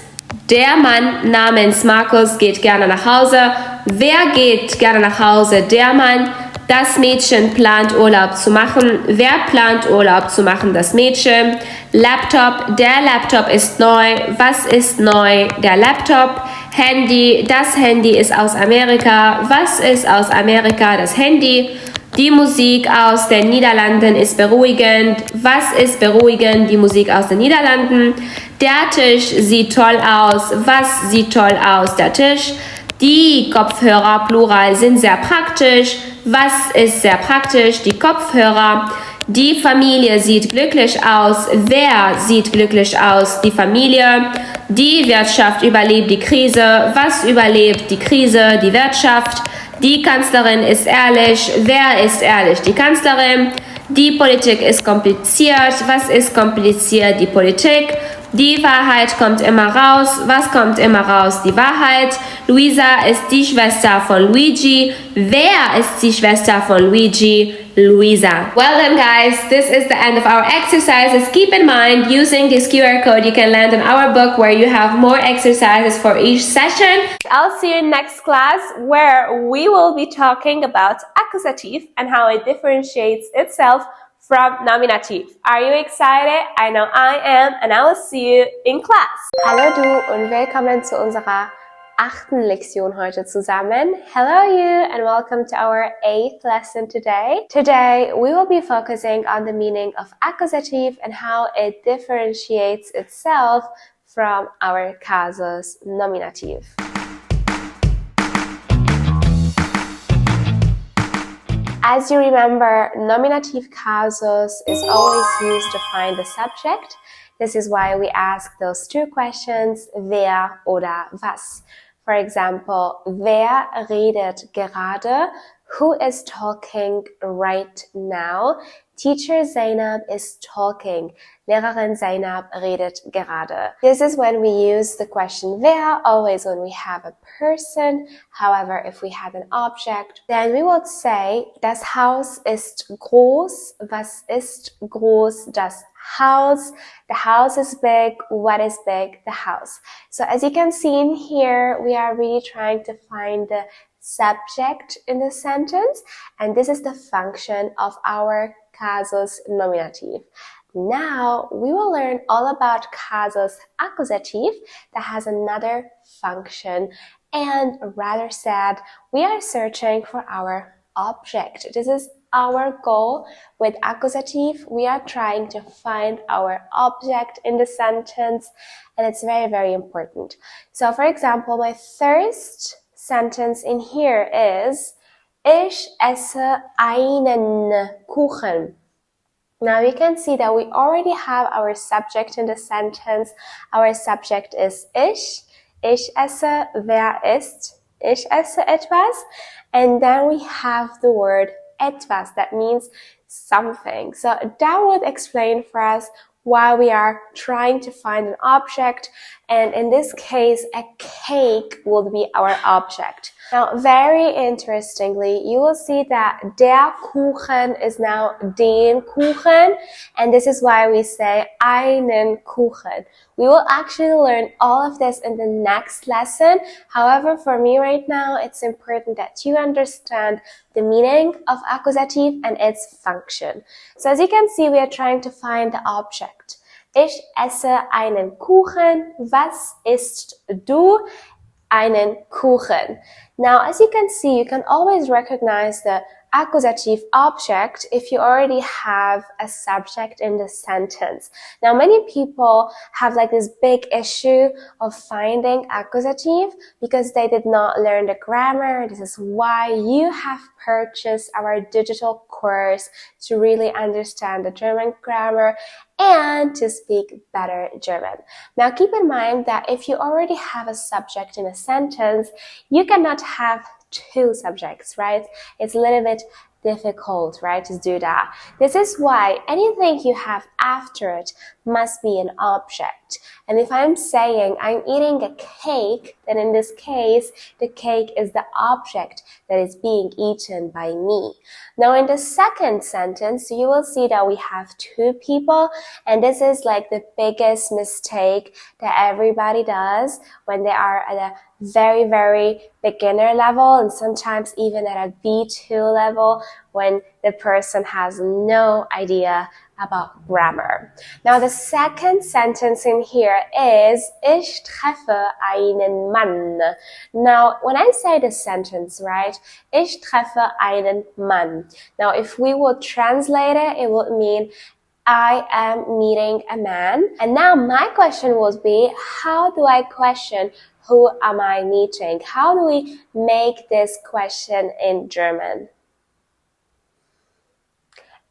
Der Mann namens Markus geht gerne nach Hause. Wer geht gerne nach Hause? Der Mann. Das Mädchen plant Urlaub zu machen. Wer plant Urlaub zu machen? Das Mädchen. Laptop. Der Laptop ist neu. Was ist neu? Der Laptop. Handy. Das Handy ist aus Amerika. Was ist aus Amerika? Das Handy. Die Musik aus den Niederlanden ist beruhigend. Was ist beruhigend? Die Musik aus den Niederlanden. Der Tisch sieht toll aus. Was sieht toll aus? Der Tisch. Die Kopfhörer, Plural, sind sehr praktisch. Was ist sehr praktisch? Die Kopfhörer. Die Familie sieht glücklich aus. Wer sieht glücklich aus? Die Familie. Die Wirtschaft überlebt die Krise. Was überlebt die Krise? Die Wirtschaft. Die Kanzlerin ist ehrlich. Wer ist ehrlich? Die Kanzlerin. Die Politik ist kompliziert. Was ist kompliziert? Die Politik. Die Wahrheit kommt immer raus. Was kommt immer raus? Die Wahrheit. Luisa ist die Schwester von Luigi. Wer ist die Schwester von Luigi? Luisa. Well then guys, this is the end of our exercises. Keep in mind, using this QR code you can land in our book where you have more exercises for each session. I'll see you in next class where we will be talking about accusative and how it differentiates itself from nominative. Are you excited? I know I am, and I will see you in class. Hallo du und willkommen zu unserer 8. Lektion heute zusammen. Hello you and welcome to our 8th lesson today. Today we will be focusing on the meaning of accusative and how it differentiates itself from our casus nominative. As you remember, nominative casus is always used to find the subject. This is why we ask those two questions, wer oder was. For example, wer redet gerade? Who is talking right now? Teacher Zainab is talking. Lehrerin Zainab redet gerade. This is when we use the question wer, always when we have a person. However, if we had an object, then we would say, das Haus ist groß. Was ist groß? Das Haus. The house is big. What is big? The house. So as you can see in here, we are really trying to find the subject in the sentence, and this is the function of our casus nominative. Now we will learn all about casus accusative that has another function, and rather said, we are searching for our object. This is our goal with accusative. We are trying to find our object in the sentence, and it's very, very important. So for example, my first sentence in here is Ich esse einen Kuchen. Now we can see that we already have our subject in the sentence. Our subject is ich. Ich esse, wer isst? Ich esse etwas. And then we have the word etwas. That means something. So that would explain for us why we are trying to find an object. And in this case, a cake will be our object. Now, very interestingly, you will see that der Kuchen is now den Kuchen, and this is why we say einen Kuchen. We will actually learn all of this in the next lesson. However, for me right now, it's important that you understand the meaning of accusative and its function. So as you can see, we are trying to find the object. Ich esse einen Kuchen. Was isst du? Einen Kuchen. Now, as you can see, you can always recognize the accusative object if you already have a subject in the sentence. Now, many people have like this big issue of finding accusative because they did not learn the grammar. This is why you have purchased our digital course to really understand the German grammar and to speak better German. Now, keep in mind that if you already have a subject in a sentence, you cannot have two subjects, right? It's a little bit difficult, right, to do that. This is why anything you have after it must be an object. And if I'm saying I'm eating a cake, then in this case, the cake is the object that is being eaten by me. Now in the second sentence, you will see that we have two people, and this is like the biggest mistake that everybody does when they are at a very, very beginner level, and sometimes even at a B2 level, when the person has no idea about grammar. Now the second sentence in here is Ich treffe einen Mann. Now when I say this sentence, right, Ich treffe einen Mann. Now if we would translate it, it would mean I am meeting a man. And now my question would be, how do I question who am I meeting? How do we make this question in German?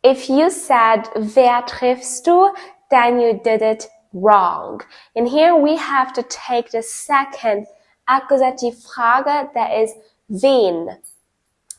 If you said, wer triffst du? Then you did it wrong. And here we have to take the second accusative Frage, that is wen.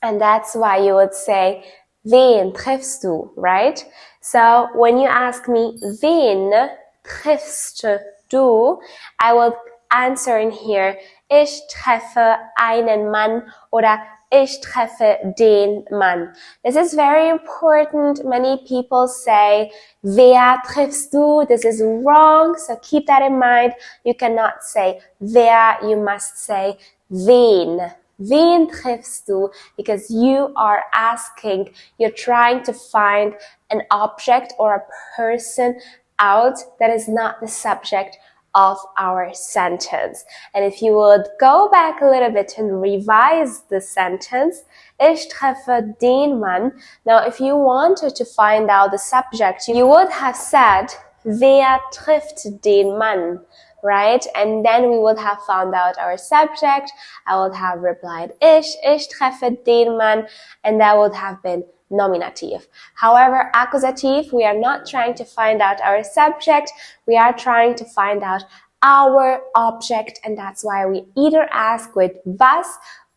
And that's why you would say, wen triffst du, right? So when you ask me, wen triffst du? I will answer in here, ich treffe einen Mann oder ich treffe den Mann. This is very important. Many people say, wer triffst du? This is wrong, so keep that in mind. You cannot say wer, you must say wen. Wen triffst du? Because you are asking, you're trying to find an object or a person out that is not the subject of our sentence. And if you would go back a little bit and revise the sentence, ich treffe den Mann. Now, if you wanted to find out the subject, you would have said, wer trifft den Mann, right? And then we would have found out our subject. I would have replied, ich treffe den Mann, and that would have been nominative. However, accusative, we are not trying to find out our subject, we are trying to find out our object, and that's why we either ask with was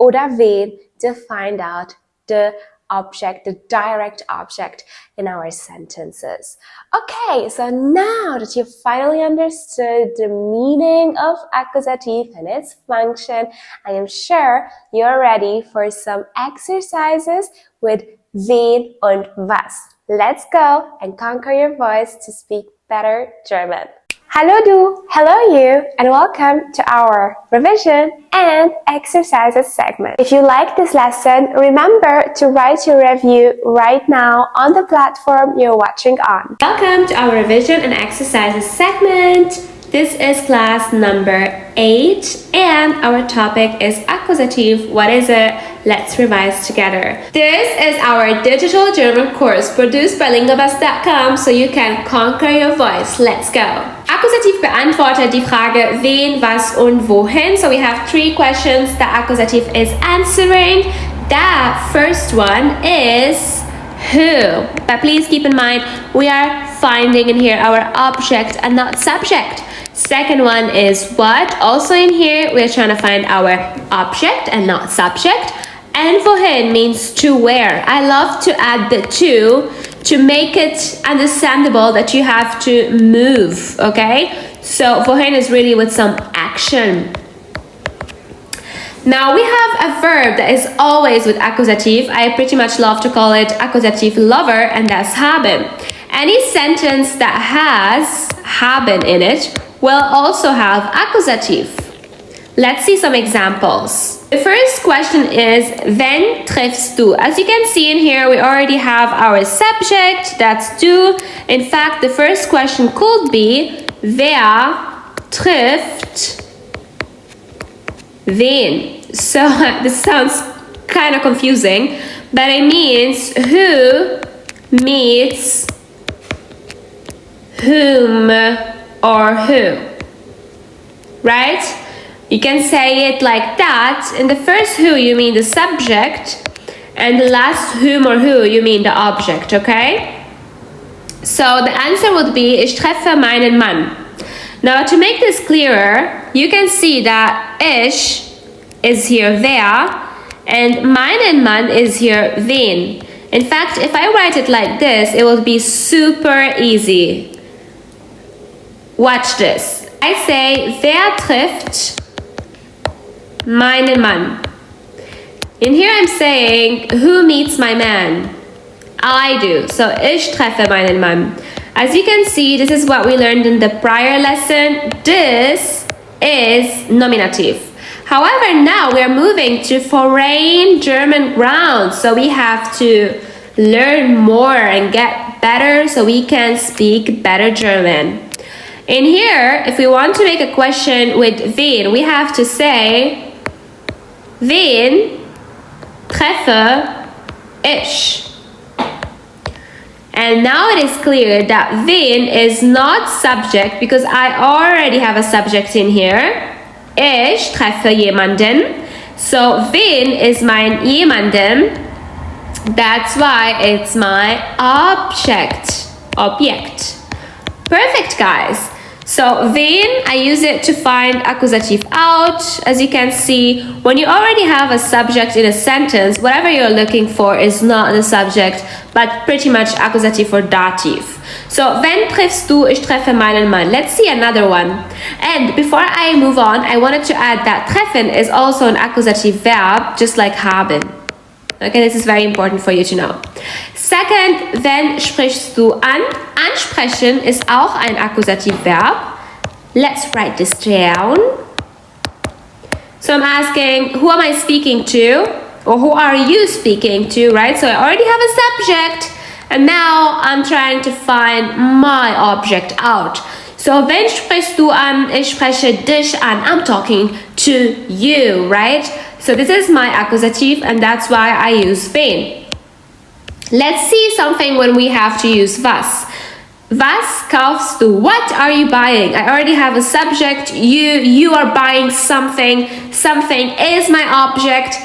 oder wen to find out the object, the direct object in our sentences. Okay, so now that you've finally understood the meaning of accusative and its function, I am sure you're ready for some exercises with wen und was. Let's go and conquer your voice to speak better German. Hello du, hello you, and welcome to our revision and exercises segment. If you like this lesson, remember to write your review right now on the platform you're watching on. Welcome to our revision and exercises segment. This is class number 8 and our topic is accusative. What is it? Let's revise together. This is our digital German course produced by lingabus.com so you can conquer your voice. Let's go. Accusative beantwortet die Frage wen, was und wohin. So we have 3 questions that accusative is answering. The first one is who. But please keep in mind we are finding in here our object and not subject. Second one is what. Also in here we're trying to find our object and not subject. And wohin means to where. I love to add the to make it understandable that you have to move, okay? So wohin is really with some action. Now we have a verb that is always with accusative. I pretty much love to call it accusative lover, and that's haben. Any sentence that has haben in it will also have accusative. Let's see some examples. The first question is, wen triffst du? As you can see in here, we already have our subject, that's du. In fact, the first question could be, wer trifft wen? So this sounds kind of confusing, but it means who meets whom or who, right? You can say it like that. In the first who, you mean the subject, and the last whom or who, you mean the object, okay? So the answer would be, ich treffe meinen Mann. Now to make this clearer, you can see that ich is here wer, and meinen Mann is here wen. In fact, if I write it like this, it will be super easy. Watch this. I say, wer trifft meinen Mann? In here I'm saying, who meets my man? I do. So, ich treffe meinen Mann. As you can see, this is what we learned in the prior lesson. This is nominative. However, now we are moving to foreign German ground. So we have to learn more and get better so we can speak better German. In here, if we want to make a question with wen, we have to say, wen treffe ich? And now it is clear that wen is not subject because I already have a subject in here. Ich treffe jemanden. So wen is mein jemanden. That's why it's my object. Perfect, guys. So wen, I use it to find accusative out. As you can see, when you already have a subject in a sentence, whatever you're looking for is not the subject, but pretty much accusative or dative. So, wen triffst du? Ich treffe meinen Mann. Let's see another one. And before I move on, I wanted to add that treffen is also an accusative verb, just like haben. Okay, this is very important for you to know. Second, wen sprichst du an? Ansprechen ist auch ein accusative verb. Let's write this down. So I'm asking, who am I speaking to? Or who are you speaking to, right? So I already have a subject. And now I'm trying to find my object out. So, wen sprichst du an? Ich spreche dich an. I'm talking to you, right? So this is my accusative and that's why I use wen. Let's see something when we have to use was. Was kaufst du? What are you buying? I already have a subject. You are buying something. Something is my object.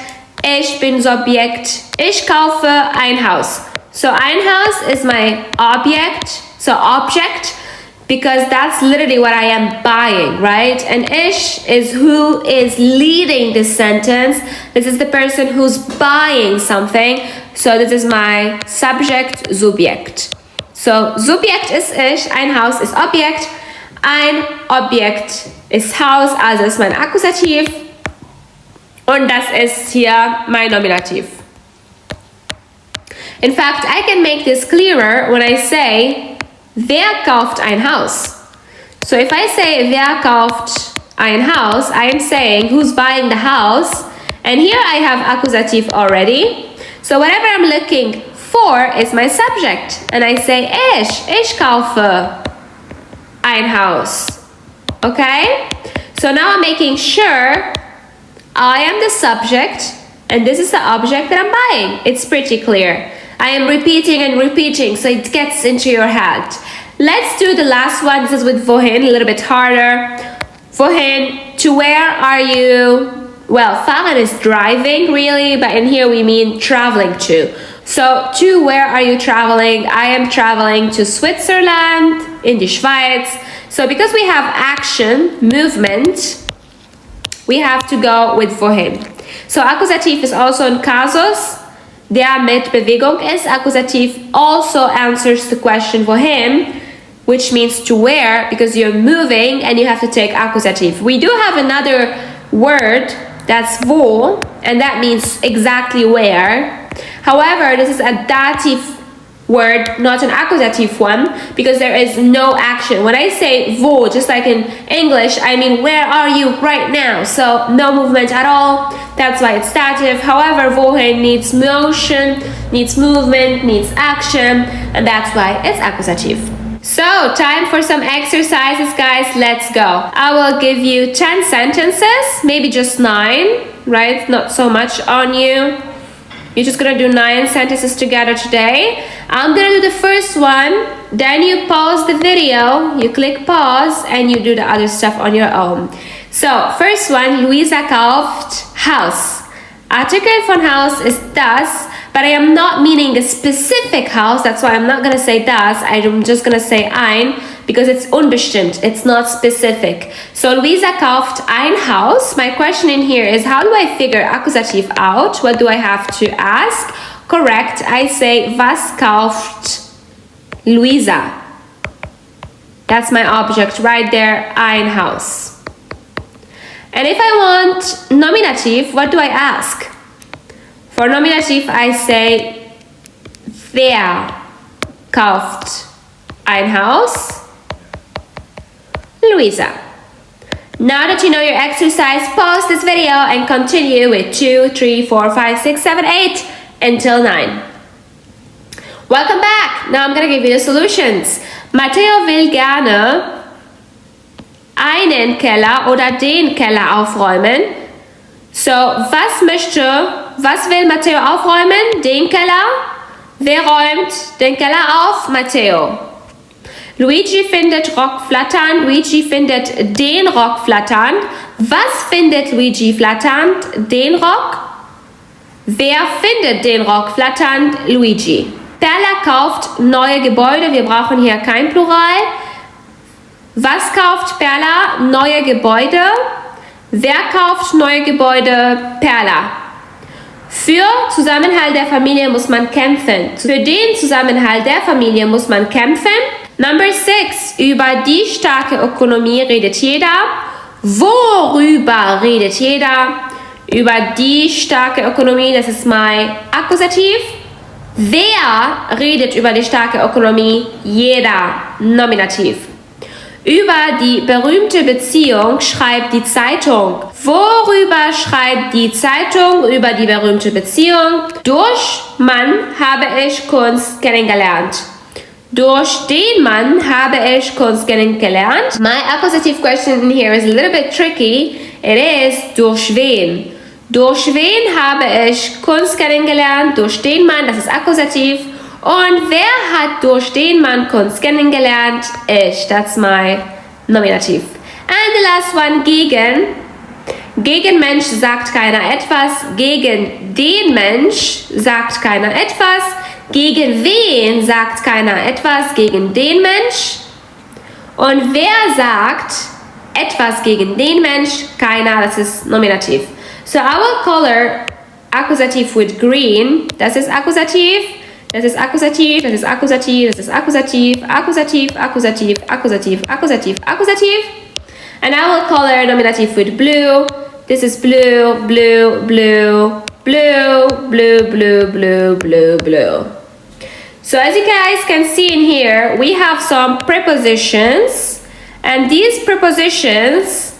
Ich bin Subjekt. Ich kaufe ein Haus. So ein Haus is my object. So object. Because that's literally what I am buying, right? And ich is who is leading this sentence. This is the person who's buying something. So this is my subject, Subjekt. So Subjekt ist ich, ein Haus ist Objekt, ein Objekt ist Haus, also ist mein Akkusativ. Und das ist hier mein Nominativ. In fact, I can make this clearer when I say, wer kauft ein Haus? So if I say, wer kauft ein Haus, I am saying, who's buying the house? And here I have accusative already. So whatever I'm looking for is my subject. And I say, ich kaufe ein Haus. Okay? So now I'm making sure I am the subject and this is the object that I'm buying. It's pretty clear. I am repeating and repeating so it gets into your head. Let's do the last one. This is with wohin, a little bit harder. Wohin, to where are you? Well, fahren is driving really, but in here we mean traveling to. So, to where are you traveling? I am traveling to Switzerland, in die Schweiz. So, because we have action, movement, we have to go with wohin. So, Akkusativ is also in Kasus. Der mit Bewegung ist. Akkusativ also answers the question wohin, which means to where, because you're moving and you have to take Akkusativ. We do have another word that's wo, and that means exactly where. However, this is a dative word, not an accusative one, because there is no action. When I say wo, just like in English, I mean where are you right now? So no movement at all. That's why it's dative. However, wohin needs motion, needs movement, needs action, and that's why it's accusative. So, time for some exercises, guys. Let's go. I will give you 10 sentences, maybe just 9, right? Not so much on you. You're just gonna do 9 sentences together today. I'm gonna do the first one, then you pause the video, you click pause, and you do the other stuff on your own. So, first one, Luisa kauft Haus. Artikel von Haus is das, but I am not meaning a specific house, that's why I'm not gonna say das, I'm just gonna say ein, because it's unbestimmt, it's not specific. So Luisa kauft ein Haus. My question in here is, how do I figure accusative out? What do I have to ask? correct, I say, was kauft Luisa? That's my object right there, ein Haus. And if I want nominative, what do I ask? For nominative, I say, wer kauft ein Haus? Luisa. Now that you know your exercise, pause this video and continue with 2, 3, 4, 5, 6, 7, 8 until 9. Welcome back. Now I'm going to give you the solutions. Matteo will gerne einen Keller oder den Keller aufräumen. So, was will Matteo aufräumen? Den Keller. Wer räumt den Keller auf? Matteo. Luigi findet Rock flatternd. Luigi findet den Rock flatternd. Was findet Luigi flatternd? Den Rock. Wer findet den Rock flatternd? Luigi. Perla kauft neue Gebäude. Wir brauchen hier kein Plural. Was kauft Perla? Neue Gebäude. Wer kauft neue Gebäude? Perla. Für Zusammenhalt der Familie muss man kämpfen. Für den Zusammenhalt der Familie muss man kämpfen. Number 6. Über die starke Ökonomie redet jeder. Worüber redet jeder? Über die starke Ökonomie, das ist mein Accusative. Wer redet über die starke Ökonomie? Jeder. Nominativ. Über die berühmte Beziehung schreibt die Zeitung. Worüber schreibt die Zeitung über die berühmte Beziehung? Durch Mann habe ich Kunst kennengelernt. Durch den Mann habe ich Kunst kennengelernt. My accusative question here is a little bit tricky. It is durch wen? Durch wen habe ich Kunst kennengelernt? Durch den Mann, das ist Accusativ. Und wer hat durch den Mann Kunst kennengelernt? Ich, that's my nominative. And the last one, gegen. Gegen Mensch sagt keiner etwas. Gegen den Mensch sagt keiner etwas. Gegen wen sagt keiner etwas? Gegen den Mensch. Und wer sagt etwas gegen den Mensch? Keiner, das ist nominativ. So I will color accusative with green. Das ist Accusativ. Das ist Accusativ, das ist Accusativ, das ist Accusativ, Accusativ, Accusativ, Accusativ, Accusativ, Accusativ. And I will color nominative with blue. This is blue, blue, blue, blue, blue, blue, blue, blue, blue. So as you guys can see in here, we have some prepositions. And these prepositions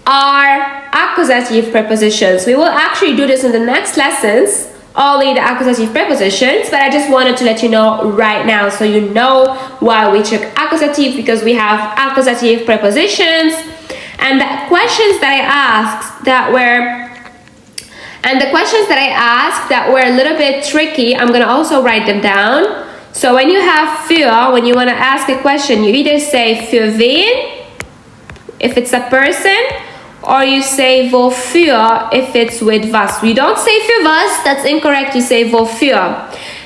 are accusative prepositions. We will actually do this in the next lessons. Only the accusative prepositions, but I just wanted to let you know right now so you know why we took accusative, because we have accusative prepositions. And the questions that I asked that were a little bit tricky, I'm gonna also write them down. So when you have für, when you wanna ask a question, you either say für wen, if it's a person, or you say wofür if it's with was. You don't say für was, that's incorrect, you say wofür.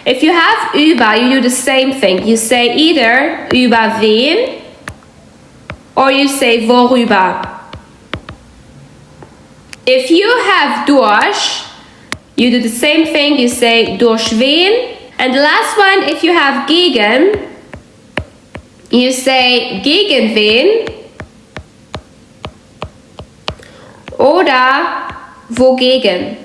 If you have über, you do the same thing. You say either über wen, or you say worüber. If you have durch, you do the same thing, you say durch wen. And the last one, if you have gegen, you say gegen wen. Oder wogegen.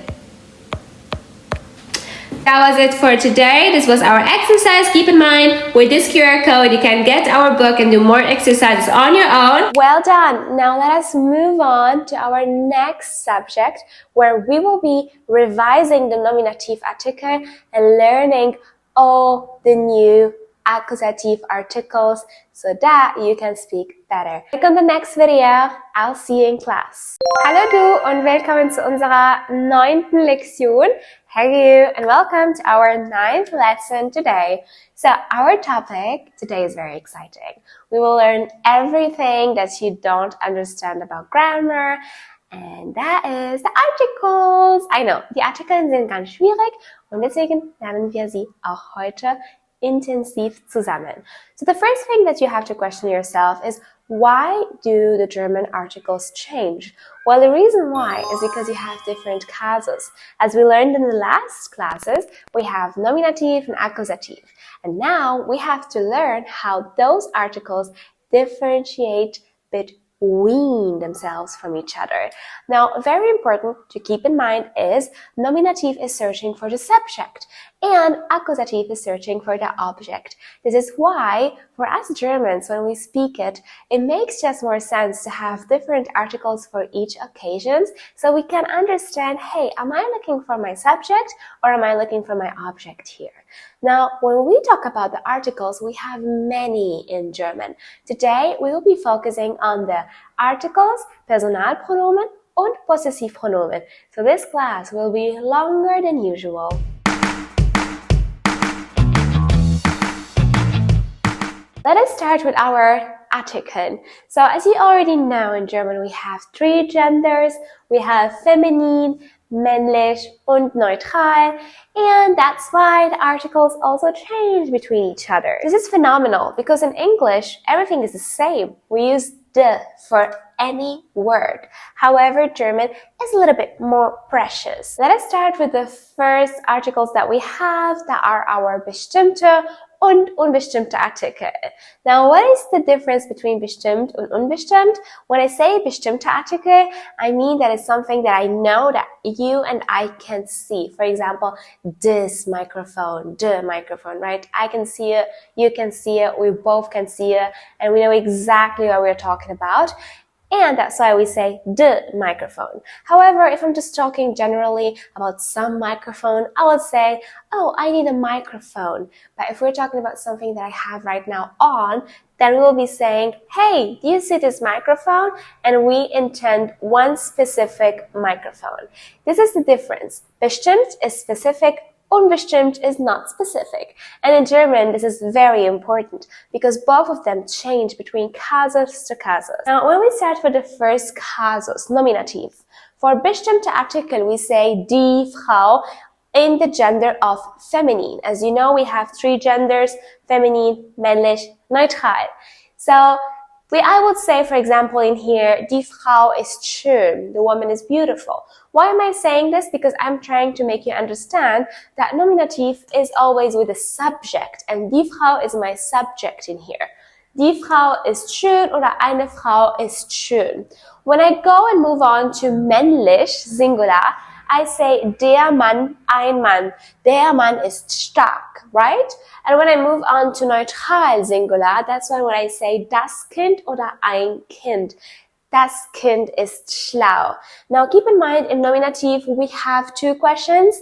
That was it for today. This was our exercise. Keep in mind, with this QR code, you can get our book and do more exercises on your own. Well done. Now let us move on to our next subject, where we will be revising the nominative article and learning all the new accusative articles so that you can speak better. Click on the next video. I'll see you in class. Hallo du und willkommen zu unserer 9. Lektion. Hello and welcome to our 9th lesson today. So our topic today is very exciting. We will learn everything that you don't understand about grammar, and that is the articles. I know, die Artikel sind ganz schwierig und deswegen lernen wir sie auch heute intensiv zusammen. So the first thing that you have to question yourself is, Why do the German articles change? Well, the reason why is because you have different casus. As we learned in the last classes, we have nominative and accusative. And now we have to learn how those articles differentiate between themselves from each other. Now, very important to keep in mind is nominative is searching for the subject and accusative is searching for the object. This is why, for us Germans, when we speak it, it makes just more sense to have different articles for each occasion so we can understand, hey, am I looking for my subject or am I looking for my object here? Now, when we talk about the articles, we have many in German. Today, we will be focusing on the articles, Personalpronomen und Possessivpronomen. So this class will be longer than usual. Let us start with our Artikel. So as you already know, in German we have 3 genders. We have feminine, männlich und neutral, and that's why the articles also change between each other. This is phenomenal because in English everything is the same. We use de for any word. However, German is a little bit more precious. Let us start with the first articles that we have, that are our bestimmte und unbestimmte Artikel. Now, what is the difference between bestimmt and unbestimmt? When I say bestimmte Artikel, I mean that it's something that I know that you and I can see. For example, this microphone, the microphone, right? I can see it, you can see it, we both can see it, and we know exactly what we're talking about. And that's why we say the microphone. However, if I'm just talking generally about some microphone, I would say, oh, I need a microphone. But if we're talking about something that I have right now on, then we will be saying, hey, do you see this microphone? And we intend one specific microphone. This is the difference. Bestimmt is specific. Unbestimmt is not specific. And in German, this is very important because both of them change between casus to casus. Now, when we start with the first casus, nominative, for bestimmte Artikel, we say die Frau in the gender of feminine. As you know, we have 3 genders, feminine, männlich, neutral. So, I would say, for example, in here, die Frau ist schön, the woman is beautiful. Why am I saying this? Because I'm trying to make you understand that nominative is always with a subject, and die Frau is my subject in here. Die Frau ist schön oder eine Frau ist schön. When I go and move on to männlich, singular, I say der Mann, ein Mann. Der Mann ist stark, right? And when I move on to neutral, singular, that's when I say das Kind oder ein Kind. Das Kind ist schlau. Now keep in mind, in nominative we have 2 questions.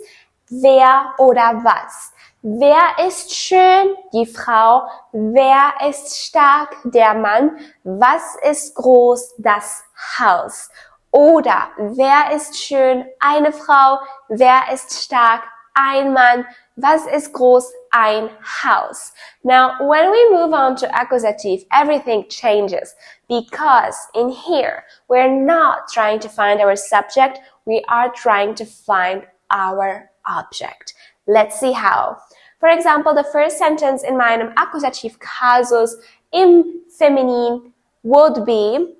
Wer oder was? Wer ist schön? Die Frau. Wer ist stark? Der Mann. Was ist groß? Das Haus. Oder wer ist schön? Eine Frau. Wer ist stark? Ein Mann. Was ist groß? Ein Haus. Now, when we move on to accusative, everything changes because in here, we're not trying to find our subject, we are trying to find our object. Let's see how. For example, the first sentence in meinem Accusativ Kasus im Feminin would be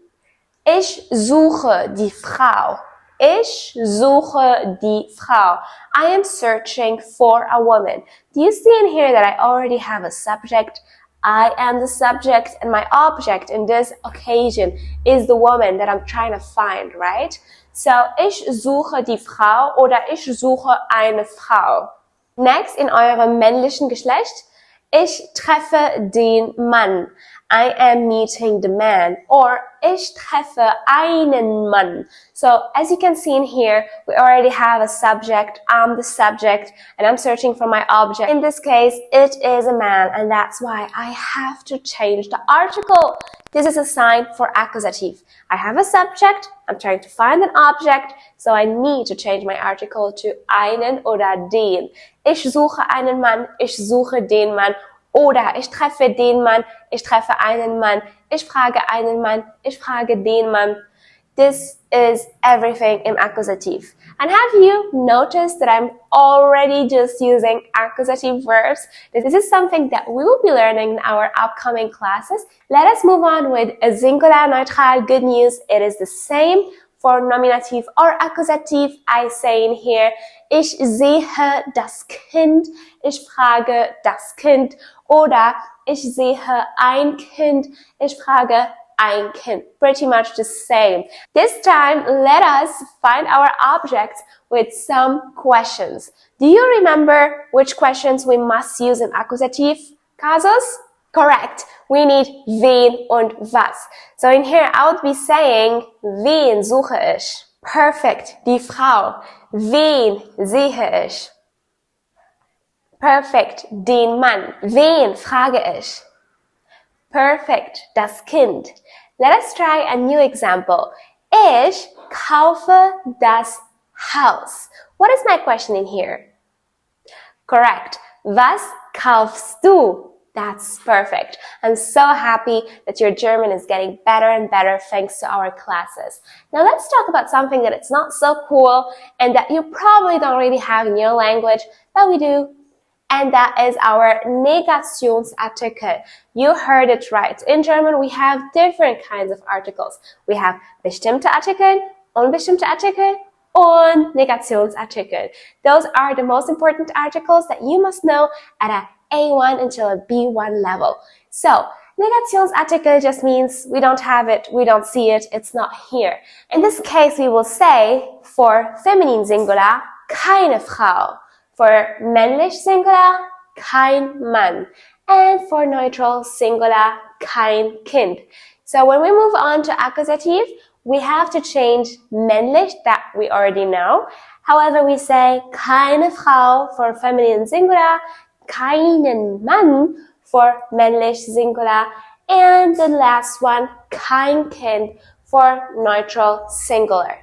Ich suche die Frau. Ich suche die Frau. I am searching for a woman. Do you see in here that I already have a subject? I am the subject and my object in this occasion is the woman that I'm trying to find, right? So, ich suche die Frau oder ich suche eine Frau. Next, in eurem männlichen Geschlecht, ich treffe den Mann. I am meeting the man. Or ich treffe einen Mann. So as you can see in here, we already have a subject. I'm the subject and I'm searching for my object. In this case, it is a man, and that's why I have to change the article. This is a sign for accusative. I have a subject, I'm trying to find an object, so I need to change my article to einen oder den. Ich suche einen Mann, ich suche den Mann. Oder ich treffe den Mann, ich treffe einen Mann, ich frage einen Mann, ich frage den Mann. This is everything im Accusative. And have you noticed that I'm already just using accusative verbs? This is something that we will be learning in our upcoming classes. Let us move on with a singular neutral. Good news, it is the same for nominative or accusative. I say in here, ich sehe das Kind, ich frage das Kind, oder ich sehe ein Kind, ich frage ein Kind. Pretty much the same. This time, let us find our objects with some questions. Do you remember which questions we must use in accusative cases? Correct. We need wen und was. So in here, I would be saying, wen suche ich? Perfect. Die Frau. Wen sehe ich? Perfect. Den Mann. Wen frage ich? Perfect. Das Kind. Let us try a new example. Ich kaufe das Haus. What is my question in here? Correct. Was kaufst du? That's perfect. I'm so happy that your German is getting better and better thanks to our classes. Now let's talk about something that it's not so cool and that you probably don't really have in your language, but we do. And that is our Negationsartikel. You heard it right. In German, we have different kinds of articles. We have bestimmte Artikel, unbestimmte Artikel, und Negationsartikel. Those are the most important articles that you must know at a A1 until a B1 level. So, Negationsartikel just means we don't have it, we don't see it, it's not here. In this case, we will say, for feminine singular, keine Frau. For männlich singular, kein Mann. And for neutral singular, kein Kind. So when we move on to accusative, we have to change männlich, that we already know. However, we say keine Frau for feminine singular, keinen Mann for männlich singular, and the last one, kein Kind for neutral singular.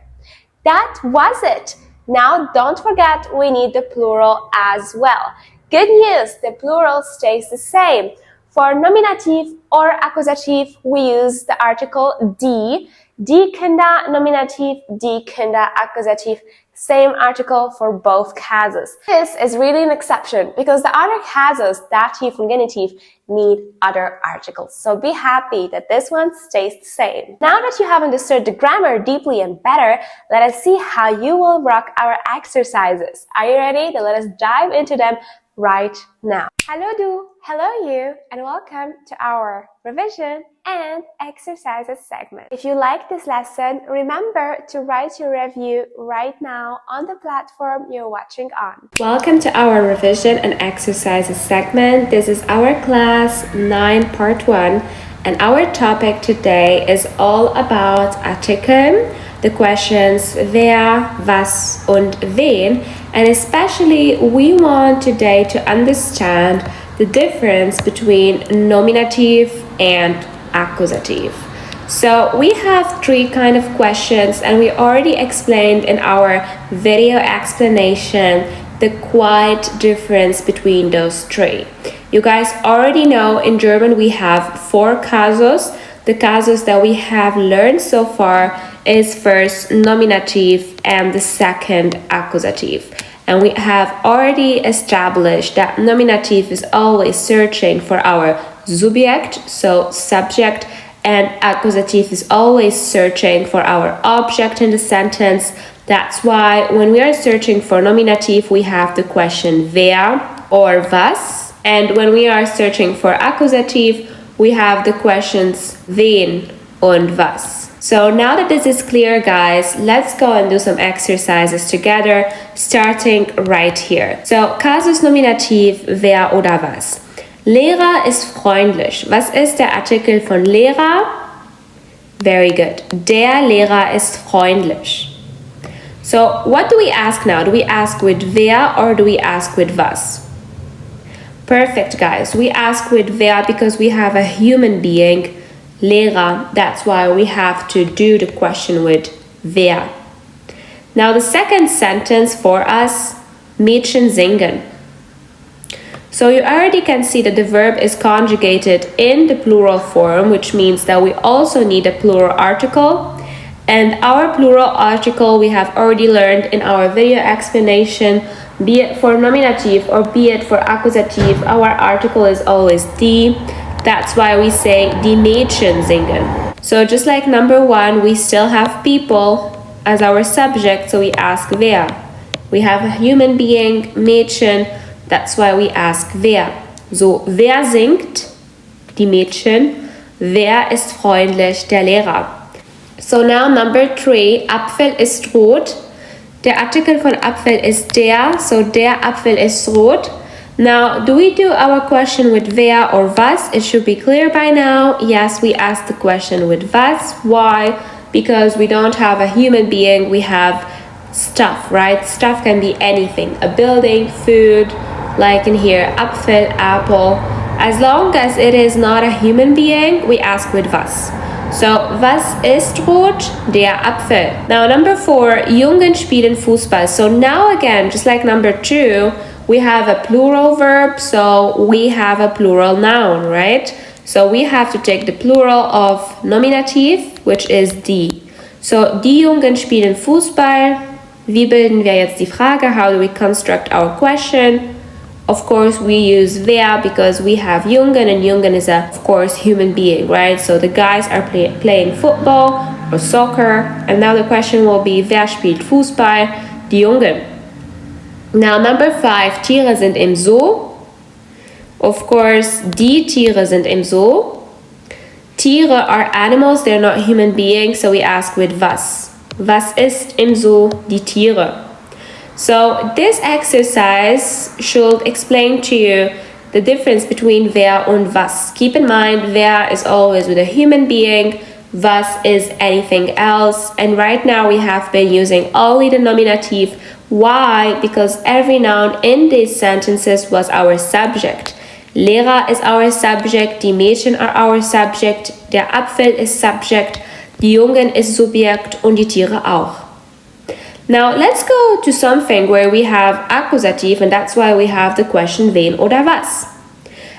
That was it. Now, don't forget we need the plural as well. Good news, the plural stays the same. For nominative or accusative, we use the article die. Die Kinder nominative, die Kinder accusative. Same article for both cases. This is really an exception because the other cases, dative and genitive, need other articles. So be happy that this one stays the same. Now that you have understood the grammar deeply and better, let us see how you will rock our exercises. Are you ready? Then let us dive into them right now. Hello du, hello you, and welcome to our revision and exercises segment. If you like this lesson, remember to write your review right now on the platform you're watching on. Welcome to our revision and exercises segment. This is our class 9 part 1, and our topic today is all about Artikeln, the questions wer, was und wen, and especially we want today to understand the difference between nominative and accusative. So we have 3 kind of questions, and we already explained in our video explanation the quite difference between those 3. You guys already know in German we have 4 casus. The casus that we have learned so far is first nominative and the second accusative. And we have already established that nominative is always searching for our subject, so subject, and accusative is always searching for our object in the sentence. That's why when we are searching for nominative, we have the question wer or was. And when we are searching for accusative, we have the questions wen und was. So now that this is clear, guys, let's go and do some exercises together, starting right here. So, Kasus Nominativ, wer oder was? Lehrer ist freundlich. Was ist der Artikel von Lehrer? Very good. Der Lehrer ist freundlich. So, what do we ask now? Do we ask with wer or do we ask with was? Perfect, guys. We ask with wer because we have a human being, Lehrer. That's why we have to do the question with wer. Now the second sentence for us, Mädchen singen. So you already can see that the verb is conjugated in the plural form, which means that we also need a plural article. And our plural article we have already learned in our video explanation, be it for nominative or be it for accusative, our article is always die. That's why we say die Mädchen singen. So just like number 1, we still have people as our subject, so we ask wer. We have a human being, Mädchen, that's why we ask wer. So, wer singt? Die Mädchen. Wer ist freundlich? Der Lehrer. So now number 3, Apfel ist rot. Der Artikel von Apfel ist der, so der Apfel ist rot. Now, do we do our question with wer or was? It should be clear by now. Yes, we ask the question with was. Why? Because we don't have a human being, we have stuff, right? Stuff can be anything. A building, food, like in here, Apfel, apple. As long as it is not a human being, we ask with was. So, was ist rot? Der Apfel. Now, number 4, Jungen spielen Fußball. So now again, just like number 2, we have a plural verb, so we have a plural noun, right? So we have to take the plural of nominative, which is die. So, die Jungen spielen Fußball. Wie bilden wir jetzt die Frage? How do we construct our question? Of course, we use wer because we have Jungen, and Jungen is a, of course, human being, right? So the guys are playing football or soccer, and now the question will be, wer spielt Fußball? Die Jungen. Now, number 5, Tiere sind im Zoo. Of course, die Tiere sind im Zoo. Tiere are animals, they're not human beings, so we ask with was. Was ist im Zoo? Die Tiere. So this exercise should explain to you the difference between wer und was. Keep in mind, wer is always with a human being, was is anything else, and right now we have been using only the nominative. Why? Because every noun in these sentences was our subject. Lehrer is our subject, die Mädchen are our subject, der Apfel ist subject, die Jungen ist Subjekt und die Tiere auch. Now let's go to something where we have accusative, and that's why we have the question wen oder was.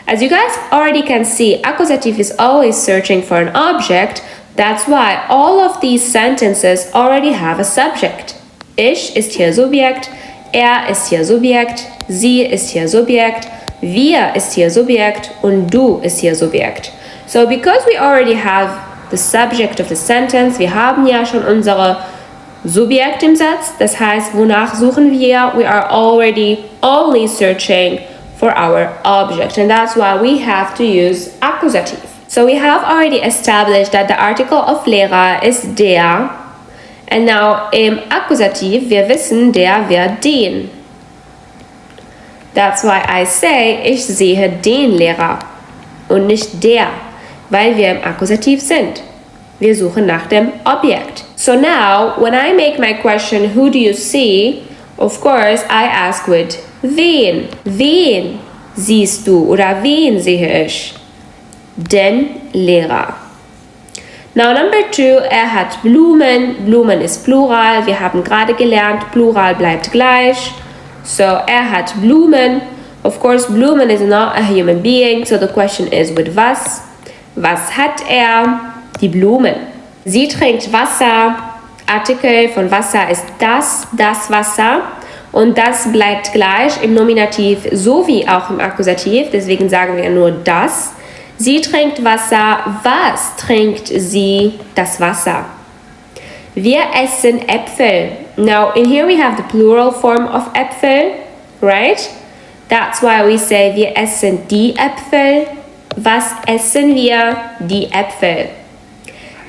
As you guys already can see, accusative is always searching for an object. That's why all of these sentences already have a subject. Ich ist hier Subjekt, ist hier Subjekt, sie ist hier Subjekt, wir ist hier Subjekt und du ist hier Subjekt. So because we already have the subject of the sentence, wir haben ja schon unsere Subjekt im Satz, das heißt, wonach suchen wir? We are already only searching for our object, and that's why we have to use accusative. So we have already established that the article of Lehrer is der, and now im Accusativ, wir wissen der, wer, den. That's why I say, ich sehe den Lehrer und nicht der, weil wir im Accusativ sind. Wir suchen nach dem Objekt. So now, when I make my question, who do you see? Of course, I ask with wen. Wen siehst du oder wen sehe ich? Den Lehrer. Now number 2, hat Blumen. Blumen ist Plural. Wir haben gerade gelernt, Plural bleibt gleich. So, hat Blumen. Of course, Blumen is not a human being, so the question is with was. Was hat Die Blumen. Sie trinkt Wasser. Artikel von Wasser ist das Wasser. Und das bleibt gleich im Nominativ sowie auch im Akkusativ. Deswegen sagen wir nur das. Sie trinkt Wasser. Was trinkt sie? Das Wasser. Wir essen Äpfel. Now, in here we have the plural form of Äpfel, right? That's why we say wir essen die Äpfel. Was essen wir? Die Äpfel.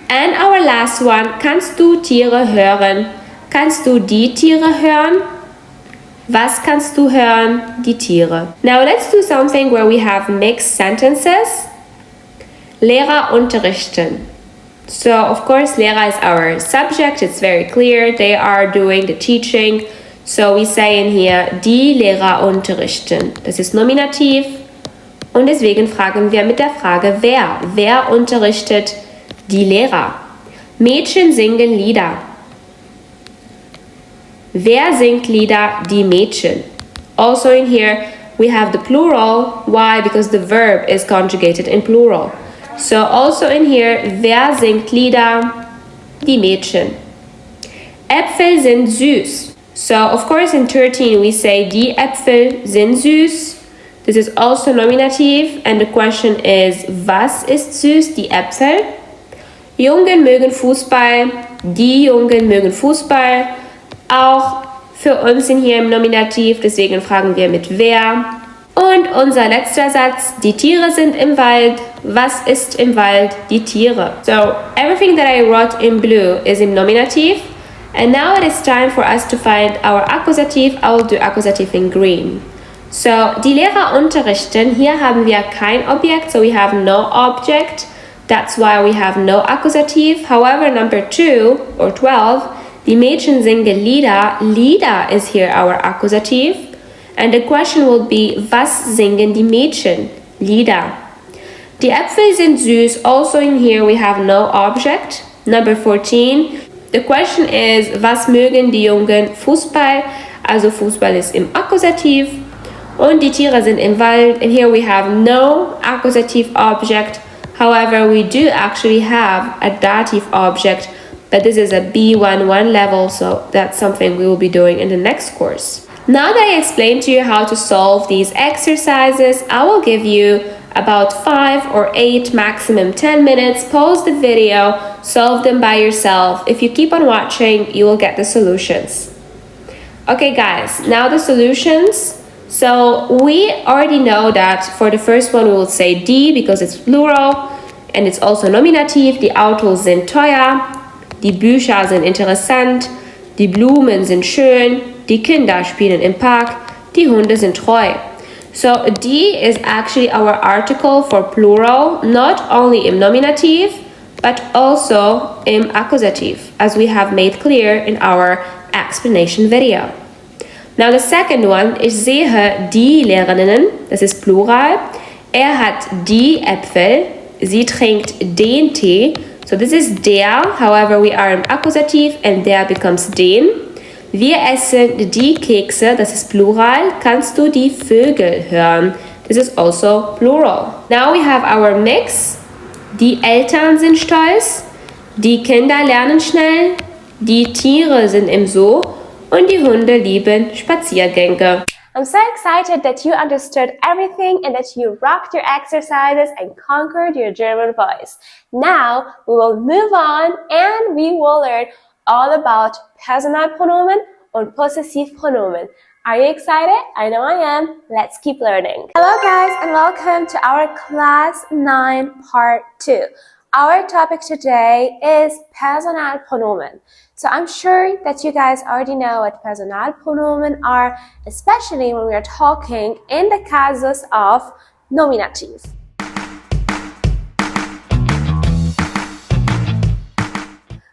And our last one, kannst du Tiere hören? Kannst du die Tiere hören? Was kannst du hören? Die Tiere. Now let's do something where we have mixed sentences. Lehrer unterrichten. So of course Lehrer is our subject, it's very clear, they are doing the teaching. So we say in here, die Lehrer unterrichten. Das ist Nominativ und deswegen fragen wir mit der Frage wer. Wer unterrichtet die Lehrer? Mädchen singen Lieder. Wer singt Lieder? Die Mädchen. Also in here we have the plural. Why? Because the verb is conjugated in plural. So also in here, wer singt Lieder? die Mädchen. Äpfel sind süß. So, of course, in 13 we say die Äpfel sind süß. This is also nominative, and the question is, was ist süß? Die Äpfel. Jungen mögen Fußball. Die Jungen mögen Fußball. Auch für uns sind hier im Nominativ, deswegen fragen wir mit wer. Und unser letzter Satz, die Tiere sind im Wald. Was ist im Wald? Die Tiere. So, everything that I wrote in blue is im Nominativ. And now it is time for us to find our accusative. I will do accusative in green. So, die Lehrer unterrichten. Hier haben wir kein Objekt, so we have no object. That's why we have no accusative. However, number 2 or 12, die Mädchen singen Lieder. Lieder is here our accusative. And the question will be, was singen die Mädchen? Lieder. Die Äpfel sind süß. Also in here we have no object. Number 14, the question is, was mögen die Jungen? Fußball. Also Fußball ist im Akkusativ. Und die Tiere sind im Wald. And here we have no accusative object. However, we do actually have a dative object, but this is a B11 level, so that's something we will be doing in the next course. Now that I explained to you how to solve these exercises, I will give you about 5 or 8, maximum 10 minutes. Pause the video, solve them by yourself. If you keep on watching, you will get the solutions. Okay guys, now the solutions. So we already know that for the first one we will say die because it's plural and it's also nominativ. Die Autos sind teuer, die Bücher sind interessant, die Blumen sind schön, die Kinder spielen im Park, die Hunde sind treu. So die is actually our article for plural, not only im Nominativ, but also im Accusativ, as we have made clear in our explanation video. Now the second one, ich sehe die Lehrerinnen, das ist Plural. Er hat die Äpfel, sie trinkt den Tee. So this is der, however we are im Accusativ and der becomes den. Wir essen die Kekse, das ist Plural. Kannst du die Vögel hören? This is also plural. Now we have our mix. Die Eltern sind stolz, die Kinder lernen schnell, die Tiere sind im Zoo. Und die Hunde lieben Spaziergänge. I'm so excited that you understood everything and that you rocked your exercises and conquered your German voice. Now we will move on and we will learn all about Personalpronomen und Possessivpronomen. Are you excited? I know I am. Let's keep learning. Hello guys and welcome to our class 9 part 2. Our topic today is Personalpronomen. So I'm sure that you guys already know what Personalpronomen are, especially when we are talking in the casus of Nominative.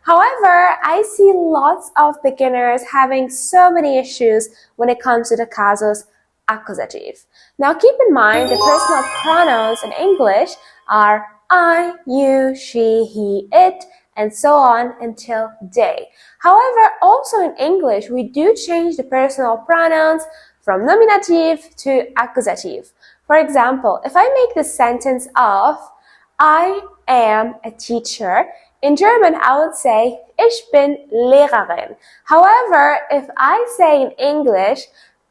However, I see lots of beginners having so many issues when it comes to the casus accusative. Now keep in mind the personal pronouns in English are I, you, she, he, it, and so on until they. However, also in English, we do change the personal pronouns from nominative to accusative. For example, if I make the sentence of I am a teacher, in German I would say Ich bin Lehrerin. However, if I say in English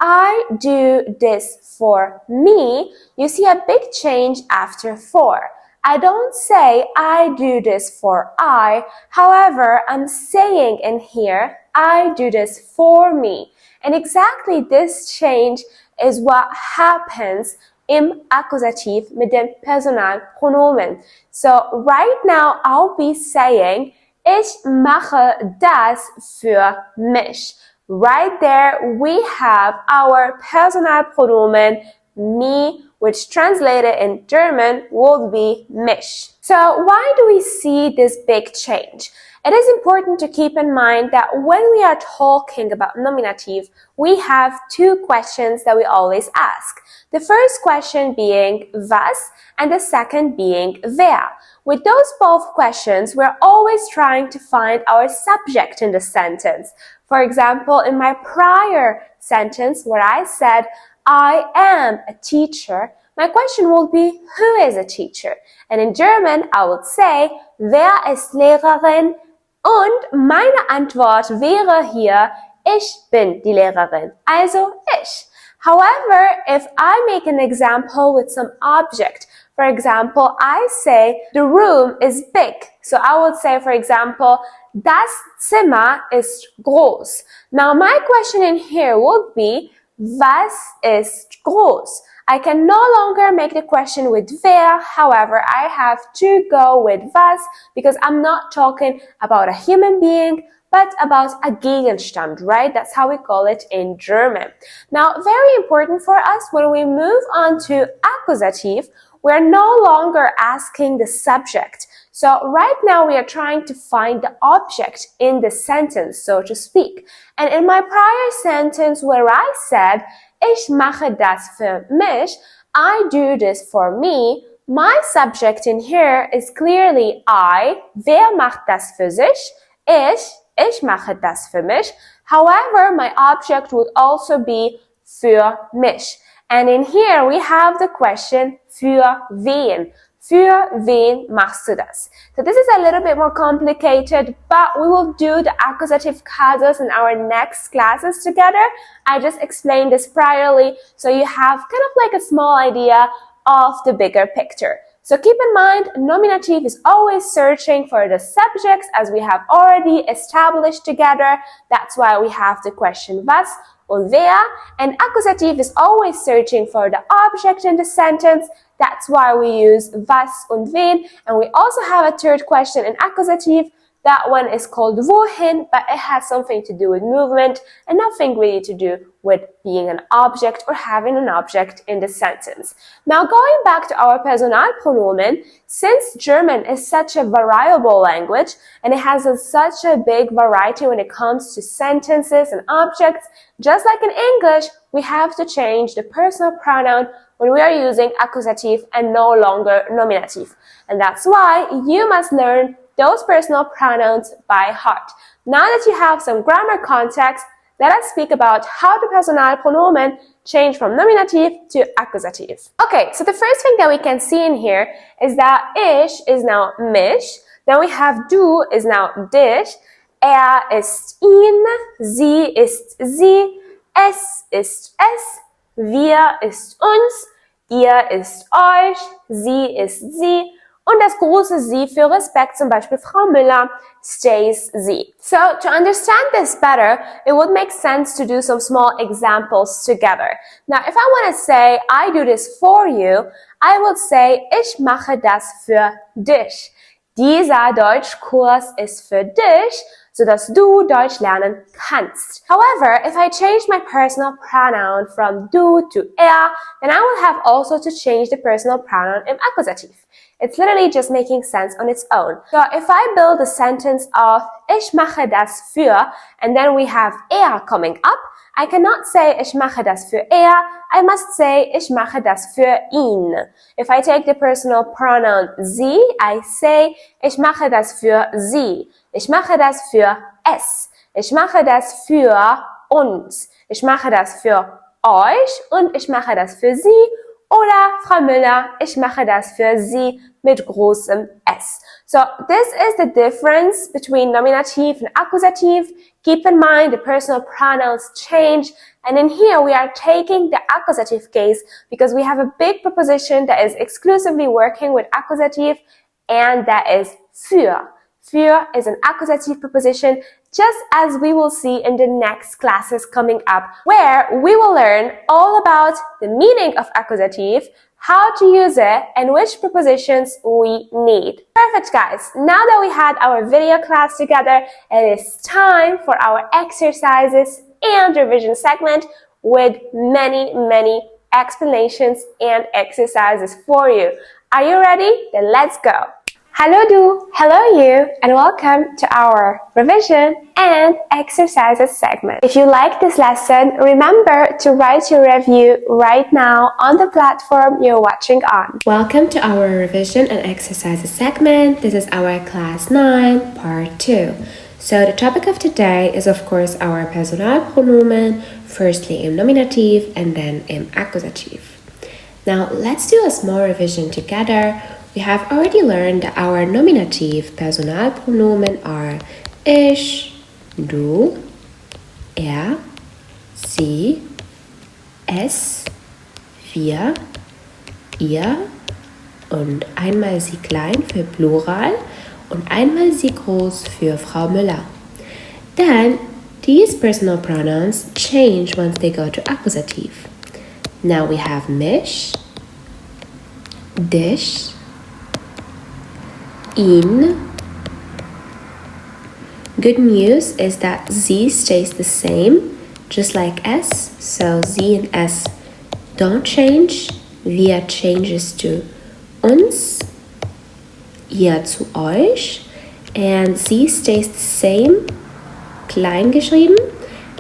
I do this for me, you see a big change after for. I don't say I do this for I, however, I'm saying in here, I do this for me. And exactly this change is what happens im Akkusativ mit den Personalpronomen. So right now I'll be saying, ich mache das für mich. Right there we have our Personalpronomen me, which translated in German would be mich. So why do we see this big change? It is important to keep in mind that when we are talking about nominative, we have 2 questions that we always ask. The first question being was and the second being wer. With those both questions, we're always trying to find our subject in the sentence. For example, in my prior sentence where I said, I am a teacher, my question will be, who is a teacher? And in German, I would say, wer ist Lehrerin? Und meine Antwort wäre hier, ich bin die Lehrerin, also ich. However, if I make an example with some object, for example, I say the room is big. So I would say, for example, das Zimmer ist groß. Now my question in here would be, was ist groß? I can no longer make the question with wer, however, I have to go with was because I'm not talking about a human being, but about a Gegenstand, right? That's how we call it in German. Now, very important for us when we move on to accusative, we're no longer asking the subject. So right now we are trying to find the object in the sentence, so to speak. And in my prior sentence where I said, ich mache das für mich, I do this for me, my subject in here is clearly I. Wer macht das für sich? Ich mache das für mich. However, my object would also be für mich. And in here we have the question für wen. Für wen machst du das? So this is a little bit more complicated, but we will do the accusative cases in our next classes together. I just explained this priorly, so you have kind of like a small idea of the bigger picture. So keep in mind, nominative is always searching for the subjects as we have already established together. That's why we have the question was und wer. And accusative is always searching for the object in the sentence. That's why we use was und wen. And we also have a third question in accusative. That one is called wohin, but it has something to do with movement and nothing really to do with being an object or having an object in the sentence. Now going back to our Personalpronomen, since German is such a variable language and it has such a big variety when it comes to sentences and objects, just like in English, we have to change the personal pronoun when we are using accusative and no longer nominative. And that's why you must learn those personal pronouns by heart. Now that you have some grammar context, let us speak about how the Personalpronomen change from nominative to accusative. Okay, so the first thing that we can see in here is that ich is now mich, then we have du is now dich, ist ihn, sie ist sie, es ist es, wir ist uns, ihr ist euch, sie ist sie, und das große Sie für Respekt, zum Beispiel Frau Müller, stays Sie. So, to understand this better, it would make sense to do some small examples together. Now, if I want to say, I do this for you, I would say, ich mache das für dich. Dieser Deutschkurs ist für dich, sodass du Deutsch lernen kannst. However, if I change my personal pronoun from du to then I will have also to change the personal pronoun in accusative. It's literally just making sense on its own. So if I build a sentence of ich mache das für, and then we have coming up, I cannot say ich mache das für I must say ich mache das für ihn. If I take the personal pronoun sie, I say ich mache das für sie. Ich mache das für es. Ich mache das für uns. Ich mache das für euch und ich mache das für sie. Oder Frau Müller, ich mache das für sie mit großem S. So this is the difference between nominative and accusative. Keep in mind the personal pronouns change. And in here we are taking the accusative case because we have a big preposition that is exclusively working with accusative, and that is für. Für is an accusative preposition, just as we will see in the next classes coming up, where we will learn all about the meaning of accusative, how to use it, and which prepositions we need. Perfect, guys. Now that we had our video class together, it is time for our exercises and revision segment with many explanations and exercises for you. Are you ready? Then let's go. Hello du, hello you, and welcome to our revision and exercises segment. If you like this lesson, remember to write your review right now on the platform you're watching on. Welcome to our revision and exercises segment. This is our class 9, part 2. So the topic of today is of course our Personalpronomen, firstly im Nominative and then im Accusative. Now let's do a small revision together. We have already learned that our nominative Personalpronomen are Ich, du, er, sie, es, wir, ihr und einmal sie klein für Plural und einmal sie groß für Frau Müller. Then these personal pronouns change once they go to accusative. Now we have mich, dich, ihn. Good news is that sie stays the same, just like s, so sie and s don't change. Wir changes to uns, ihr zu euch, and sie stays the same, klein geschrieben,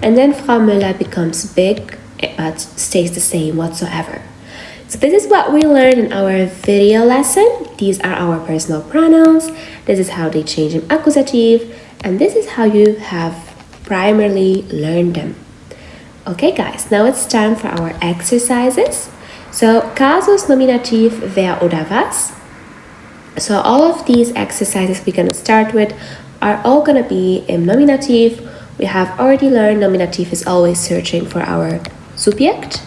and then Frau Müller becomes big but stays the same whatsoever. So this is what we learned in our video lesson. These are our personal pronouns. This is how they change in accusative, and this is how you have primarily learned them. Okay guys, now it's time for our exercises. So Kasus, Nominativ, wer oder was. So all of these exercises we're going to start with are all going to be in Nominative. We have already learned Nominative is always searching for our subject.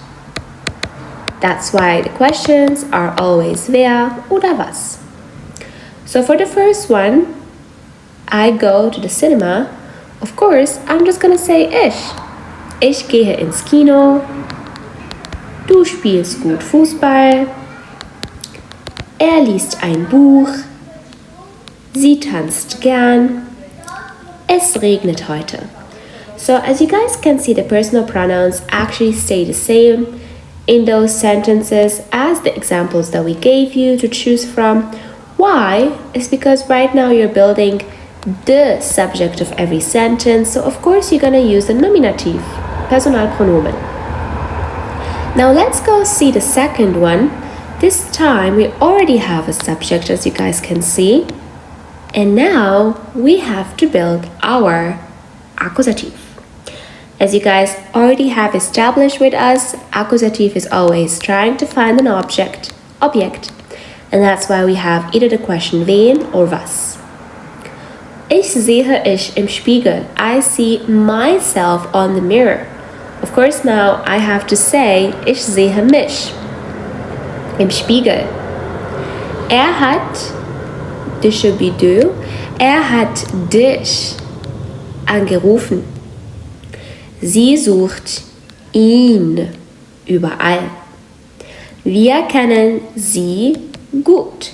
That's why the questions are always wer oder was. So for the first one, I go to the cinema. Of course, I'm just gonna say ich. Ich gehe ins Kino. Du spielst gut Fußball. Er liest ein Buch. Sie tanzt gern. Es regnet heute. So as you guys can see, the personal pronouns actually stay the same in those sentences as the examples that we gave you to choose from. Why? Is because right now you're building the subject of every sentence, so of course you're gonna use the nominative, Personalpronomen. Now let's go see the second one. This time we already have a subject, as you guys can see, and now we have to build our accusative. As you guys already have established with us, accusative is always trying to find an object, and that's why we have either the question wen or was. Ich sehe ich im Spiegel. I see myself on the mirror. Of course, now I have to say ich sehe mich im Spiegel. Er hat, this should be du, er hat dich angerufen. Sie sucht ihn überall. Wir kennen sie gut.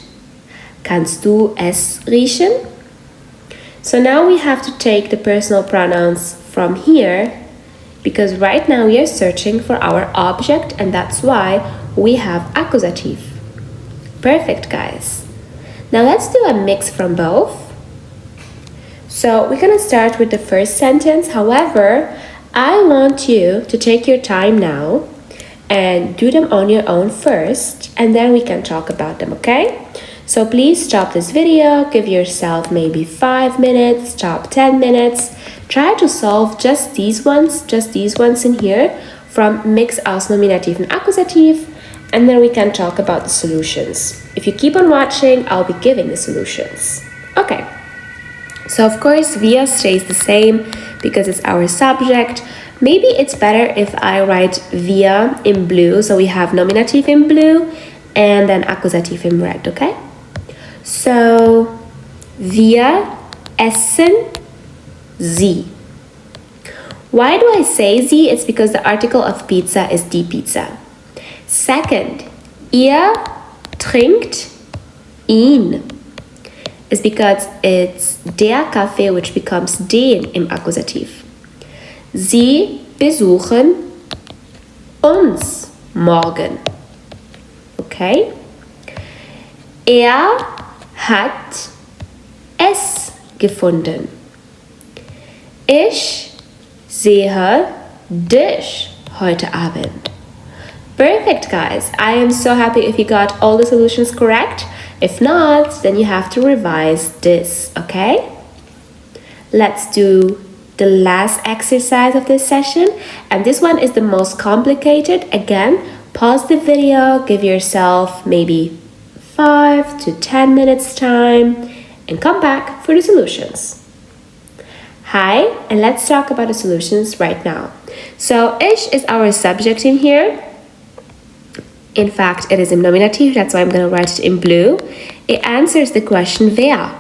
Kannst du es riechen? So now we have to take the personal pronouns from here, because right now we are searching for our object, and that's why we have accusative. Perfect, guys. Now let's do a mix from both. So we're gonna start with the first sentence. However, I want you to take your time now and do them on your own first, and then we can talk about them, okay? So please stop this video, give yourself maybe 5 minutes, stop 10 minutes. Try to solve just these ones in here from mix aus Nominativ and Accusativ, and then we can talk about the solutions. If you keep on watching, I'll be giving the solutions. Okay, so of course wir stays the same because it's our subject. Maybe it's better if I write wir in blue, so we have Nominativ in blue and then Accusativ in red, okay? So, wir essen sie. Why do I say sie? It's because the article of pizza is die Pizza. Second, ihr trinkt ihn. It's because it's der Kaffee, which becomes den im Akkusativ. Sie besuchen uns morgen. Okay? Er hat es gefunden. Ich sehe dich heute Abend. Perfect, guys. I am so happy if you got all the solutions correct. If not, then you have to revise this, okay? Let's do the last exercise of this session, and this one is the most complicated. Again, pause the video, give yourself maybe 5 to 10 minutes time, and come back for the solutions. Hi, and let's talk about the solutions right now. So ich is our subject in here. In fact, it is in nominative, that's why I'm going to write it in blue. It answers the question wer.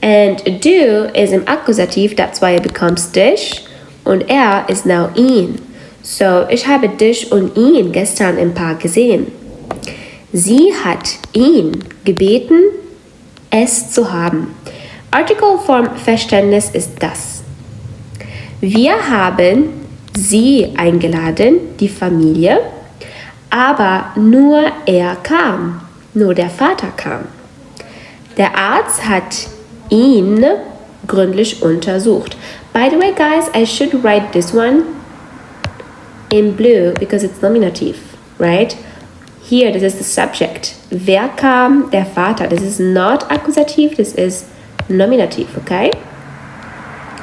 And du is im Accusative, that's why it becomes dich. Und is now ihn. So, ich habe dich und ihn gestern im Park gesehen. Sie hat ihn gebeten, es zu haben. Artikelform Verständnis ist das. Wir haben sie eingeladen, die Familie, aber nur er kam, nur der Vater kam. Der Arzt hat ihn gründlich untersucht. By the way, guys, I should write this one in blue because it's nominative, right? Here, this is the subject. Wer kam? Der Vater. This is not accusative, this is nominative, okay?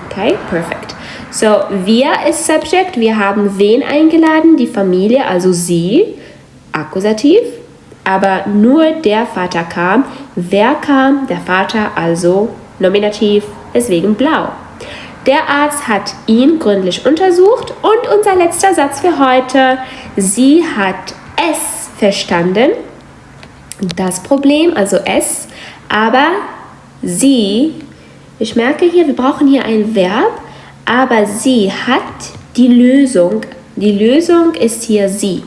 Okay, perfect. So, wir ist subject. Wir haben wen eingeladen? Die Familie, also sie, akkusativ. Aber nur der Vater kam. Wer kam? Der Vater, also nominativ, deswegen blau. Der Arzt hat ihn gründlich untersucht. Und unser letzter Satz für heute. Sie hat es verstanden. Das Problem, also es. Aber sie, ich merke hier, wir brauchen hier ein Verb. Aber sie hat die Lösung. Die Lösung ist hier sie.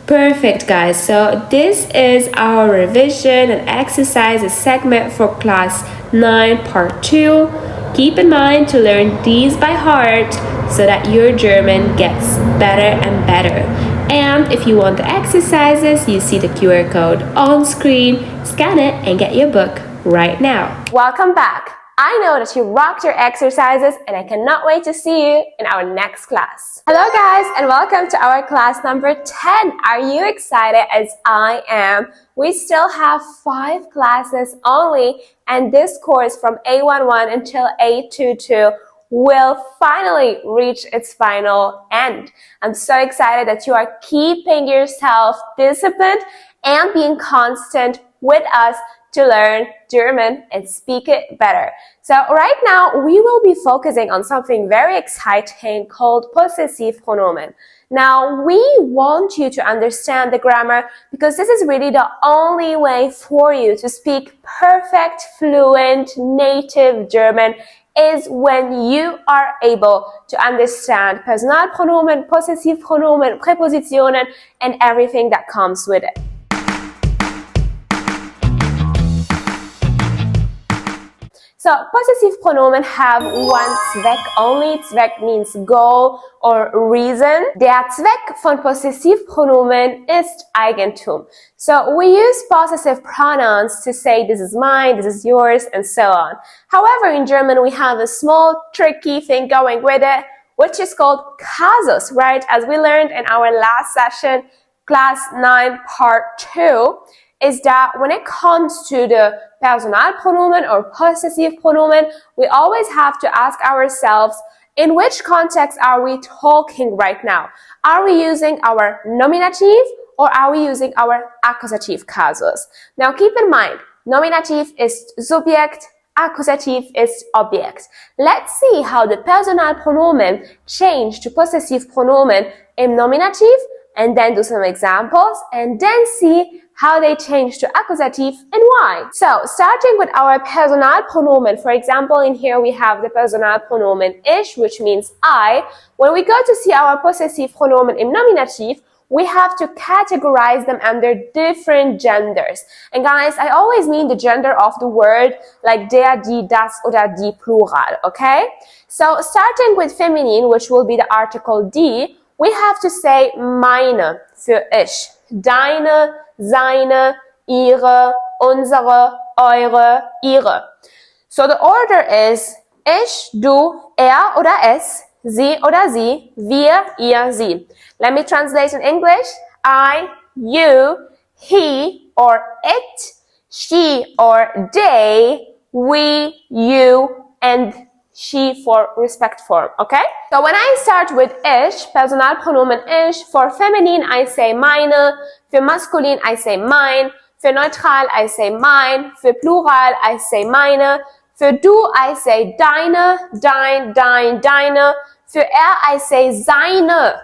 Perfect, guys. So this is our revision and exercises segment for class 9 part 2. Keep in mind to learn these by heart so that your German gets better and better. And if you want the exercises, you see the QR code on screen. Scan it and get your book right now. Welcome back. I know that you rocked your exercises and I cannot wait to see you in our next class. Hello guys and welcome to our class number 10. Are you excited as I am? We still have 5 classes only and this course from A11 until A22 will finally reach its final end. I'm so excited that you are keeping yourself disciplined and being constant with us to learn German and speak it better. So right now we will be focusing on something very exciting called possessive pronomen. Now we want you to understand the grammar because this is really the only way for you to speak perfect, fluent, native German is when you are able to understand Personalpronomen, possessive pronomen, prepositionen, and everything that comes with it. So, possessive pronomen have one Zweck only. Zweck means goal or reason. Der Zweck von Possessivpronomen ist Eigentum. So, we use possessive pronouns to say this is mine, this is yours, and so on. However, in German, we have a small tricky thing going with it, which is called Kasus, right? As we learned in our last session, class 9, part 2, is that when it comes to the Personalpronomen or possessive pronomen, we always have to ask ourselves, in which context are we talking right now? Are we using our nominative or are we using our accusative casus? Now keep in mind, nominative is Subjekt, accusative is Objekt. Let's see how the Personalpronomen change to possessive pronomen in nominative and then do some examples and then see how they change to accusative and why. So, starting with our Personalpronomen, for example, in here we have the Personalpronomen ich, which means I. When we go to see our possessive pronomen in nominative, we have to categorize them under different genders. And guys, I always mean the gender of the word, like der, die, das, oder die Plural, okay? So, starting with feminine, which will be the article die, we have to say meine für ich. Deine, seine, ihre, unsere, eure, ihre. So the order is ich, du, oder es, sie oder sie, wir, ihr, sie. Let me translate in English. I, you, he or it, she or they, we, you, and she for respect form, okay? So when I start with ich, Personalpronomen ich, for feminine I say meine, für maskulin I say mein, für neutral I say mein, für plural I say meine, Für du, I say deine, deine. Für I say seine,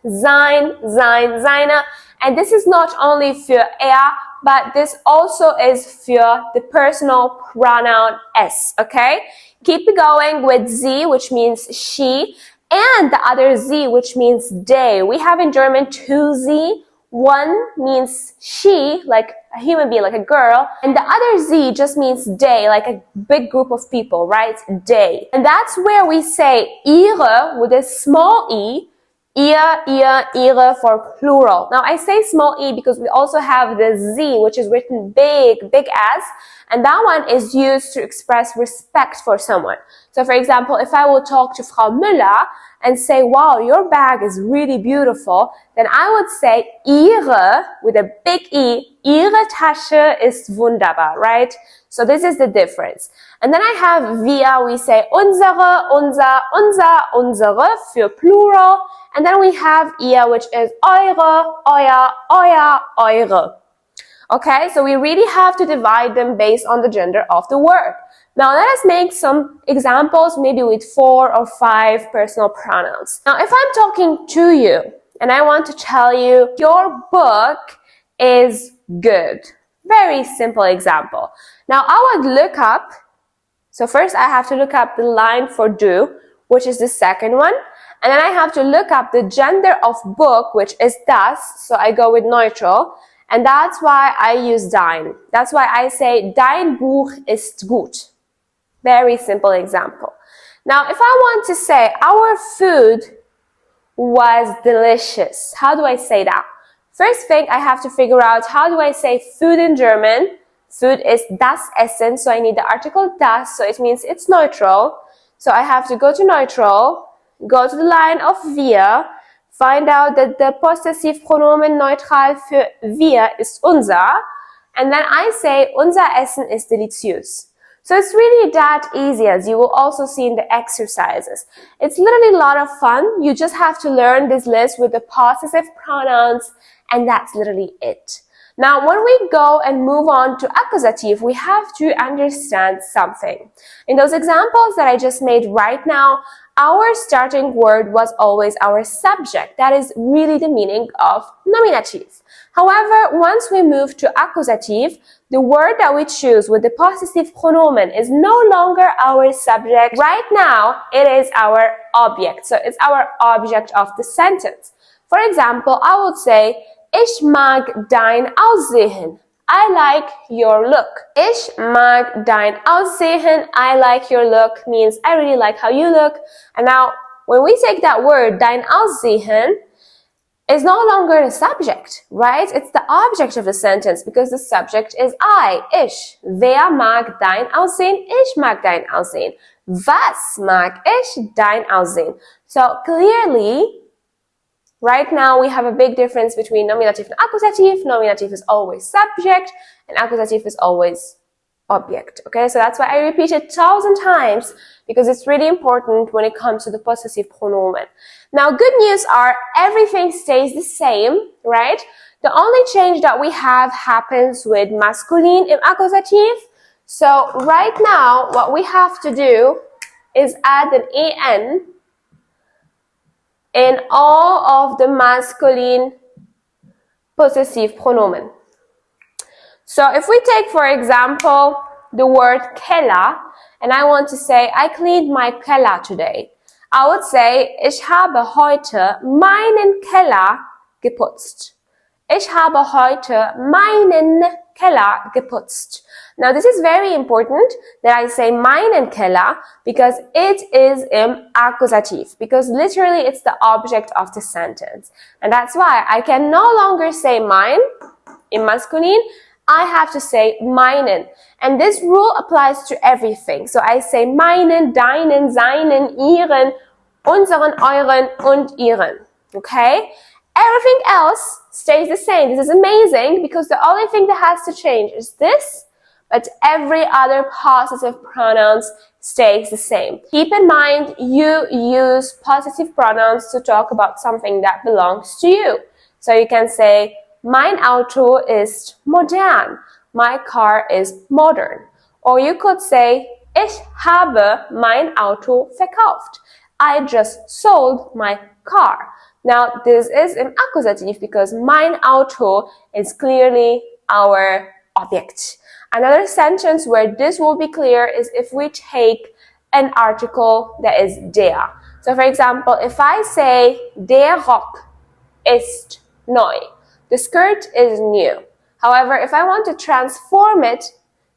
seine. And this is not only für but this also is für the personal pronoun es, okay? Keep going with sie, which means she, and the other sie, which means they. We have in German two sie. One means she, like a human being, like a girl, and the other sie just means they, like a big group of people, right? They. And that's where we say ihre with a small e, ihre for plural. Now I say small e because we also have the z, which is written big as, and that one is used to express respect for someone. So for example, if I will talk to Frau Müller and say, wow, your bag is really beautiful, then I would say ihre with a big E, ihre Tasche ist wunderbar, right? So this is the difference. And then I have wir, we say unsere, unsere für plural. And then we have ihr, which is eure, euer, eure. Okay, so we really have to divide them based on the gender of the word. Now let us make some examples, maybe with 4 or 5 personal pronouns. Now if I'm talking to you and I want to tell you your book is good. Very simple example. Now I would look up, so first I have to look up the line for du, which is the second one. And then I have to look up the gender of book, which is das, so I go with neutral. And that's why I use dein. That's why I say, dein Buch ist gut. Very simple example. Now, if I want to say, our food was delicious, how do I say that? First thing, I have to figure out, how do I say food in German? Food is das Essen, so I need the article das, so it means it's neutral. So I have to go to neutral, go to the line of wir, find out that the possessive pronomen neutral für wir ist unser, and then I say, unser Essen ist deliziös. So it's really that easy, as you will also see in the exercises. It's literally a lot of fun. You just have to learn this list with the possessive pronouns, and that's literally it. Now, when we go and move on to accusative, we have to understand something. In those examples that I just made right now, our starting word was always our subject. That is really the meaning of nominative. However, once we move to accusative, the word that we choose with the possessive pronomen is no longer our subject. Right now, it is our object. So it's our object of the sentence. For example, I would say, ich mag dein Aussehen. I like your look. Ich mag dein Aussehen. I like your look means I really like how you look. And now, when we take that word, dein Aussehen, is no longer the subject, right? It's the object of the sentence because the subject is I, ich. Wer mag dein Aussehen? Ich mag dein Aussehen. Was mag ich? Dein Aussehen. So clearly, right now we have a big difference between nominative and accusative. Nominative is always subject and accusative is always object. Okay, so that's why I repeat it 1,000 times because it's really important when it comes to the possessive pronomen. Now, good news are everything stays the same, right? The only change that we have happens with masculine and accusative. So right now, what we have to do is add an en in all of the masculine possessive pronomen. So if we take, for example, the word Keller, and I want to say, I cleaned my Keller today. I would say, ich habe heute meinen Keller geputzt. Ich habe heute meinen Keller geputzt. Now, this is very important that I say meinen Keller because it is in accusative, because literally it's the object of the sentence. And that's why I can no longer say mein in masculine. I have to say meinen. And this rule applies to everything. So I say meinen, deinen, seinen, ihren, unseren, euren und ihren. Okay? Everything else stays the same. This is amazing because the only thing that has to change is this, but every other possessive pronouns stays the same. Keep in mind, you use possessive pronouns to talk about something that belongs to you. So you can say, mein Auto ist modern. My car is modern. Or you could say, Ich habe mein Auto verkauft. I just sold my car. Now, this is an accusative because mein Auto is clearly our object. Another sentence where this will be clear is if we take an article that is der. So, for example, if I say der Rock ist neu, the skirt is new. However, if I want to transform it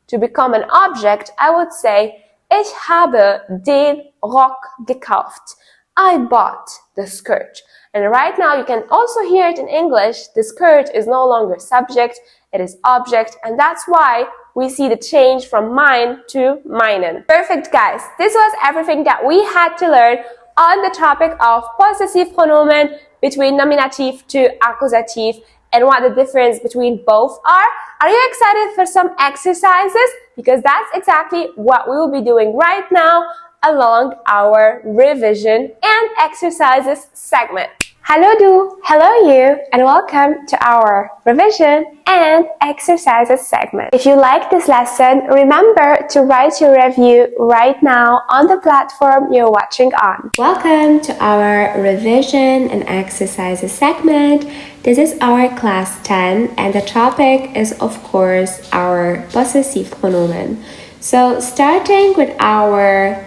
to become an object, I would say, ich habe den Rock gekauft. I bought the skirt. And right now you can also hear it in English. The skirt is no longer subject, it is object, and that's why we see the change from mine to meinen. Perfect, guys. This was everything that we had to learn on the topic of possessive pronomen between nominative to accusative and what the difference between both are. Are you excited for some exercises? Because that's exactly what we will be doing right now along our revision and exercises segment. Hello du, hello you, and welcome to our revision and exercises segment. If you like this lesson, remember to write your review right now on the platform you're watching on. Welcome to our revision and exercises segment. This is our class 10 and the topic is of course our possessive pronomen. So starting with our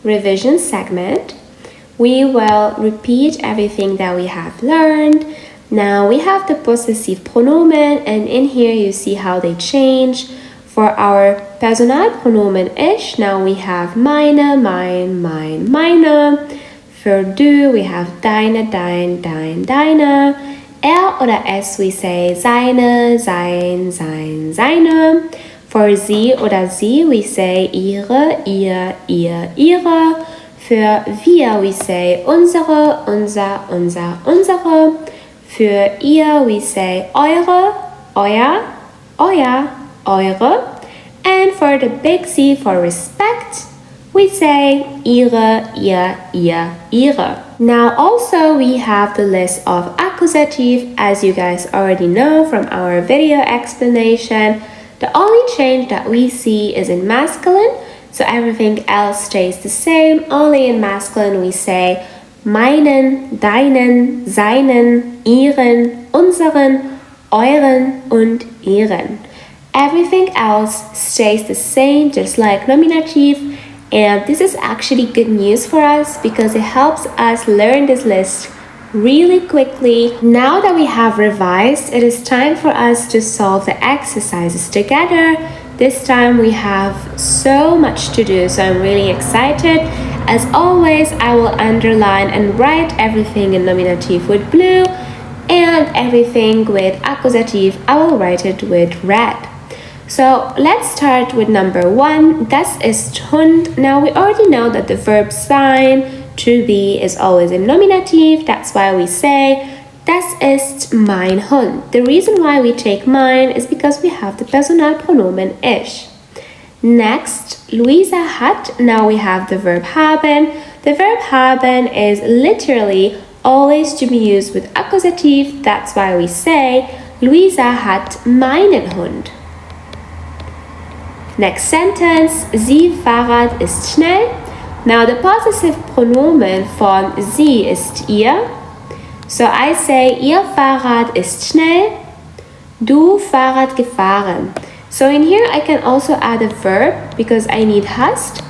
revision segment, we will repeat everything that we have learned. Now we have the possessive pronomen and in here you see how they change. For our personal pronomen ich, now we have meine, mein, meine. For du we have deine, dein, deine. Oder es we say seine, sein, seine. For sie oder sie we say ihre, ihr, ihre. Für wir we say unsere, unsere. Für ihr we say eure, euer, eure. And for the big C for respect, we say ihre, ihr, ihre. Now also we have the list of accusative, as you guys already know from our video explanation. The only change that we see is in masculine, so everything else stays the same. Only in masculine we say meinen, deinen, seinen, ihren, unseren, euren und ihren. Everything else stays the same, just like nominative. And this is actually good news for us because it helps us learn this list really quickly. Now that we have revised, it is time for us to solve the exercises together. This time we have so much to do, so I'm really excited. As always, I will underline and write everything in nominative with blue and everything with accusative, I will write it with red. So let's start with number 1. Das ist Hund. Now we already know that the verb sein, to be, is always in nominative. That's why we say das ist mein Hund. The reason why we take mein is because we have the Personalpronomen ich. Next, Luisa hat. Now we have the verb haben. The verb haben is literally always to be used with accusative. That's why we say Luisa hat meinen Hund. Next sentence, sie Fahrrad ist schnell. Now the possessive pronomen von sie ist ihr. So I say ihr Fahrrad ist schnell. Du Fahrrad gefahren. So in here I can also add a verb because I need hast.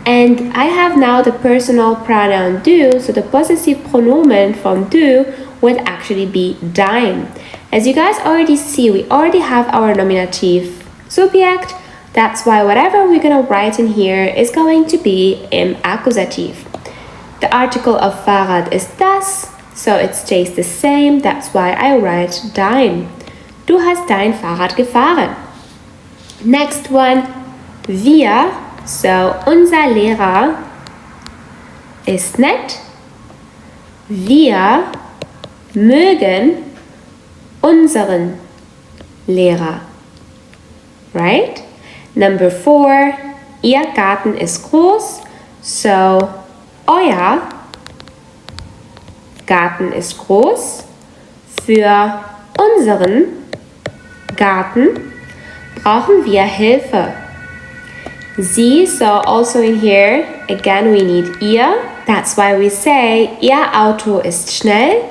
And I have now the personal pronoun du, so the possessive pronomen from du would actually be dein. As you guys already see, we already have our nominative subject. That's why whatever we're going to write in here is going to be im accusative. The article of Fahrrad is das, so it stays the same. That's why I write dein. Du hast dein Fahrrad gefahren. Next one, wir, so unser Lehrer ist nett. Wir mögen unseren Lehrer. Right? Number 4, ihr Garten ist groß, so euer Garten ist groß. Für unseren Garten brauchen wir Hilfe. Sie, so also in here, again we need ihr. That's why we say, ihr Auto ist schnell.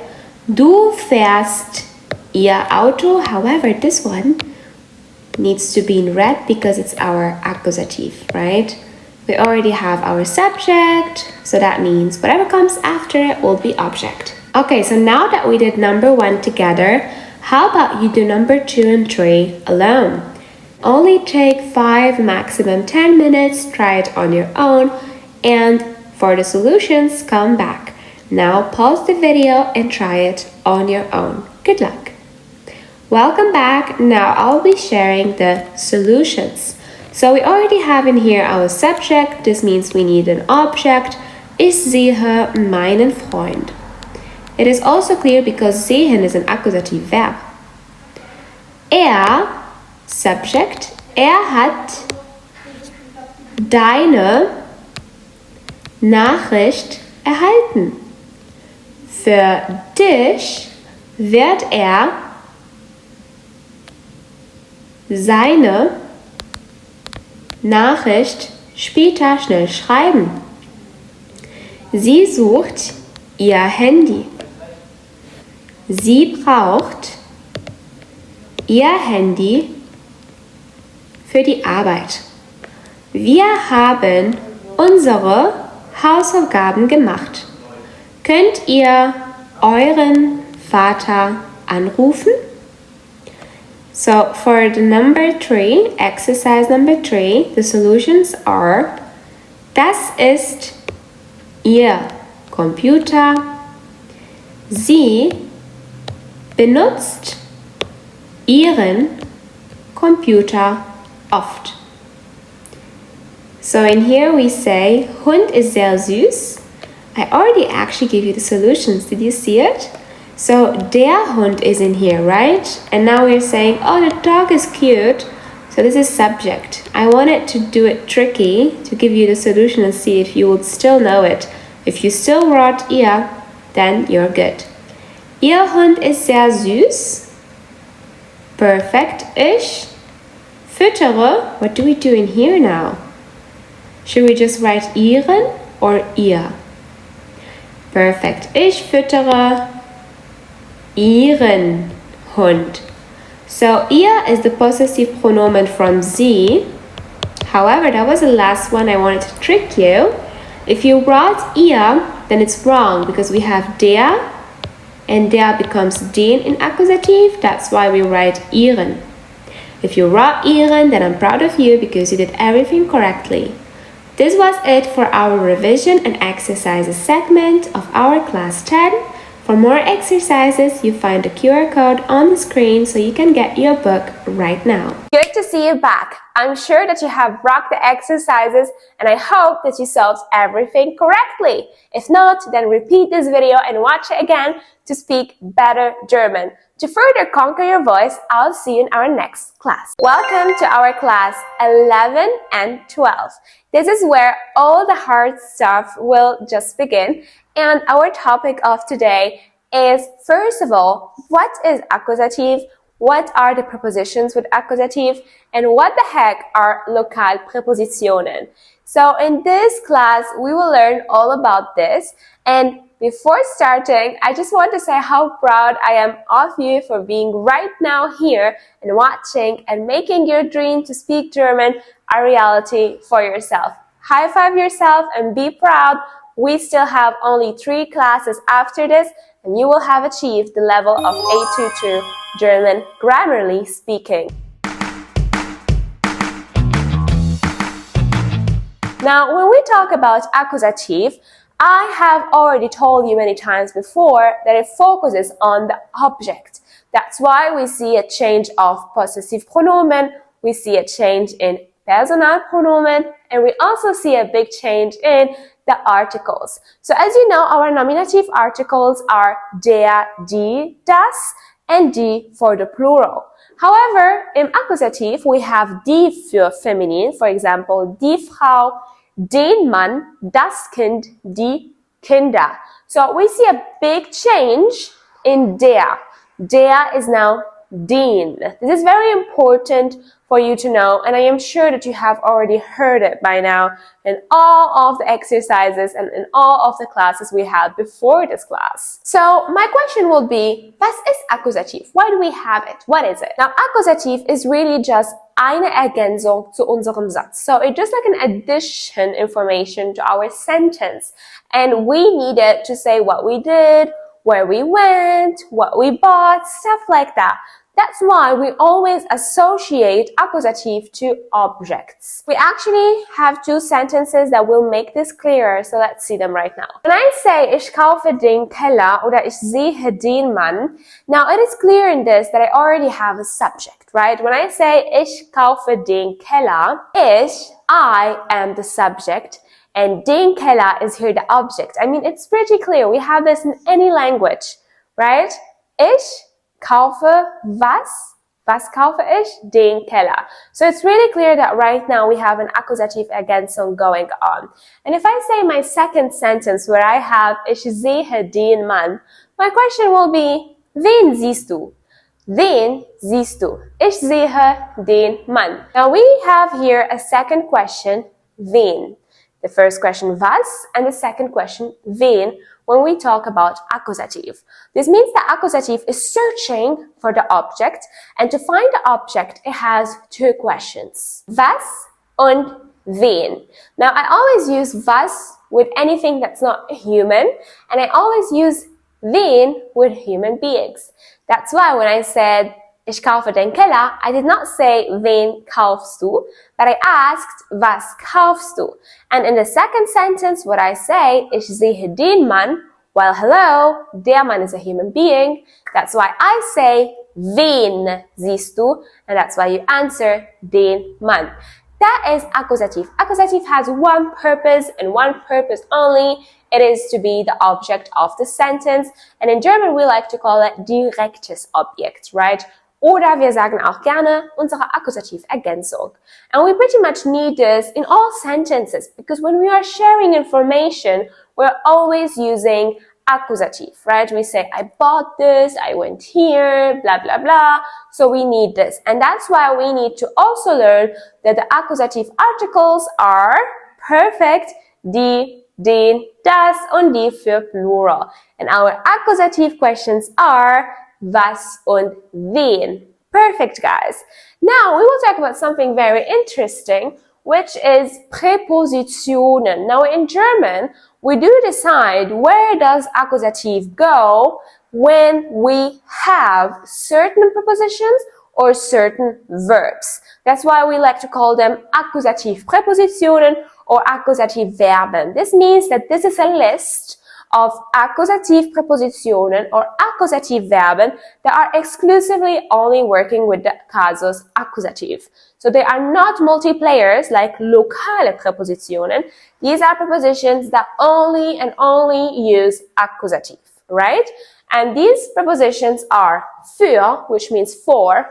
Du fährst ihr Auto. However, this one needs to be in red because it's our accusative, right? We already have our subject, so that means whatever comes after it will be object. Okay, so now that we did number 1 together, how about you do number 2 and 3 alone? Only take 5, maximum 10 minutes, try it on your own, and for the solutions, come back. Now pause the video and try it on your own. Good luck. Welcome back. Now I'll be sharing the solutions. So we already have in here our subject. This means we need an object. Ich sehe meinen Freund. It is also clear because sehen is an accusative verb. Subject, hat deine Nachricht erhalten. Für dich wird seine Nachricht später schnell schreiben. Sie sucht ihr Handy. Sie braucht ihr Handy für die Arbeit. Wir haben unsere Hausaufgaben gemacht. Könnt ihr euren Vater anrufen? So for the number 3, exercise number 3, the solutions are: Das ist ihr Computer. Sie benutzt ihren Computer oft. So in here we say, Hund ist sehr süß. I already actually gave you the solutions. Did you see it? So der Hund is in here, right? And now we're saying, oh, the dog is cute. So this is subject. I wanted to do it tricky to give you the solution and see if you would still know it. If you still wrote ihr, then you're good. Ihr Hund ist sehr süß. Perfect. Ich füttere. What do we do in here now? Should we just write ihren or ihr? Perfect. Ich füttere ihren Hund. So ihr is the possessive pronoun from sie. However, that was the last one I wanted to trick you. If you wrote ihr, then it's wrong because we have der and der becomes den in accusative. That's why we write ihren. If you wrote ihren, then I'm proud of you because you did everything correctly. This was it for our revision and exercises segment of our class 10. For more exercises, you find the QR code on the screen so you can get your book right now. Good to see you back. I'm sure that you have rocked the exercises and I hope that you solved everything correctly. If not, then repeat this video and watch it again to speak better German. To further conquer your voice, I'll see you in our next class. Welcome to our class 11 and 12. This is where all the hard stuff will just begin. And our topic of today is, first of all, what is accusative? What are the prepositions with accusative? And what the heck are Lokalpräpositionen? So in this class, we will learn all about this. And before starting, I just want to say how proud I am of you for being right now here and watching and making your dream to speak German a reality for yourself. High five yourself and be proud. We still have only 3 classes after this and you will have achieved the level of A22 German grammarly speaking. Now, when we talk about accusative, I have already told you many times before that it focuses on the object. That's why we see a change of possessive pronomen, we see a change in Personalpronomen, and we also see a big change in the articles. So as you know, our nominative articles are der, die, das, and die for the plural. However, in accusative, we have die für feminine, for example, die Frau, den Mann, das Kind, die Kinder. So we see a big change in der. Der is now den. This is very important for you to know, and I am sure that you have already heard it by now in all of the exercises and in all of the classes we had before this class. So my question will be, was ist Accusativ? Why do we have it? What is it? Now, Accusativ is really just eine Ergänzung zu unserem Satz. So it's just like an addition information to our sentence. And we need it to say what we did, where we went, what we bought, stuff like that. That's why we always associate accusative to objects. We actually have two sentences that will make this clearer, so let's see them right now. When I say, ich kaufe den Keller oder ich sehe den Mann, now it is clear in this that I already have a subject, right? When I say, ich kaufe den Keller, I am the subject, and den Keller is here the object. I mean, it's pretty clear. We have this in any language, right? Ich kaufe was? Was kaufe ich? Den Keller. So it's really clear that right now we have an accusative Ergänzung going on. And if I say my second sentence where I have ich sehe den Mann, my question will be, wen siehst du? Wen siehst du? Ich sehe den Mann. Now we have here a second question, wen. The first question, was, and the second question, wen, when we talk about accusative. This means the accusative is searching for the object, and to find the object, it has two questions. Was und wen. Now, I always use was with anything that's not human, and I always use wen with human beings. That's why when I said, ich kaufe den Keller, I did not say, wen kaufst du, but I asked, was kaufst du? And in the second sentence, what I say, ich sehe den Mann, well, hello, der Mann is a human being. That's why I say, wen siehst du? And that's why you answer, den Mann. That is accusative. Accusative has one purpose and one purpose only. It is to be the object of the sentence. And in German, we like to call it direktes Objekt, right? Oder wir sagen auch gerne unsere Akkusativ-Ergänzung. And we pretty much need this in all sentences because when we are sharing information, we're always using accusative, right? We say, I bought this, I went here, blah, blah, blah. So we need this. And that's why we need to also learn that the accusative articles are perfect, die, den, das und die für plural. And our accusative questions are was und wen. Perfect, guys. Now, we will talk about something very interesting, which is prepositionen. Now, in German, we do decide where does accusative go when we have certain prepositions or certain verbs. That's why we like to call them accusative Präpositionen or accusative Verben. This means that this is a list of accusative Präpositionen or accusative Verben that are exclusively only working with the casus accusative. So they are not multiplayers like lokale Präpositionen. These are prepositions that only and only use accusative, right? And these prepositions are für, which means for,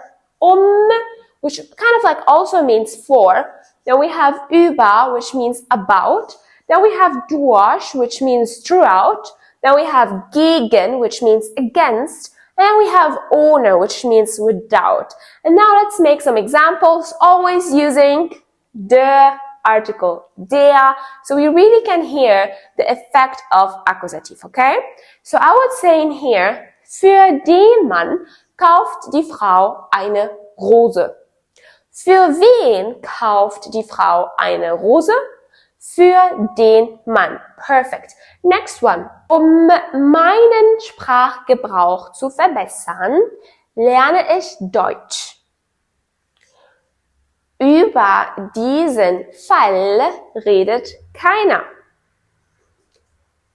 which kind of like also means for. Then we have über, which means about. Then we have durch, which means throughout. Then we have gegen, which means against. And then we have ohne, which means without. And now let's make some examples, always using the article, der. So we really can hear the effect of accusative, okay? So I would say in here, für den Mann kauft die Frau eine Rose. Für wen kauft die Frau eine Rose? Für den Mann. Perfect. Next one. Um meinen Sprachgebrauch zu verbessern, lerne ich Deutsch. Über diesen Fall redet keiner.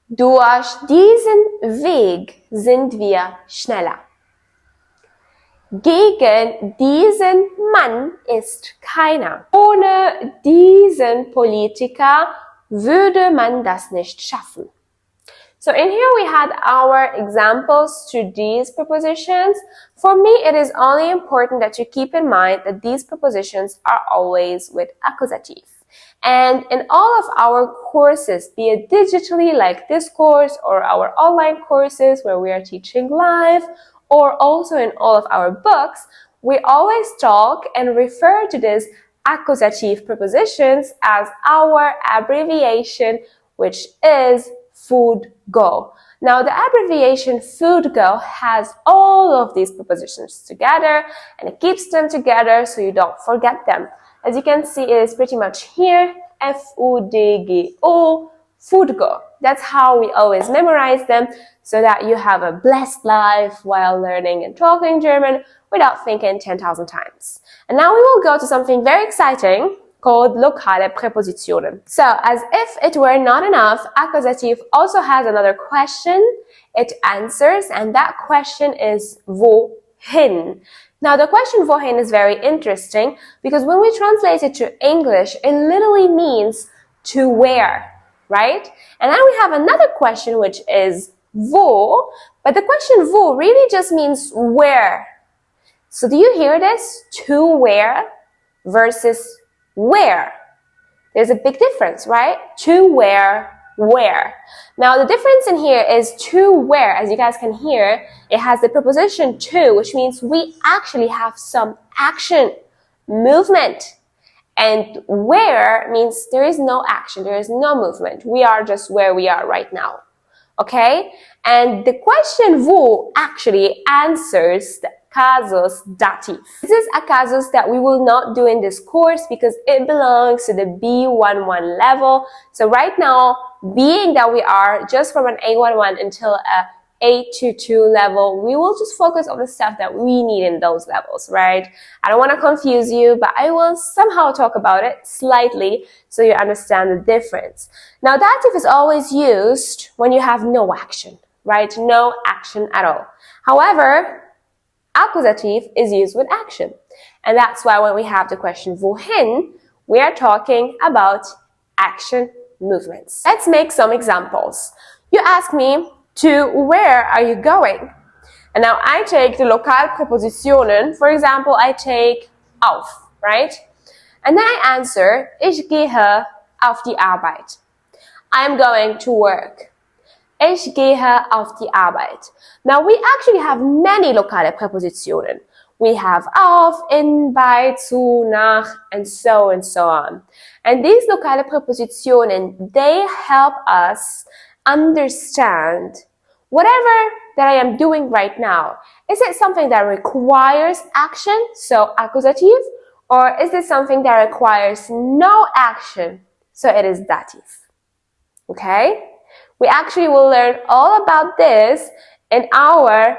Durch diesen Weg sind wir schneller. Gegen diesen Mann ist keiner. Ohne diesen Politiker würde man das nicht schaffen. So in here we had our examples to these prepositions. For me, it is only important that you keep in mind that these prepositions are always with accusative. And in all of our courses, be it digitally like this course or our online courses where we are teaching live, or also in all of our books, we always talk and refer to these accusative prepositions as our abbreviation, which is food go. Now, the abbreviation food go has all of these prepositions together, and it keeps them together so you don't forget them. As you can see, it is pretty much here, F-U-D-G-O, food go. That's how we always memorize them, so that you have a blessed life while learning and talking German without thinking 10,000 times. And now we will go to something very exciting called lokale Präpositionen. So, as if it were not enough, accusative also has another question it answers, and that question is wohin. Now, the question wohin is very interesting because when we translate it to English, it literally means to where, right? And then we have another question which is wo, but the question wo really just means where. So do you hear this? To where versus where. There's a big difference, right? To where, where. Now the difference in here is to where, as you guys can hear, it has the preposition to, which means we actually have some action, movement. And where means there is no action, there is no movement. We are just where we are right now. Okay? And the question wo actually answers the casus dative. This is a casus that we will not do in this course because it belongs to the B11 level. So right now, being that we are just from an A11 until a A22 level, we will just focus on the stuff that we need in those levels, right? I don't want to confuse you, but I will somehow talk about it slightly so you understand the difference. Now, dative is always used when you have no action, right? No action at all. However, accusative is used with action. And that's why when we have the question wohin, we are talking about action movements. Let's make some examples. You ask me, to where are you going? And now I take the lokal Präpositionen. For example, I take auf, right? And then I answer, ich gehe auf die Arbeit. I'm going to work. Ich gehe auf die Arbeit. Now we actually have many lokale Präpositionen. We have auf, in, bei, zu, nach, and so on. And these lokale Präpositionen, they help us understand whatever that I am doing right now. Is it something that requires action, so accusative, or is it something that requires no action, so it is dative? Okay? We actually will learn all about this in our,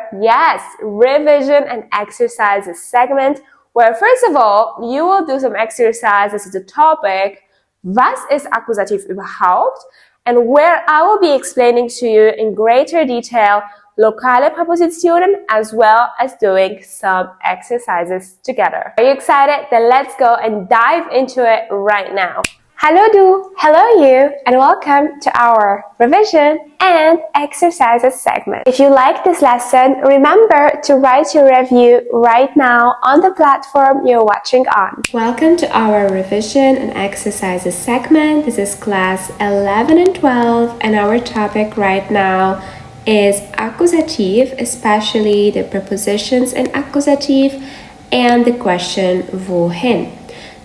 revision and exercises segment, where first of all, you will do some exercises to the topic, was ist Akkusativ überhaupt? And where I will be explaining to you in greater detail lokale Präpositionen as well as doing some exercises together. Are you excited? Then let's go and dive into it right now. Hello du, hello you, and welcome to our revision and exercises segment. If you like this lesson, remember to write your review right now on the platform you're watching on. Welcome to our revision and exercises segment. This is class 11 and 12, and our topic right now is accusative, especially the prepositions in accusative and the question wohin.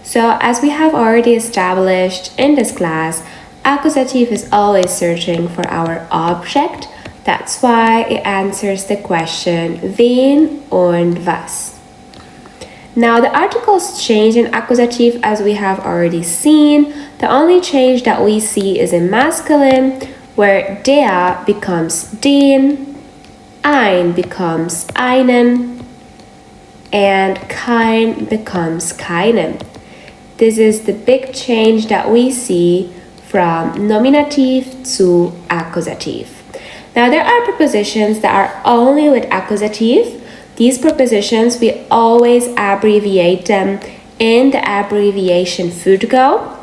So, as we have already established in this class, accusative is always searching for our object. That's why it answers the question wen und was. Now, the articles change in accusative as we have already seen. The only change that we see is in masculine, where der becomes den, ein becomes einen, and kein becomes keinen. This is the big change that we see from nominative to accusative. Now there are prepositions that are only with accusative. These prepositions, we always abbreviate them in the abbreviation FÜRGO.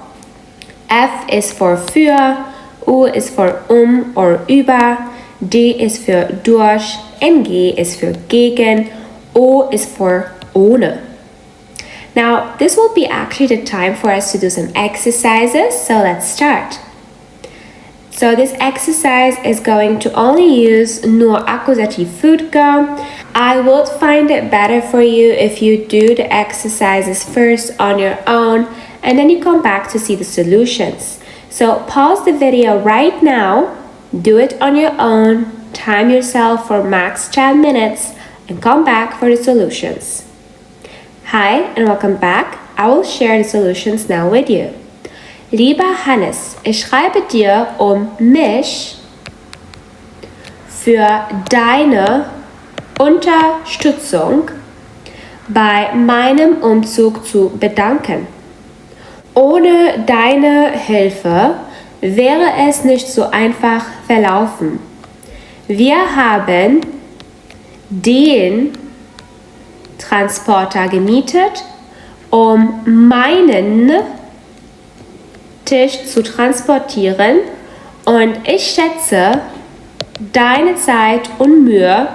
F is for für, U is for or über, D is für durch, and G is für gegen, O is for ohne. Now, this will be actually the time for us to do some exercises, so let's start. So this exercise is going to only use nur Accusative Foodgo. I would find it better for you if you do the exercises first on your own and then you come back to see the solutions. So pause the video right now, do it on your own, time yourself for max 10 minutes and come back for the solutions. Hi and welcome back. I will share the solutions now with you. Lieber Hannes, ich schreibe dir, mich für deine Unterstützung bei meinem Umzug zu bedanken. Ohne deine Hilfe wäre es nicht so einfach verlaufen. Wir haben den Transporter gemietet, meinen Tisch zu transportieren und ich schätze deine Zeit und Mühe,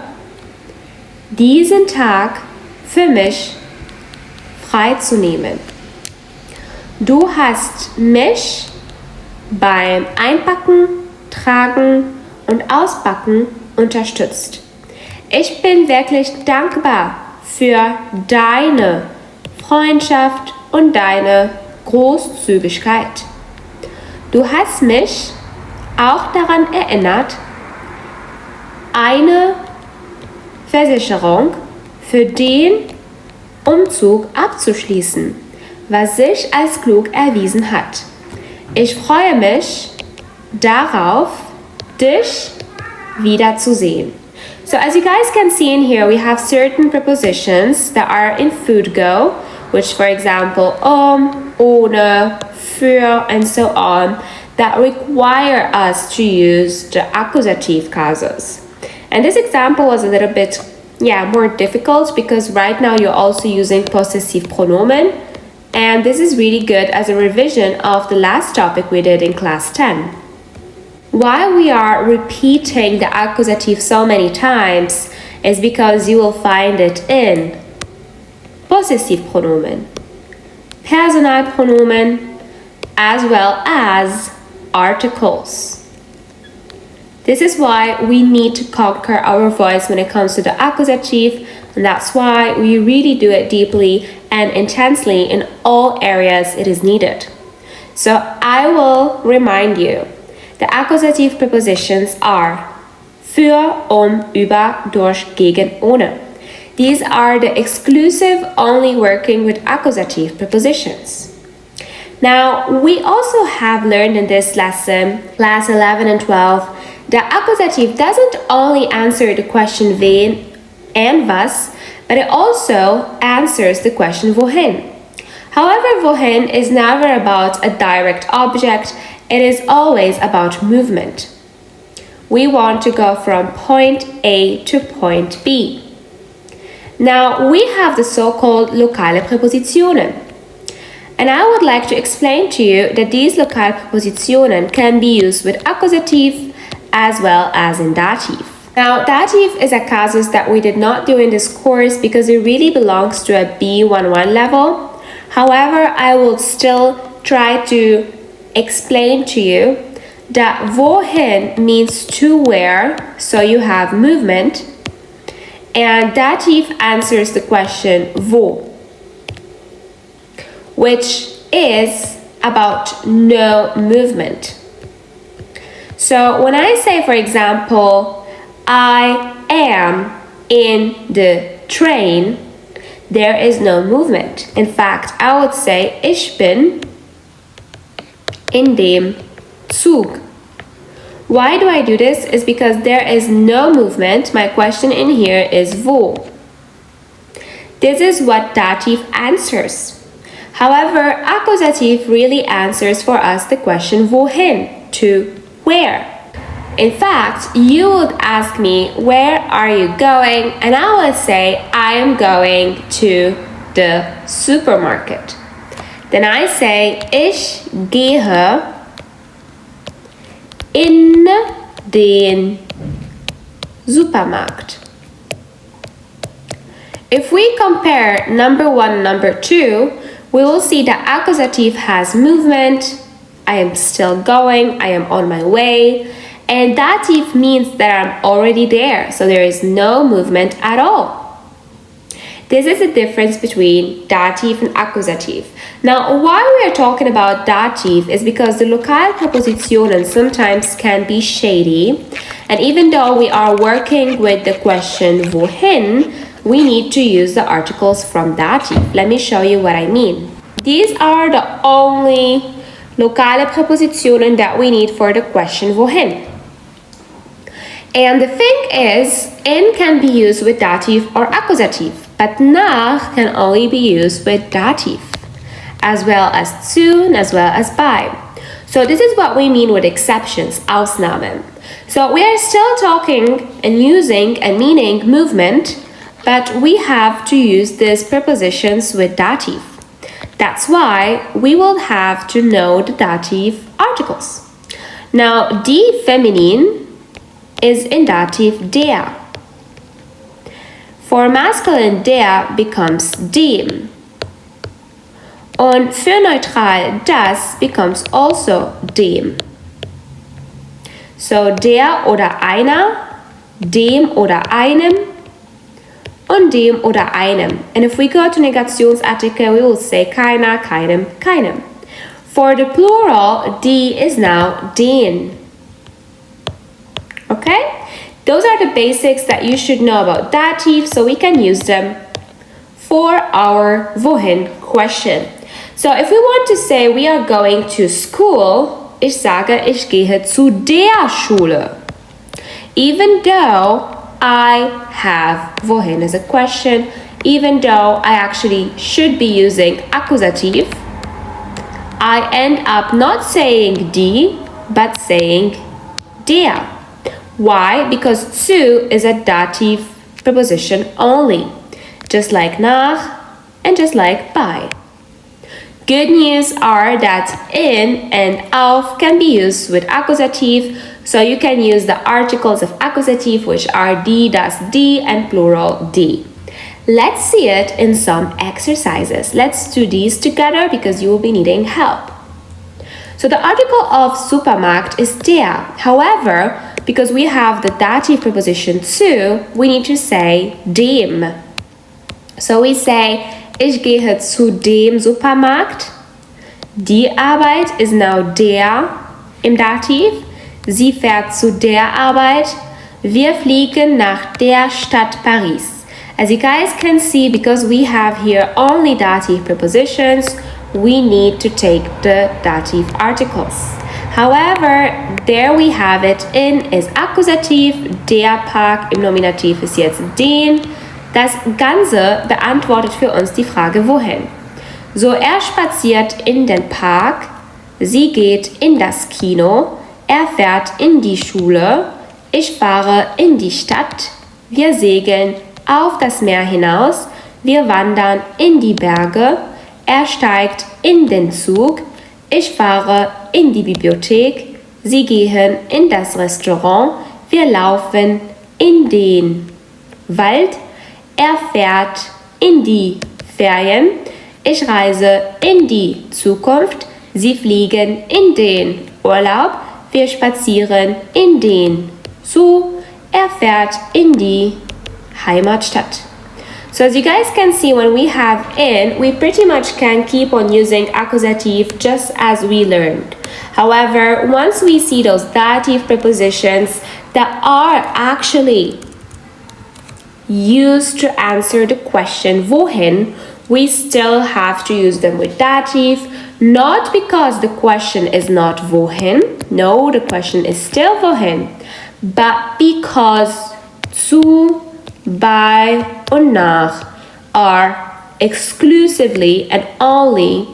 diesen Tag für mich freizunehmen. Du hast mich beim Einpacken, Tragen und Auspacken unterstützt. Ich bin wirklich dankbar für deine Freundschaft und deine Großzügigkeit. Du hast mich auch daran erinnert, eine Versicherung für den Umzug abzuschließen, was sich als klug erwiesen hat. Ich freue mich darauf, dich wiederzusehen. So as you guys can see in here, we have certain prepositions that are in Foodgo, which for example, ohne, für, and so on, that require us to use the accusative cases. And this example was a little bit, more difficult because right now you're also using possessive pronomen, and this is really good as a revision of the last topic we did in class 10. Why we are repeating the accusative so many times is because you will find it in possessive pronomen, Personalpronomen, as well as articles. This is why we need to conquer our voice when it comes to the accusative, and that's why we really do it deeply and intensely in all areas it is needed. So I will remind you, the accusative prepositions are für, über, durch, gegen, ohne. These are the exclusive, only working with accusative prepositions. Now, we also have learned in this lesson, class 11 and 12, that accusative doesn't only answer the question wen and was, but it also answers the question wohin. However, wohin is never about a direct object, it is always about movement. We want to go from point A to point B. Now, we have the so-called lokale Präpositionen. And I would like to explain to you that these lokale Präpositionen can be used with accusative as well as in dative. Now, dative is a casus that we did not do in this course because it really belongs to a B11 level. However, I will still try to explain to you that wohin means to where, so you have movement, and dative answers the question wo, which is about no movement. So when I say, for example, I am in the train, there is no movement. In fact, I would say ich bin in dem Zug. Why do I do this? Is because there is no movement. My question in here is wo. This is what dative answers. However, accusative really answers for us the question wohin, to where. In fact, you would ask me, where are you going? And I would say, I am going to the supermarket. Then I say, ich gehe in den Supermarkt. If we compare number 1 and number 2, we will see that accusative has movement I am still going, I am on my way. And dative means that I'm already there, so there is no movement at all. This is the difference between dative and accusative. Now, why we are talking about dative is because the local prepositions sometimes can be shady. And even though we are working with the question wohin, we need to use the articles from dative. Let me show you what I mean. These are the only local prepositions that we need for the question wohin. And the thing is, in can be used with dative or accusative, but nach can only be used with dative, as well as zu, as well as bei. So this is what we mean with exceptions, Ausnahmen. So we are still talking and using and meaning movement, but we have to use these prepositions with dative. That's why we will have to know the dative articles. Now, die feminine is in dative der. For masculine der becomes dem. Und für neutral das becomes also dem. So der oder einer, dem oder einem, und dem oder einem. And if we go to Negationsartikel, we will say keiner, keinem, keinem. For the plural, die is now den. Okay? Those are the basics that you should know about dative, so we can use them for our wohin question. So if we want to say we are going to school, ich sage, ich gehe zu der Schule. Even though I have wohin as a question, even though I actually should be using accusative, I end up not saying die, but saying der. Why? Because zu is a dative preposition only, just like nach and just like bei. Good news are that in and auf can be used with accusative, so you can use the articles of accusative, which are die, das, die, and plural die. Let's see it in some exercises. Let's do these together because you will be needing help. So the article of Supermarkt is der. However, because we have the dative preposition zu, we need to say dem. So we say, ich gehe zu dem Supermarkt. Die Arbeit is now der im Dativ. Sie fährt zu der Arbeit. Wir fliegen nach der Stadt Paris. As you guys can see, because we have here only dative prepositions, we need to take the dative articles. However, there we have it. In is Accusativ, der Park im Nominativ ist jetzt den. Das Ganze beantwortet für uns die Frage wohin. So, er spaziert in den Park, sie geht in das Kino, er fährt in die Schule, ich fahre in die Stadt, wir segeln auf das Meer hinaus, wir wandern in die Berge, er steigt in den Zug, ich fahre in die Bibliothek, sie gehen in das Restaurant, wir laufen in den Wald, er fährt in die Ferien, ich reise in die Zukunft, sie fliegen in den Urlaub, wir spazieren in den Zoo, er fährt in die Heimatstadt. So as you guys can see, when we have in, we pretty much can keep on using accusative just as we learned. However, once we see those dative prepositions that are actually used to answer the question wohin, we still have to use them with dative, not because the question is not wohin, no, the question is still wohin, but because zu, bei, und nach are exclusively and only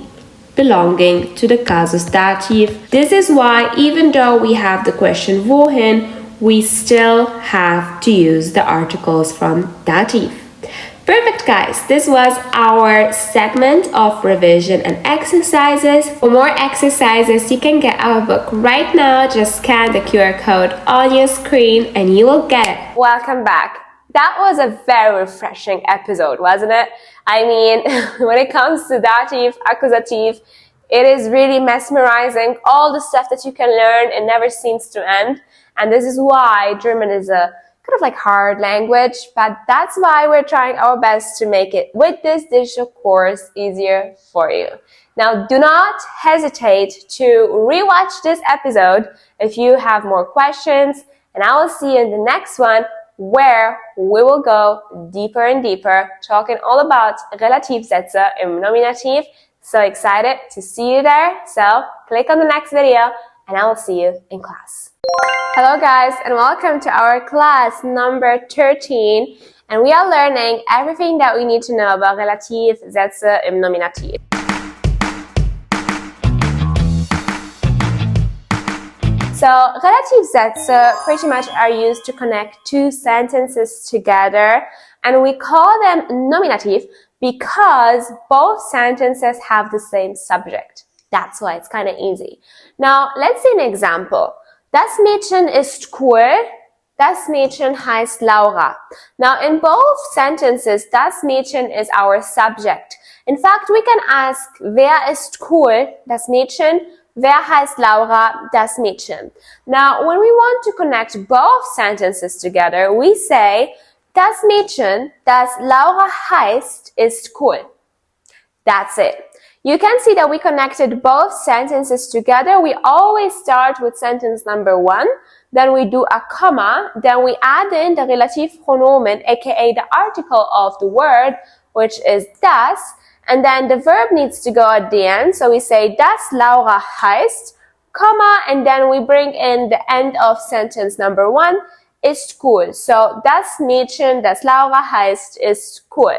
belonging to the casus dative. This is why, even though we have the question wohin, we still have to use the articles from dative. Perfect, guys. This was our segment of revision and exercises. For more exercises, you can get our book right now. Just scan the QR code on your screen and you will get it. Welcome back. That was a very refreshing episode, wasn't it? I mean, when it comes to dative, accusative, It is really mesmerizing, all the stuff that you can learn. It never seems to end. And this is why German is a kind of like hard language, but that's why we're trying our best to make it with this digital course easier for you. Now, do not hesitate to rewatch this episode if you have more questions, and I will see you in the next one where we will go deeper and deeper, talking all about Relativsätze im Nominativ. So excited to see you there. So click on the next video and I will see you in class. Hello guys, and welcome to our class number 13. And we are learning everything that we need to know about Relativsätze im Nominativ. So Relativsätze pretty much are used to connect two sentences together, and we call them nominative because both sentences have the same subject. That's why it's kind of easy. Now, let's see an example. Das Mädchen ist cool. Das Mädchen heißt Laura. Now, in both sentences, das Mädchen is our subject. In fact, we can ask, wer ist cool? Das Mädchen. Wer heißt Laura? Das Mädchen. Now, when we want to connect both sentences together, we say, das Mädchen, das Laura heißt, ist cool. That's it. You can see that we connected both sentences together. We always start with sentence number 1, then we do a comma, then we add in the relative pronomen, aka the article of the word, which is das, and then the verb needs to go at the end. So we say, das Laura heißt, comma, and then we bring in the end of sentence number 1, ist cool. So, das Mädchen, das Laura heißt, ist cool.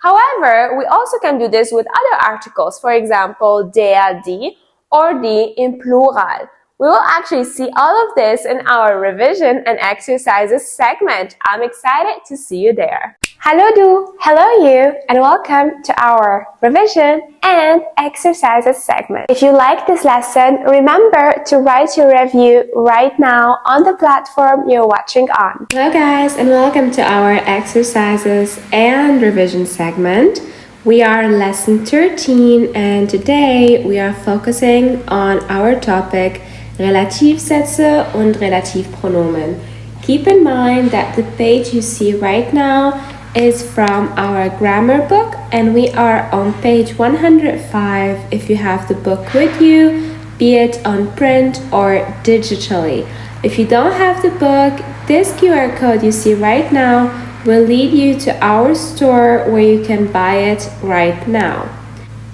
However, we also can do this with other articles. For example, der, die, or die in plural. We will actually see all of this in our revision and exercises segment. I'm excited to see you there. Hello du, hello you, and welcome to our revision and exercises segment. If you like this lesson, remember to write your review right now on the platform you're watching on. Hello guys, and welcome to our exercises and revision segment. We are lesson 13, and today we are focusing on our topic Relativsätze und Relativpronomen. Keep in mind that the page you see right now is from our grammar book, and we are on page 105 if you have the book with you, be it on print or digitally. If you don't have the book, this QR code you see right now will lead you to our store where you can buy it right now.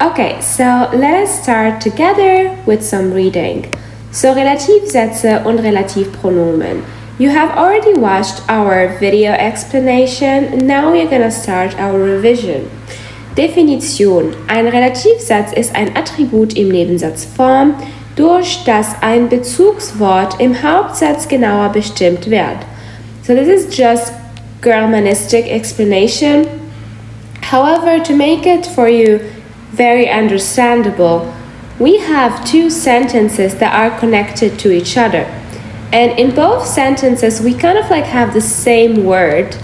Okay, so let us start together with some reading. So Relativsätze und Relativpronomen. You have already watched our video explanation. Now we're gonna start our revision. Definition. Ein Relativsatz ist ein Attribut im Nebensatzform, durch das ein Bezugswort im Hauptsatz genauer bestimmt wird. So this is just grammaristic explanation. However, to make it for you very understandable, we have two sentences that are connected to each other. And in both sentences, we kind of like have the same word.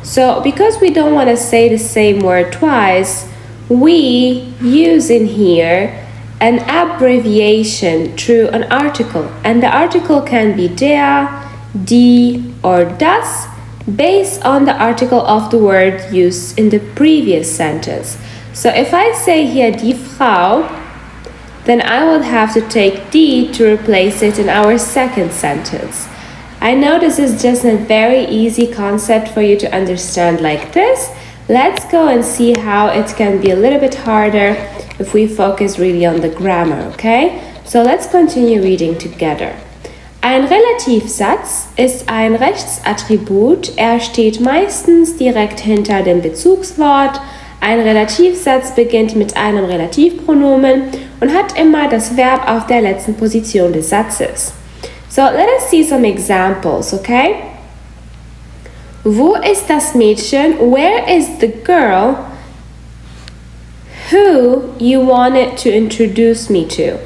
So because we don't want to say the same word twice, we use in here an abbreviation through an article. And the article can be der, die, or das, based on the article of the word used in the previous sentence. So if I say here die Frau, then I would have to take die to replace it in our second sentence. I know this is just a very easy concept for you to understand like this. Let's go and see how it can be a little bit harder if we focus really on the grammar, okay? So let's continue reading together. Ein Relativsatz ist ein Rechtsattribut. Er steht meistens direkt hinter dem Bezugswort. Ein Relativsatz beginnt mit einem Relativpronomen und hat immer das Verb auf der letzten Position des Satzes. So, let us see some examples, okay? Wo ist das Mädchen? Where is the girl who you wanted to introduce me to?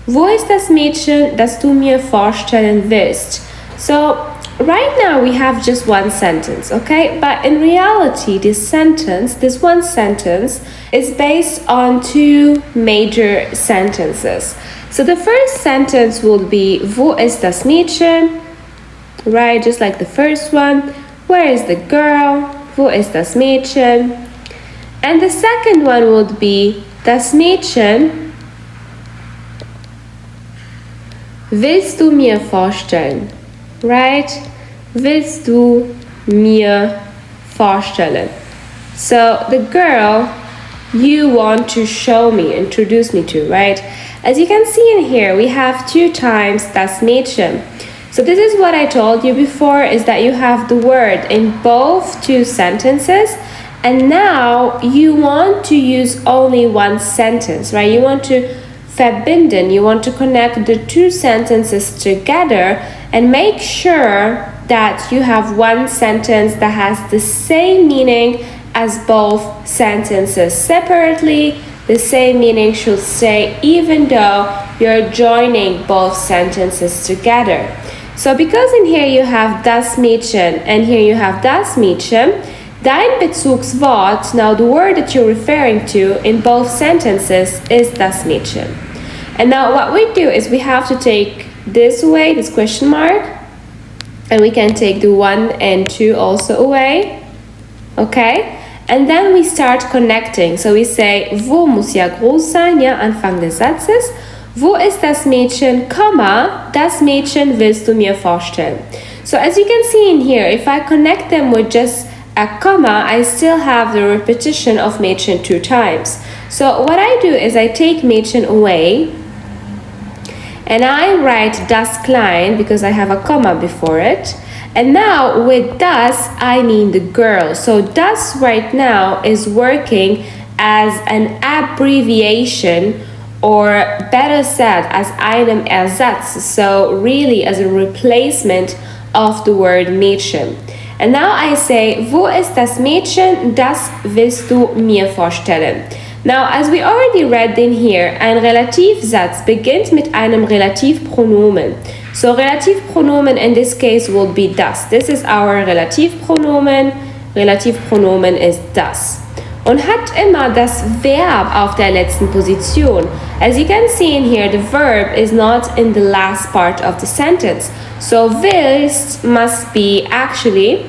Wo ist das Mädchen, das du mir vorstellen willst? So, right now we have just one sentence, okay? But in reality, this one sentence, is based on two major sentences. So the first sentence would be, wo ist das Mädchen? Right, just like the first one. Where is the girl? Wo ist das Mädchen? And the second one would be, das Mädchen willst du mir vorstellen? Right? Willst du mir vorstellen? So the girl you want to show me, introduce me to, right? As you can see in here, we have 2 times das Mädchen. So this is what I told you before, is that you have the word in both 2 sentences, and now you want to use only one sentence, right? You want to verbinden, you want to connect the 2 sentences together and make sure that you have one sentence that has the same meaning as both sentences separately. The same meaning should stay even though you're joining both sentences together. So because in here you have das Mädchen and here you have das Mädchen, dein Bezugswort, now the word that you're referring to in both sentences, is das Mädchen. And now what we do is we have to take this away, this question mark, and we can take the 1 and 2 also away, okay? And then we start connecting. So we say, wo muss ja groß sein, ja, Anfang des Satzes. Wo ist das Mädchen, Komma, das Mädchen willst du mir vorstellen. So as you can see in here, if I connect them with just a comma, I still have the repetition of Mädchen 2 times. So what I do is I take Mädchen away, and I write das Klein because I have a comma before it. And now with das, I mean the girl. So das right now is working as an abbreviation, or better said, as einem Ersatz. So really as a replacement of the word Mädchen. And now I say, wo ist das Mädchen, das willst du mir vorstellen? Now, as we already read in here, ein Relativsatz beginnt mit einem Relativpronomen. So Relativpronomen in this case will be das. This is our Relativpronomen. Relativpronomen ist das. Und hat immer das Verb auf der letzten Position. As you can see in here, the verb is not in the last part of the sentence. So willst must be actually,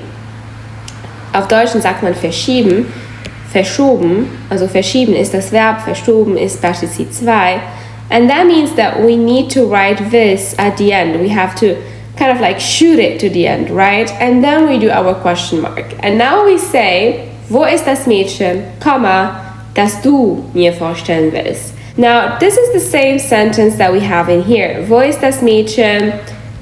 auf Deutsch sagt man verschieben, verschoben, also verschieben ist das Verb, verschoben ist Partizip 2. And that means that we need to write this at the end. We have to kind of like shoot it to the end, right? And then we do our question mark. And now we say, wo ist das Mädchen, Komma, das du mir vorstellen willst. Now, this is the same sentence that we have in here. Wo ist das Mädchen,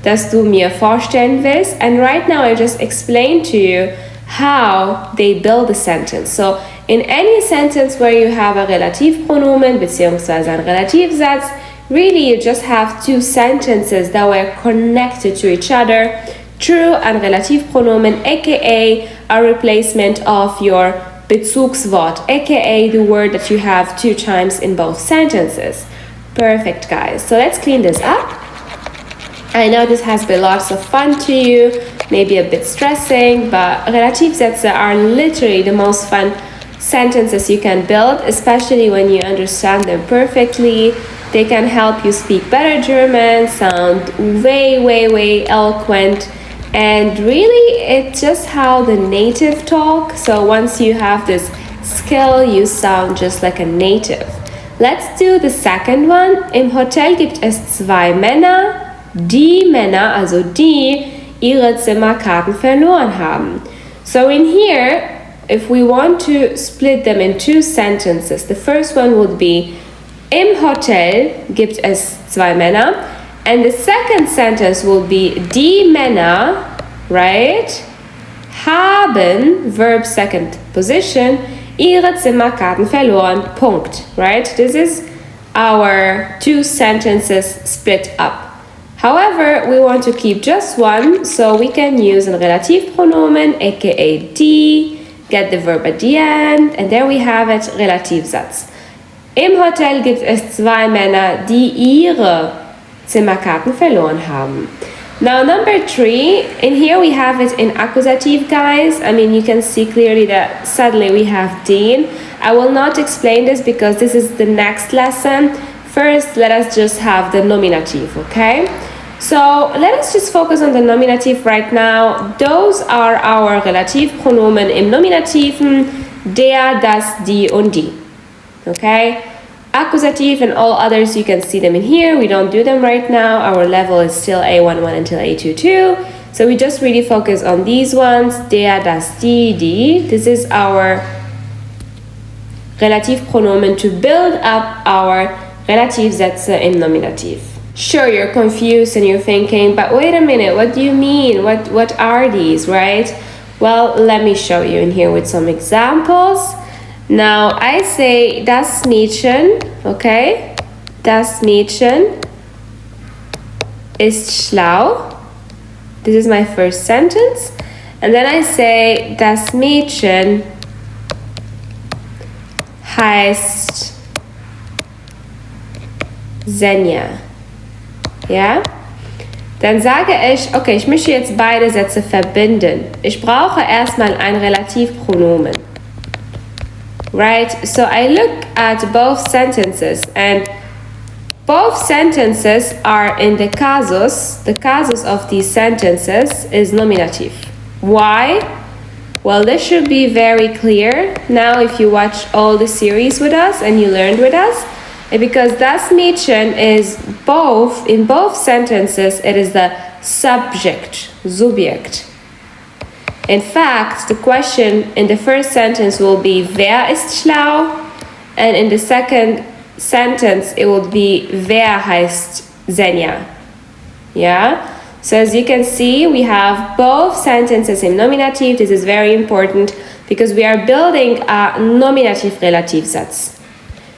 das du mir vorstellen willst? And right now I just explained to you how they build a sentence. So in any sentence where you have a Relativpronomen beziehungsweise ein Relativsatz, really you just have 2 sentences that were connected to each other through ein Relativpronomen, aka a replacement of your Bezugswort, aka the word that you have 2 times in both sentences. Perfect, guys. So let's clean this up. I know this has been lots of fun to you, maybe a bit stressing, but Relativsätze are literally the most fun sentences you can build, especially when you understand them perfectly. They can help you speak better German, sound way eloquent, and really it's just how the native talk. So once you have this skill, you sound just like a native. Let's do the second one. Im Hotel gibt es 2 Männer, die Männer, also die, ihre Zimmerkarten verloren haben. So in here, if we want to split them in 2 sentences, the first one would be, im Hotel gibt es 2 Männer, and the second sentence will be, die Männer, right, haben, verb second position, ihre Zimmerkarten verloren, Punkt, right? This is our 2 sentences split up. However, we want to keep just one, so we can use a Relativpronomen, aka die, get the verb at the end, and there we have it, Relativsatz. Im Hotel gibt es 2 Männer, die ihre Zimmerkarten verloren haben. Now number 3, in here we have it in accusative, guys. I mean, you can see clearly that suddenly we have den. I will not explain this because this is the next lesson. First, let us just have the nominative, okay? So let us just focus on the nominative right now. Those are our Relativpronomen im Nominativen, der, das, die und die, okay? Accusative and all others, you can see them in here. We don't do them right now. Our level is still A11 until A22. So we just really focus on these ones. Der, das, die. This is our Relativpronomen to build up our Relativsätze im Nominativ. Sure, you're confused and you're thinking, but wait a minute, what do you mean? What are these, right? Well, let me show you in here with some examples. Now, I say, das Mädchen, okay? Das Mädchen ist schlau. This is my first sentence. And then I say, das Mädchen heißt Senja. Ja? Dann sage ich, okay, ich möchte jetzt beide Sätze verbinden. Ich brauche erstmal ein Relativpronomen. Right? So I look at both sentences and both sentences are in the casus. The casus of these sentences is nominative. Why? Well, this should be very clear now if you watch all the series with us and you learned with us. Because das Mädchen is both, in both sentences, it is the subject, Subjekt. In fact, the question in the first sentence will be, wer ist schlau? And in the second sentence, it will be, wer heißt Senja? Yeah? So as you can see, we have both sentences in nominative. This is very important because we are building a nominative Relativsatz.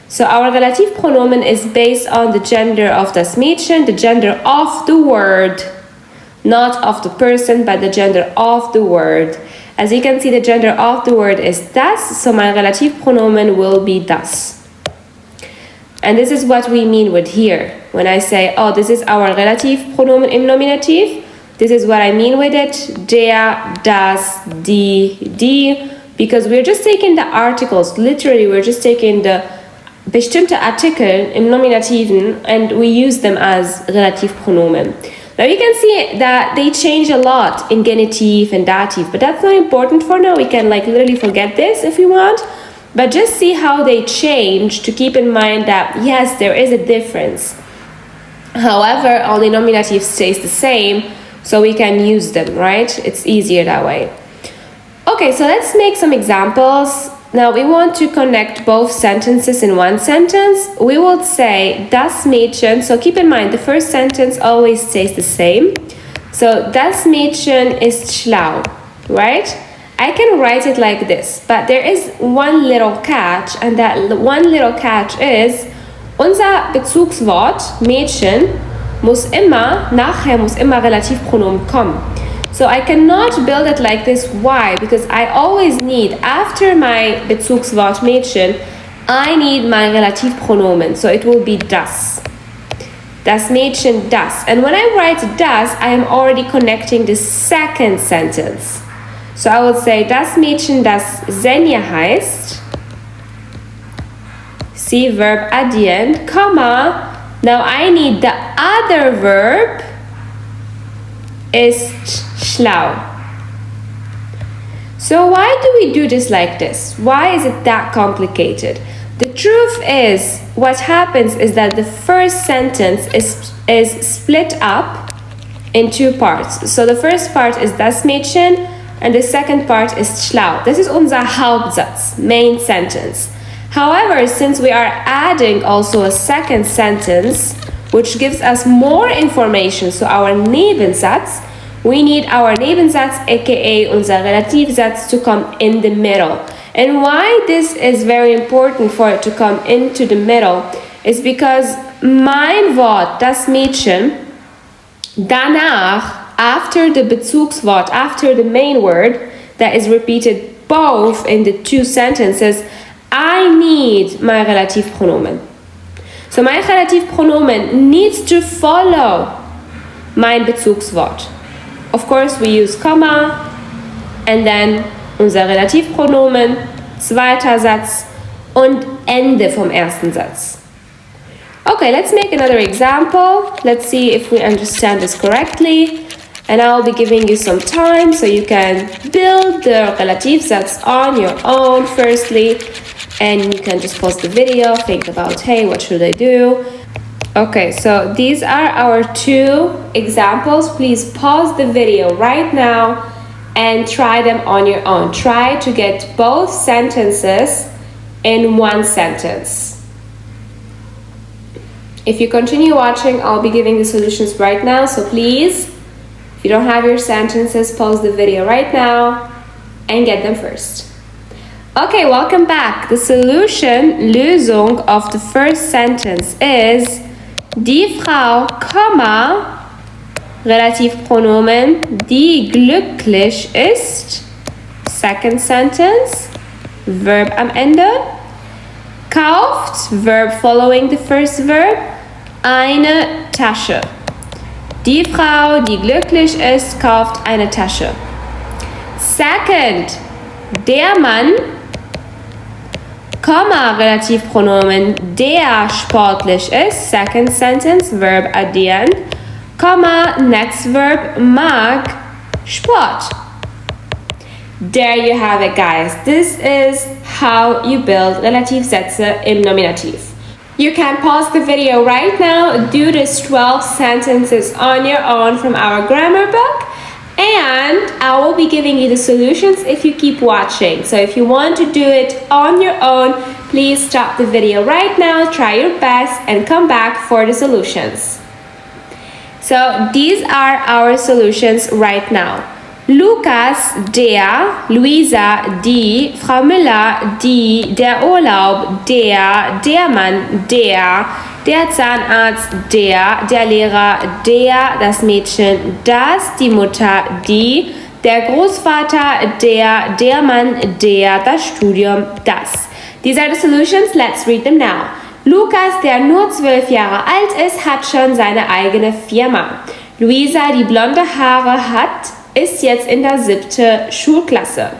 So our Relativpronomen is based on the gender of das Mädchen, the gender of the word, not of the person, but the gender of the word. As you can see, the gender of the word is das, so my Relativpronomen will be das. And this is what we mean with here. When I say, oh, this is our Relativpronomen im Nominativ, this is what I mean with it, der, das, die, because we're just taking the articles, literally we're just taking the bestimmte Artikel im Nominativen and we use them as Relativpronomen. Now you can see that they change a lot in Genitiv and Dativ, but that's not important for now. We can like literally forget this if we want, but just see how they change to keep in mind that yes, there is a difference. However, all the nominative stays the same, so we can use them, right? It's easier that way. Okay, so let's make some examples. Now we want to connect both sentences in one sentence. We will say das Mädchen. So keep in mind the first sentence always stays the same. So das Mädchen ist schlau, right? I can write it like this, but there is one little catch, and that one little catch is unser Bezugswort Mädchen nachher muss immer Relativpronomen kommen. So I cannot build it like this. Why? Because I always need, after my Bezugswort Mädchen, I need my Relativpronomen. So it will be das. Das Mädchen, das. And when I write das, I am already connecting the second sentence. So I will say, das Mädchen, das Senja heißt. See, verb at the end, comma. Now I need the other verb, ist schlau. So why do we do this like this? Why is it that complicated? The truth is, what happens is that the first sentence is split up in two parts. So the first part is das Mädchen and the second part is schlau. This is unser Hauptsatz, main sentence. However, since we are adding also a second sentence, which gives us more information, so our Nebensatz, we need our Nebensatz, aka unser Relativsatz, to come in the middle. And why this is very important for it to come into the middle is because mein Wort, das Mädchen, danach, after the Bezugswort, after the main word that is repeated both in the two sentences, I need my Relativpronomen. So my Relativpronomen needs to follow mein Bezugswort. Of course, we use Komma and then unser Relativpronomen, zweiter Satz und Ende vom ersten Satz. Okay, let's make another example. Let's see if we understand this correctly. And I'll be giving you some time so you can build the Relativsatz on your own firstly. And you can just pause the video, think about, hey, what should I do? Okay, so these are our two examples. Please pause the video right now and try them on your own. Try to get both sentences in one sentence. If you continue watching, I'll be giving the solutions right now, so please, if you don't have your sentences, pause the video right now and get them first. Okay, welcome back. The solution, Lösung of the first sentence is die Frau, Relativpronomen, die glücklich ist, second sentence, Verb am Ende, kauft, Verb following the first verb, eine Tasche. Die Frau, die glücklich ist, kauft eine Tasche. Second, der Mann, Relativpronomen, der sportlich ist, second sentence, Verb at the end, next verb, mag Sport. There you have it, guys. This is how you build Relativsätze im Nominativ. You can pause the video right now, do these 12 sentences on your own from our grammar book, and I will be giving you the solutions if you keep watching. So if you want to do it on your own, please stop the video right now, try your best, and come back for the solutions. So these are our solutions right now. Lukas, der, Luisa, die, Frau Müller, die, der Urlaub, der Mann, der Zahnarzt, der Lehrer, das Mädchen, das, die Mutter, die, der Großvater, der Mann, das Studium, das. These are the solutions, let's read them now. Lukas, der nur 12 Jahre alt ist, hat schon seine eigene Firma. Luisa, die blonde Haare hat, ist jetzt in der 7. Schulklasse.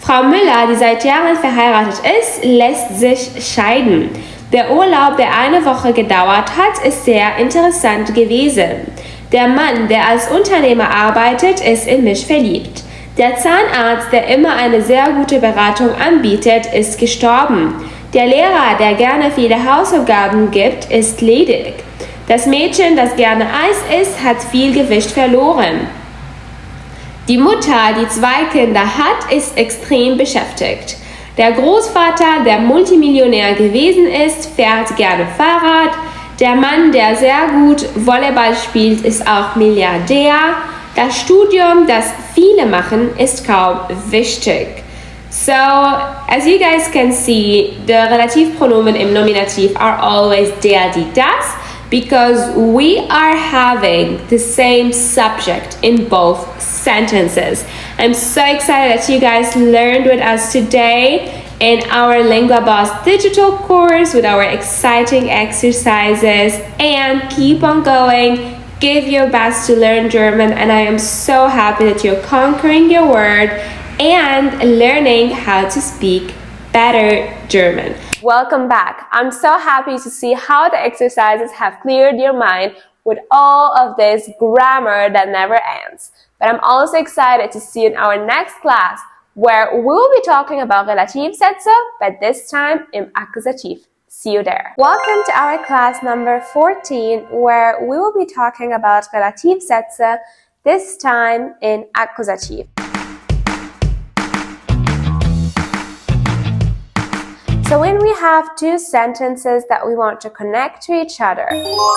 Frau Müller, die seit Jahren verheiratet ist, lässt sich scheiden. Der Urlaub, der eine Woche gedauert hat, ist sehr interessant gewesen. Der Mann, der als Unternehmer arbeitet, ist in mich verliebt. Der Zahnarzt, der immer eine sehr gute Beratung anbietet, ist gestorben. Der Lehrer, der gerne viele Hausaufgaben gibt, ist ledig. Das Mädchen, das gerne Eis isst, hat viel Gewicht verloren. Die Mutter, die 2 Kinder hat, ist extrem beschäftigt. Der Großvater, der Multimillionär gewesen ist, fährt gerne Fahrrad. Der Mann, der sehr gut Volleyball spielt, ist auch Milliardär. Das Studium, das viele machen, ist kaum wichtig. So, as you guys can see, the Relativpronomen im Nominativ are always der, die, das, because we are having the same subject in both sentences. I'm so excited that you guys learned with us today in our Lingua Boss digital course with our exciting exercises, and keep on going. Give your best to learn German, and I am so happy that you're conquering your word and learning how to speak better German. Welcome back. I'm so happy to see how the exercises have cleared your mind with all of this grammar that never ends. But I'm also excited to see you in our next class, where we will be talking about Relativsätze, but this time im Accusative. See you there. Welcome to our class number 14, where we will be talking about Relativsätze, this time in Accusative. So when we have two sentences that we want to connect to each other,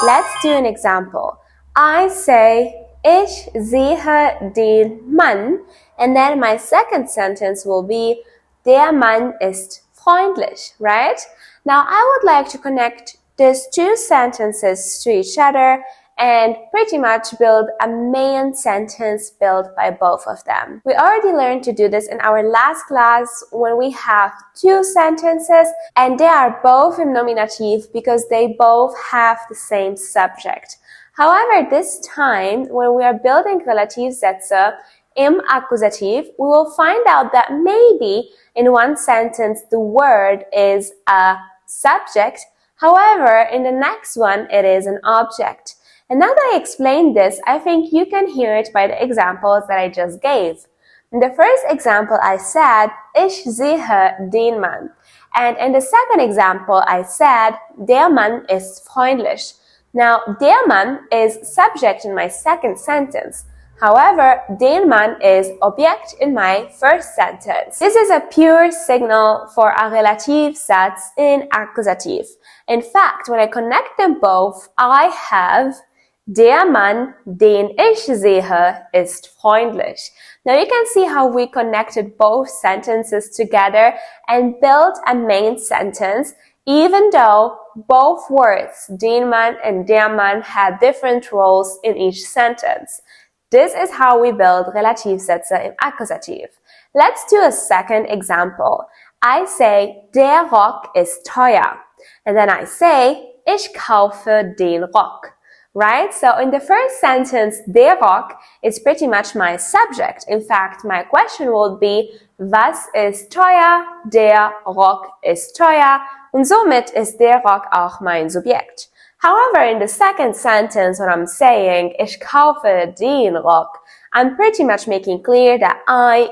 let's do an example. I say, ich sehe den Mann, and then my second sentence will be, der Mann ist freundlich, right? Now I would like to connect these two sentences to each other and pretty much build a main sentence built by both of them. We already learned to do this in our last class when we have two sentences and they are both im Nominativ because they both have the same subject. However, this time, when we are building Relativsätze im Accusative, we will find out that maybe in one sentence the word is a subject, however, in the next one it is an object. And now that I explained this, I think you can hear it by the examples that I just gave. In the first example, I said, ich sehe den Mann. And in the second example, I said, der Mann ist freundlich. Now, der Mann is subject in my second sentence. However, den Mann is object in my first sentence. This is a pure signal for a Relativsatz in Accusative. In fact, when I connect them both, I have der Mann, den ich sehe, ist freundlich. Now you can see how we connected both sentences together and built a main sentence, even though both words, den Mann and der Mann, had different roles in each sentence. This is how we build Relativsätze im Accusative. Let's do a second example. I say, der Rock ist teuer. And then I say, ich kaufe den Rock. Right? So in the first sentence, der Rock is pretty much my subject. In fact, my question would be, was ist teuer? Der Rock ist teuer. Und somit ist der Rock auch mein Subjekt. However, in the second sentence, when I'm saying, ich kaufe den Rock, I'm pretty much making clear that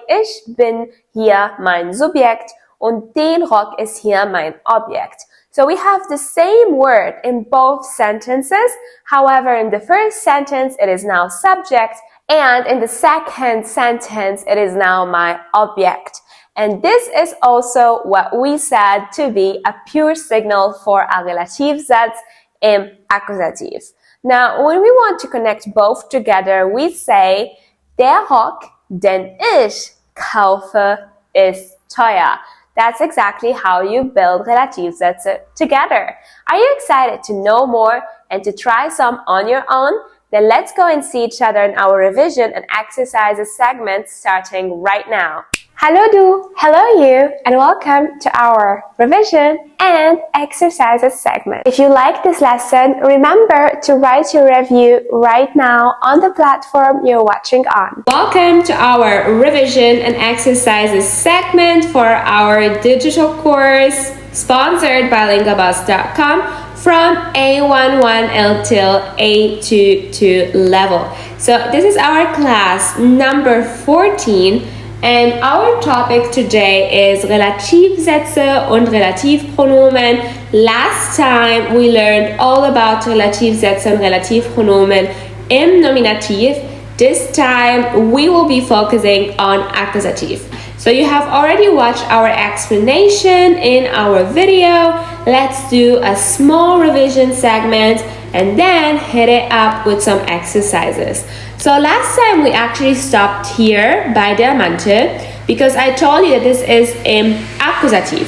ich bin hier mein Subjekt und den Rock ist hier mein Objekt. So we have the same word in both sentences. However, in the first sentence, it is now subject, and in the second sentence, it is now my object. And this is also what we said to be a pure signal for a Relativsatz im Accusative. Now, when we want to connect both together, we say, der Rock, den ich kaufe, ist teuer. That's exactly how you build Relativsätze together. Are you excited to know more and to try some on your own? Then let's go and see each other in our revision and exercises segment starting right now. Hello du, hello you, and welcome to our revision and exercises segment. If you like this lesson, remember to write your review right now on the platform you're watching on. Welcome to our revision and exercises segment for our digital course sponsored by lingabus.com from A11 till A22 level. So this is our class number 14. And our topic today is Relativsätze und Relativpronomen. Last time we learned all about Relativsätze and Relativpronomen im Nominative. This time we will be focusing on Accusative. So you have already watched our explanation in our video. Let's do a small revision segment and then hit it up with some exercises. So last time we actually stopped here by der Mantel because I told you that this is im Accusative.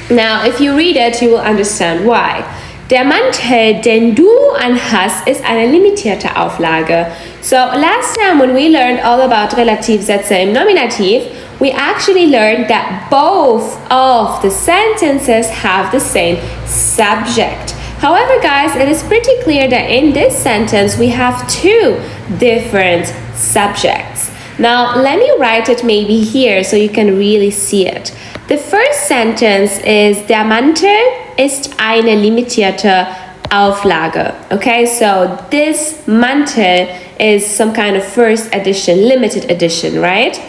Now, if you read it, you will understand why. Der Mantel, den du anhast, ist eine limitierte Auflage. So last time when we learned all about Relativsätze im Nominative, we actually learned that both of the sentences have the same subject. However, guys, it is pretty clear that in this sentence we have two different subjects. Now, let me write it maybe here so you can really see it. The first sentence is, der Mantel ist eine limitierte Auflage. Okay, so this Mantel is some kind of first edition, limited edition, right?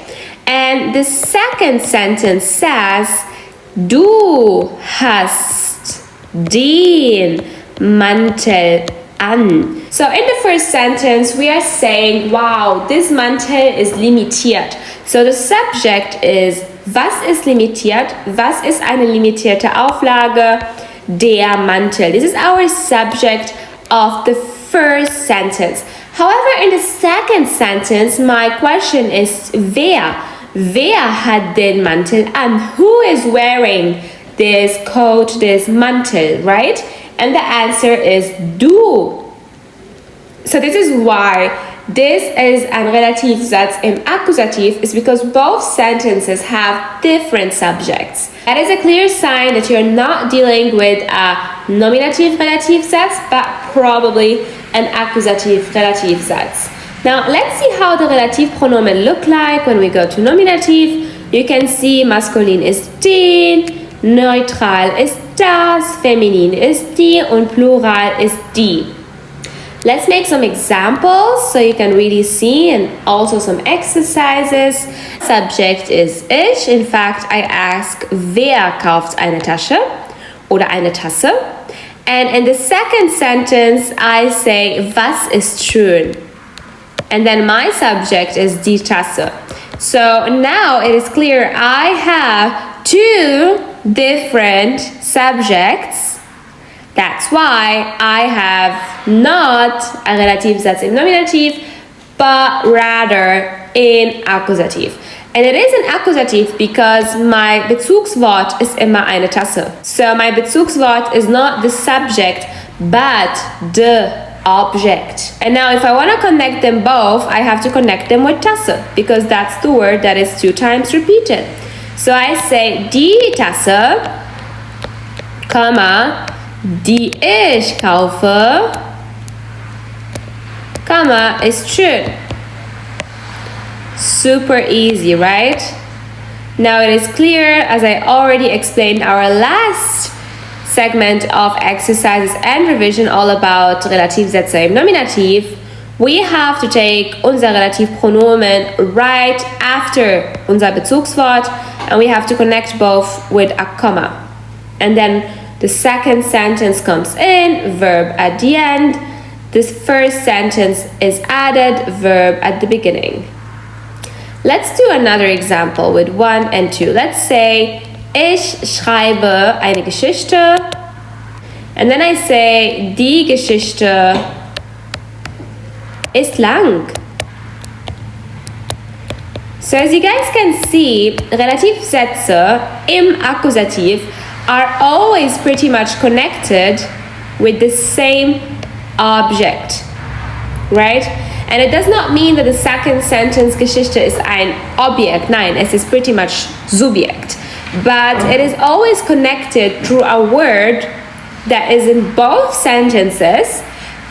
And the second sentence says, du hast den Mantel an. So in the first sentence, we are saying, wow, this Mantel is limitiert. So the subject is, was ist limitiert? Was ist eine limitierte Auflage? Der Mantel. This is our subject of the first sentence. However, in the second sentence, my question is, wer? Wer hat den Mantel an? Who is wearing this coat, this Mantel, right? And the answer is du. So this is why this is ein Relativsatz im Accusative, is because both sentences have different subjects. That is a clear sign that you're not dealing with a nominative Relativsatz, but probably an accusative relative Satz. Now let's see how the relative pronomen look like when we go to nominative. You can see maskulin ist den, neutral ist das, feminin ist die und plural ist die. Let's make some examples so you can really see, and also some exercises. Subject is ich. In fact, I ask, wer kauft eine Tasche oder eine Tasse? And in the second sentence, I say, was ist schön? And then my subject is die Tasse. So now it is clear I have two different subjects. That's why I have not a relative Satz in nominative, but rather in accusative. And it is an accusative because my Bezugswort ist immer eine Tasse. So my Bezugswort is not the subject, but the object. And now if I want to connect them both, I have to connect them with Tasse, because that's the word that is 2 times repeated. So I say die Tasse, Komma, die ich kaufe, Komma, ist schön. Super easy, right? Now it is clear, as I already explained our last segment of exercises and revision all about Relativsätze im Nominativ, we have to take unser Relativpronomen right after unser Bezugswort, and we have to connect both with a comma. And then the second sentence comes in, verb at the end. This first sentence is added, verb at the beginning. Let's do another example with 1 and 2. Let's say, ich schreibe eine Geschichte. And then I say, die Geschichte ist lang. So as you guys can see, Relativsätze im Accusativ are always pretty much connected with the same object, right? And it does not mean that the second sentence Geschichte ist ein Objekt. Nein, es ist pretty much Subjekt. But it is always connected through a word that is in both sentences.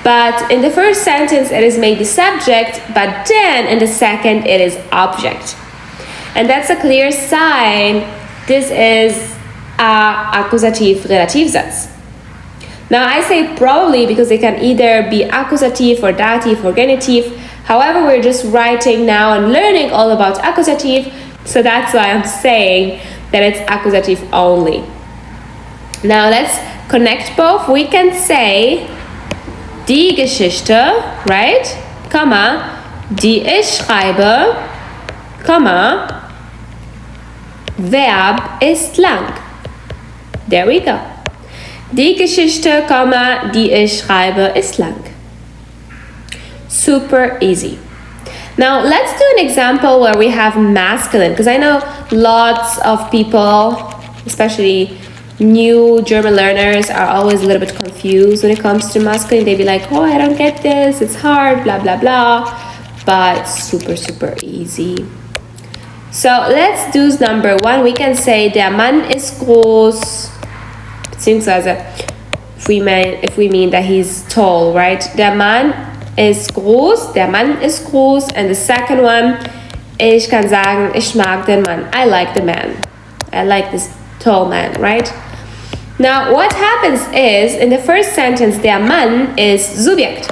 But in the first sentence it is made the subject, but then in the second it is object. And that's a clear sign this is a accusative Relativsatz. Now I say probably because they can either be accusative or dative or genitive. However, we're just writing now and learning all about accusative, so that's why I'm saying that it's accusative only. Now let's connect both. We can say die Geschichte, right? Komma, die ich schreibe, Komma, Verb ist lang. There we go. Die Geschichte, die ich schreibe, ist lang. Super easy. Now let's do an example where we have masculine, because I know lots of people, especially new German learners, are always a little bit confused when it comes to masculine. They'd be like, oh, I don't get this, it's hard, blah, blah, blah. But super, super easy. So let's do number 1. We can say, der Mann ist groß. Beziehungsweise, if we mean that he's tall, right? Der Mann ist groß, der Mann ist groß. And the second one, ich kann sagen, ich mag den Mann. I like the man. I like this tall man, right? Now, what happens is, in the first sentence, der Mann is Subjekt.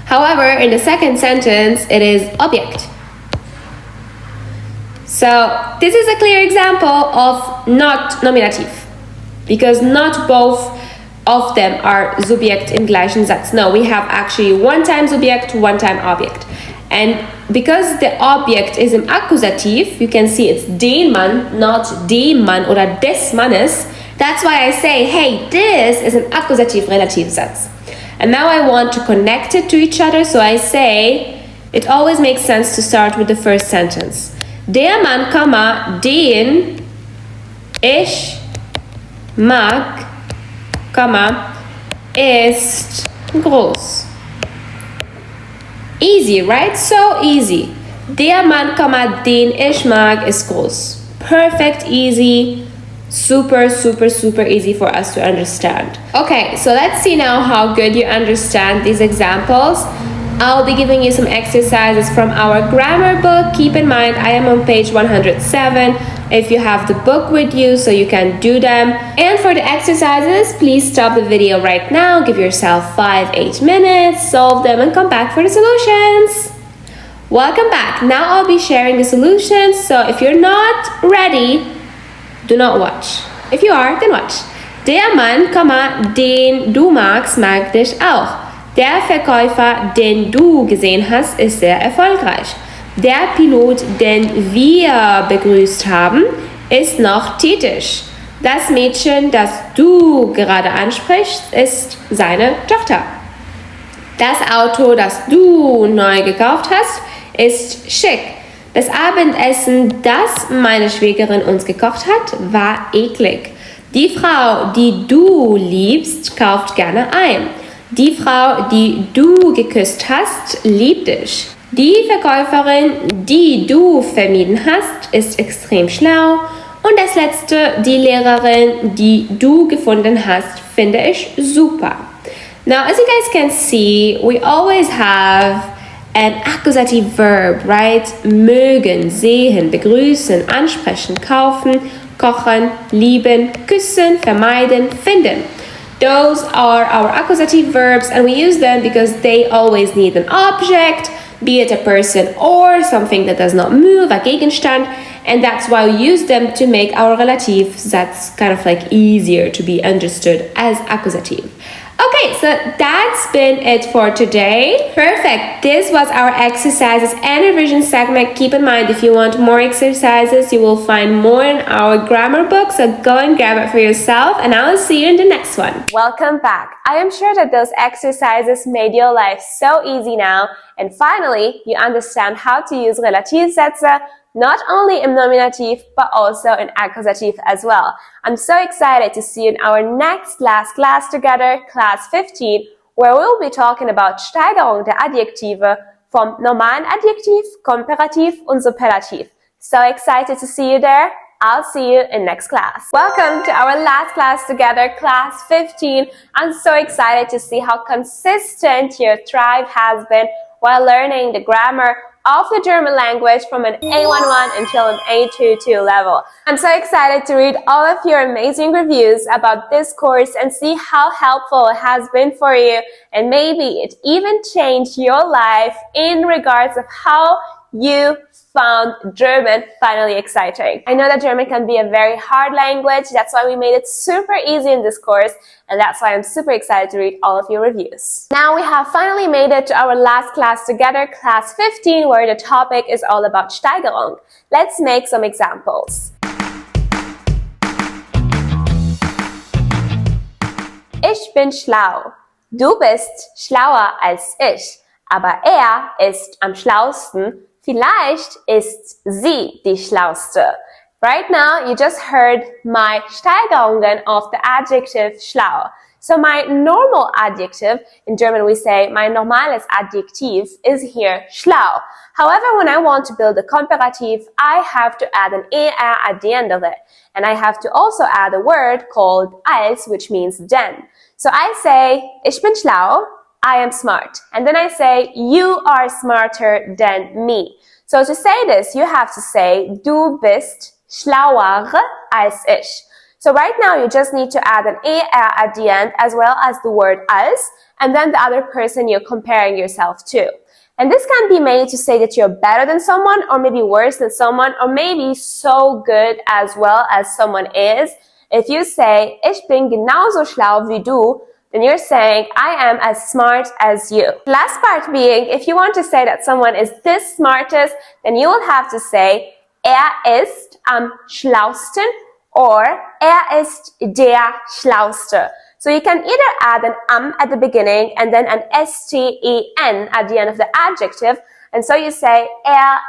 However, in the second sentence, it is Objekt. So, this is a clear example of not nominative. Because not both of them are Subjekt im gleichen Satz. No, we have actually one time Subjekt, one time Objekt. And because the Objekt is im Accusativ, you can see it's den Mann, not dem Mann oder des Mannes. That's why I say, hey, this is an Accusativ Relativsatz. And now I want to connect it to each other, so I say, it always makes sense to start with the first sentence. Der Mann, den ich mag, ist groß. Easy, right? So easy. Der Mann, den ich mag, ist groß. Perfect, easy, super, super, super easy for us to understand. Okay, so let's see now how good you understand these examples. I'll be giving you some exercises from our grammar book. Keep in mind, I am on page 107 if you have the book with you, so you can do them. And for the exercises, please stop the video right now, give yourself 5-8 minutes, solve them, and come back for the solutions. Welcome back. Now I'll be sharing the solutions, so if you're not ready, do not watch. If you are, then watch. Der Mann, den du magst, mag dich auch. Der Verkäufer, den du gesehen hast, ist sehr erfolgreich. Der Pilot, den wir begrüßt haben, ist noch tätig. Das Mädchen, das du gerade ansprichst, ist seine Tochter. Das Auto, das du neu gekauft hast, ist schick. Das Abendessen, das meine Schwägerin uns gekocht hat, war eklig. Die Frau, die du liebst, kauft gerne ein. Die Frau, die du geküsst hast, liebt dich. Die Verkäuferin, die du vermieden hast, ist extrem schlau. Und das letzte, die Lehrerin, die du gefunden hast, finde ich super. Now, as you guys can see, we always have an accusative verb, right? Mögen, sehen, begrüßen, ansprechen, kaufen, kochen, lieben, küssen, vermeiden, finden. Those are our accusative verbs, and we use them because they always need an object, be it a person or something that does not move, a Gegenstand, and that's why we use them to make our relatives that's kind of like easier to be understood as accusative. Okay, so that's been it for today. Perfect. This was our exercises and revision segment. Keep in mind, if you want more exercises, you will find more in our grammar book, so go and grab it for yourself, and I will see you in the next one. Welcome back. I am sure that those exercises made your life so easy now, and finally, you understand how to use Relativsätze, not only in nominative, but also in accusative as well. I'm so excited to see you in our next last class together, class 15, where we'll be talking about Steigerung der Adjektive vom normalen Adjektiv, Komparativ und Superlativ. So excited to see you there. I'll see you in next class. Welcome to our last class together, class 15. I'm so excited to see how consistent your thrive has been while learning the grammar of the German language from an A11 until an A22 level. I'm so excited to read all of your amazing reviews about this course and see how helpful it has been for you, and maybe it even changed your life in regards of how you found German finally exciting. I know that German can be a very hard language. That's why we made it super easy in this course, and that's why I'm super excited to read all of your reviews. Now we have finally made it to our last class together, class 15, where the topic is all about Steigerung. Let's make some examples. Ich bin schlau. Du bist schlauer als ich, aber er ist am schlausten. Vielleicht ist sie die Schlauste. Right now, you just heard my Steigerungen of the adjective schlau. So my normal adjective, in German we say mein normales Adjektiv, is here schlau. However, when I want to build a comparative, I have to add an er at the end of it. And I have to also add a word called als, which means denn. So I say, ich bin schlau. I am smart. And then I say, you are smarter than me. So to say this, you have to say, du bist schlauer als ich. So right now, you just need to add an er at the end, as well as the word als, and then the other person you're comparing yourself to. And this can be made to say that you're better than someone, or maybe worse than someone, or maybe so good as well as someone is. If you say, ich bin genauso schlau wie du, then you're saying, I am as smart as you. Last part being, if you want to say that someone is the smartest, then you will have to say, ist am schlausten, or ist der Schlauste. So you can either add an am at the beginning and then an sten at the end of the adjective. And so you say,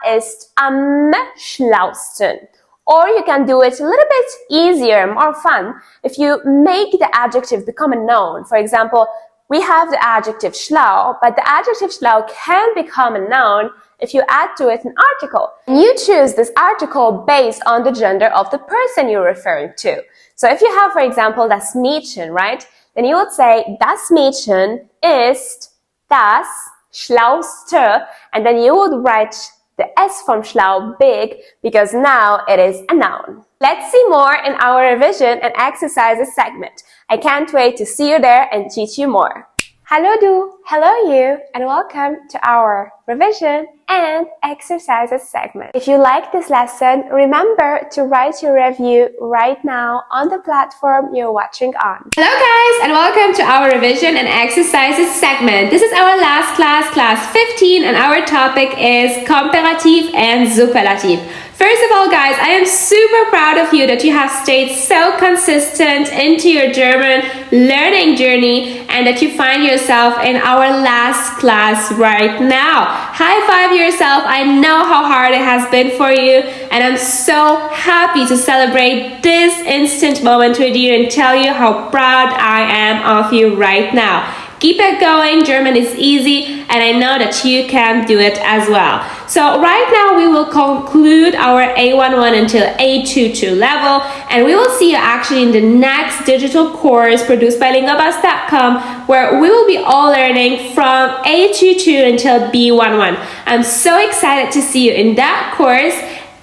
ist am schlausten. Or you can do it a little bit easier, more fun, if you make the adjective become a noun. For example, we have the adjective schlau, but the adjective schlau can become a noun if you add to it an article. You choose this article based on the gender of the person you're referring to. So if you have, for example, das Mädchen, right? Then you would say, das Mädchen ist das Schlauste, and then you would write the S from schlau big because now it is a noun. Let's see more in our revision and exercises segment. I can't wait to see you there and teach you more. Hello du, hello you, and welcome to our revision and exercises segment. If you like this lesson, remember to write your review right now on the platform you're watching on. Hello guys, and welcome to our revision and exercises segment. This is our last class, class 15, and our topic is comparative and superlative. First of all, guys, I am super proud of you that you have stayed so consistent into your German learning journey and that you find yourself in our last class right now. High five yourself. I know how hard it has been for you, and I'm so happy to celebrate this instant moment with you and tell you how proud I am of you right now. Keep it going. German is easy, and I know that you can do it as well. So right now we will conclude our A11 until A22 level, and we will see you actually in the next digital course produced by lingobus.com, where we will be all learning from A22 until B11. I'm so excited to see you in that course.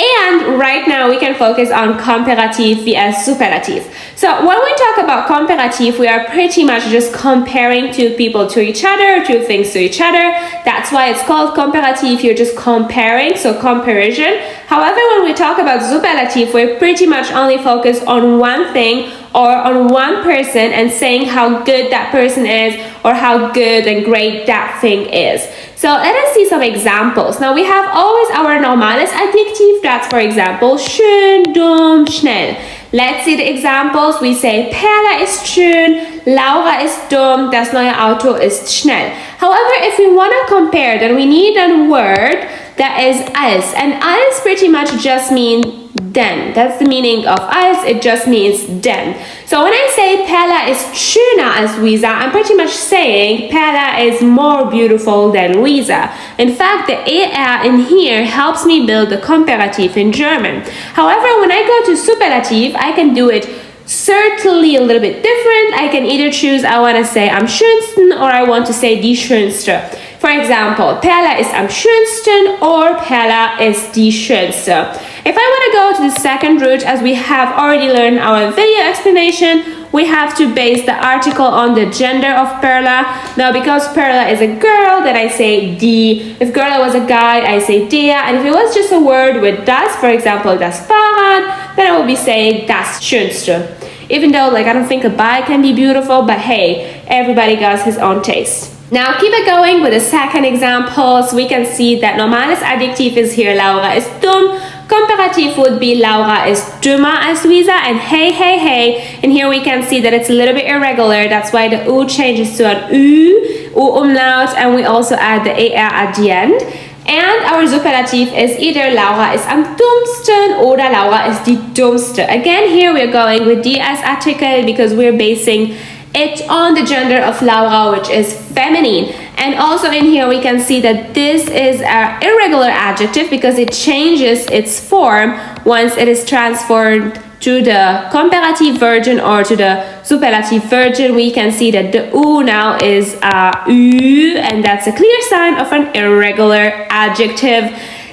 And right now we can focus on comparative vs superlative. So when we talk about comparative, we are pretty much just comparing two people to each other, two things to each other. That's why it's called comparative. You're just comparing, so comparison. However, when we talk about superlative, we're pretty much only focused on one thing or on one person and saying how good that person is or how good and great that thing is. So let us see some examples. Now we have always our normales adjective. That's, for example, schön, dumm, schnell. Let's see the examples. We say Perla ist schön, Laura ist dumm, das neue Auto ist schnell. However, if we want to compare, then we need a word that is als, and als pretty much just means then. That's the meaning of als, it just means then. So when I say Perla ist schöner als Luisa, I'm pretty much saying Perla is more beautiful than Luisa. In fact, the er in here helps me build the comparative in German. However, when I go to superlative, I can do it certainly a little bit different. I can either choose I want to say am schönsten or I want to say die schönste. For example, Perla ist am schönsten or Perla ist die schönste. If I want to go to the second route, as we have already learned our video explanation, we have to base the article on the gender of Perla. Now, because Perla is a girl, then I say die. If Perla was a guy, I say der. And if it was just a word with das, for example, das Fahrrad, then I will be saying das Schönste. Even though, I don't think a bike can be beautiful, but hey, everybody got his own taste. Now keep it going with the second example, so we can see that normales adjective is here, Laura ist dumm. Comparative would be Laura ist dümmer als Luisa, and hey. And here we can see that it's a little bit irregular. That's why the U changes to an U umlaut, and we also add the er at the end. And our superlative is either Laura ist am dummsten oder Laura ist die dummste. Again, here we're going with die as article because we're basing it on the gender of Laura, which is feminine. And also in here we can see that this is an irregular adjective because it changes its form once it is transferred to the comparative version or to the superlative version. We can see that the U now is Ü, and that's a clear sign of an irregular adjective.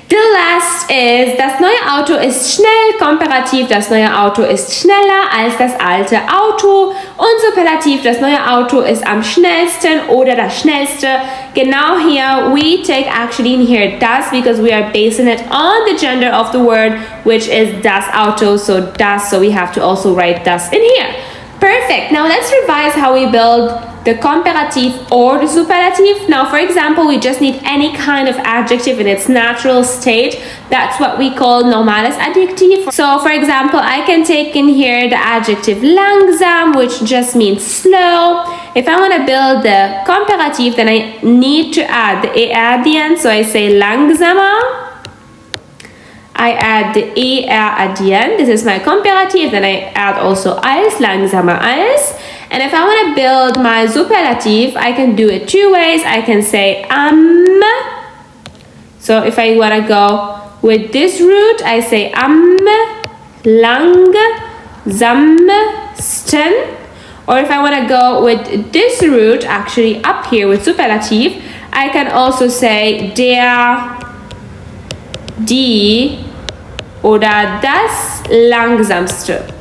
The last is, das neue Auto ist schnell, Komparativ, das neue Auto ist schneller als das alte Auto und Superlativ, das neue Auto ist am schnellsten oder das schnellste. Genau here, we take actually in here das because we are basing it on the gender of the word, which is das Auto, so das, so we have to also write das in here. Perfect. Now let's revise how we build the comparative or the superlative. Now, for example, we just need any kind of adjective in its natural state. That's what we call normales adjective. So, for example, I can take in here the adjective langsam, which just means slow. If I want to build the comparative, then I need to add the er at the end. So I say langsamer. I add the er at the end. This is my comparative. Then I add also als, langsamer als. And if I want to build my superlative, I can do it two ways. I can say am So if I want to go with this root, I say am langsamsten. Or if I want to go with this root, actually up here with superlative, I can also say der, die oder das langsamste.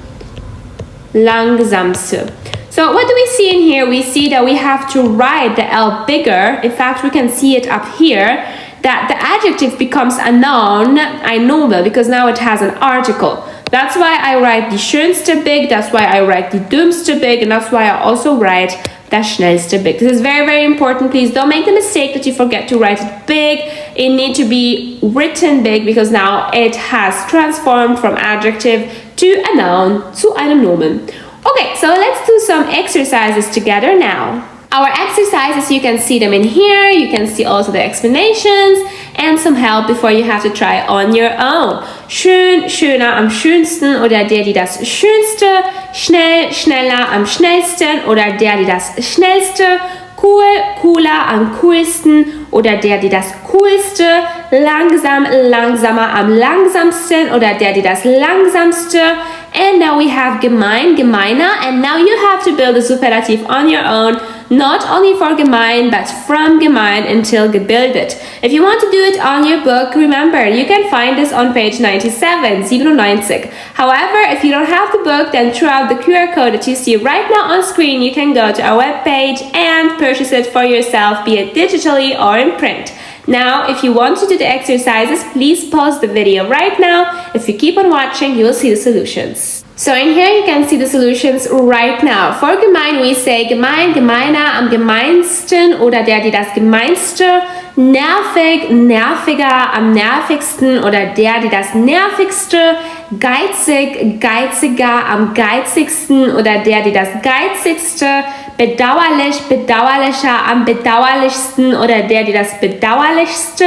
Langsamste. So what do we see in here? We see that we have to write the L bigger. In fact, we can see it up here, that the adjective becomes a noun, ein Nobel, because now it has an article. That's why I write die schönste big, that's why I write die dümmste big, and that's why I also write das schnellste big. This is very, very important. Please don't make the mistake that you forget to write it big. It needs to be written big because now it has transformed from adjective to a noun, zu einem Nomen. Okay, so let's do some exercises together now. Our exercises, you can see them in here. You can see also the explanations and some help before you have to try on your own. Schön, schöner, am schönsten oder der, die das Schönste. Schnell, schneller, am schnellsten oder der, die das Schnellste. Cool, cooler, am coolsten oder der, die das Coolste. Langsam, langsamer, am langsamsten oder der, die das Langsamste. And now we have gemein, gemeiner, and now you have to build a superlative on your own, not only for gemein, but from gemein until gebildet. If you want to do it on your book, remember, you can find this on page 97, 97. However, if you don't have the book, then throughout the QR code that you see right now on screen, you can go to our webpage and purchase it for yourself, be it digitally or in print. Now, if you want to do the exercises, please pause the video right now. If you keep on watching, you will see the solutions. So in here you can see the solutions right now. For gemein we say gemein, gemeiner, am gemeinsten oder der, die das gemeinste. Nervig, nerviger, am nervigsten oder der, die das nervigste. Geizig, geiziger, am geizigsten oder der, die das geizigste. Bedauerlich, bedauerlicher, am bedauerlichsten oder der, die das bedauerlichste.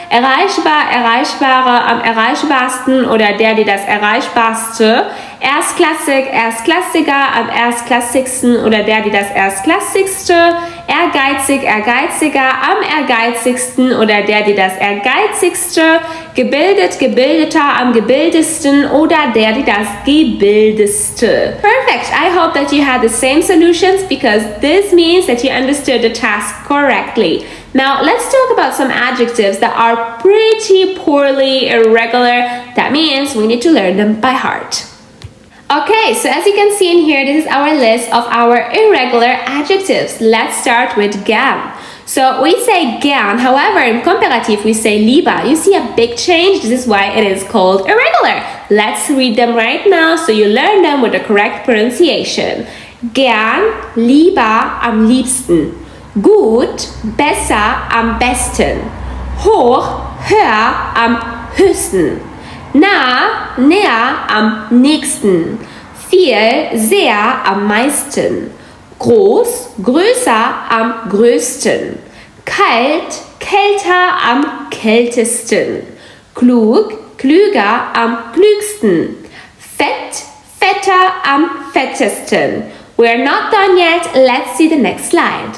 Erreichbar, erreichbarer, am erreichbarsten oder der, die das erreichbarste. Erstklassig, erstklassiger, am erstklassigsten oder der, die das erstklassigste. Ehrgeizig, ehrgeiziger, am ehrgeizigsten oder der, die das ehrgeizigste. Gebildet, gebildeter, am gebildesten oder der, die das gebildeste. Perfect. I hope that you had the same solutions because this means that you understood the task correctly. Now, let's talk about some adjectives that are pretty poorly irregular. That means we need to learn them by heart. Okay, so as you can see in here, this is our list of our irregular adjectives. Let's start with gern. So we say gern, however, in comparative we say lieber. You see a big change? This is why it is called irregular. Let's read them right now so you learn them with the correct pronunciation. Gern, lieber, am liebsten. Gut, besser, am besten. Hoch, höher, am höchsten. Nah, näher, am nächsten. Viel, sehr, am meisten. Groß, größer, am größten. Kalt, kälter, am kältesten. Klug, klüger, am klügsten. Fett, fetter, am fettesten. We're not done yet. Let's see the next slide.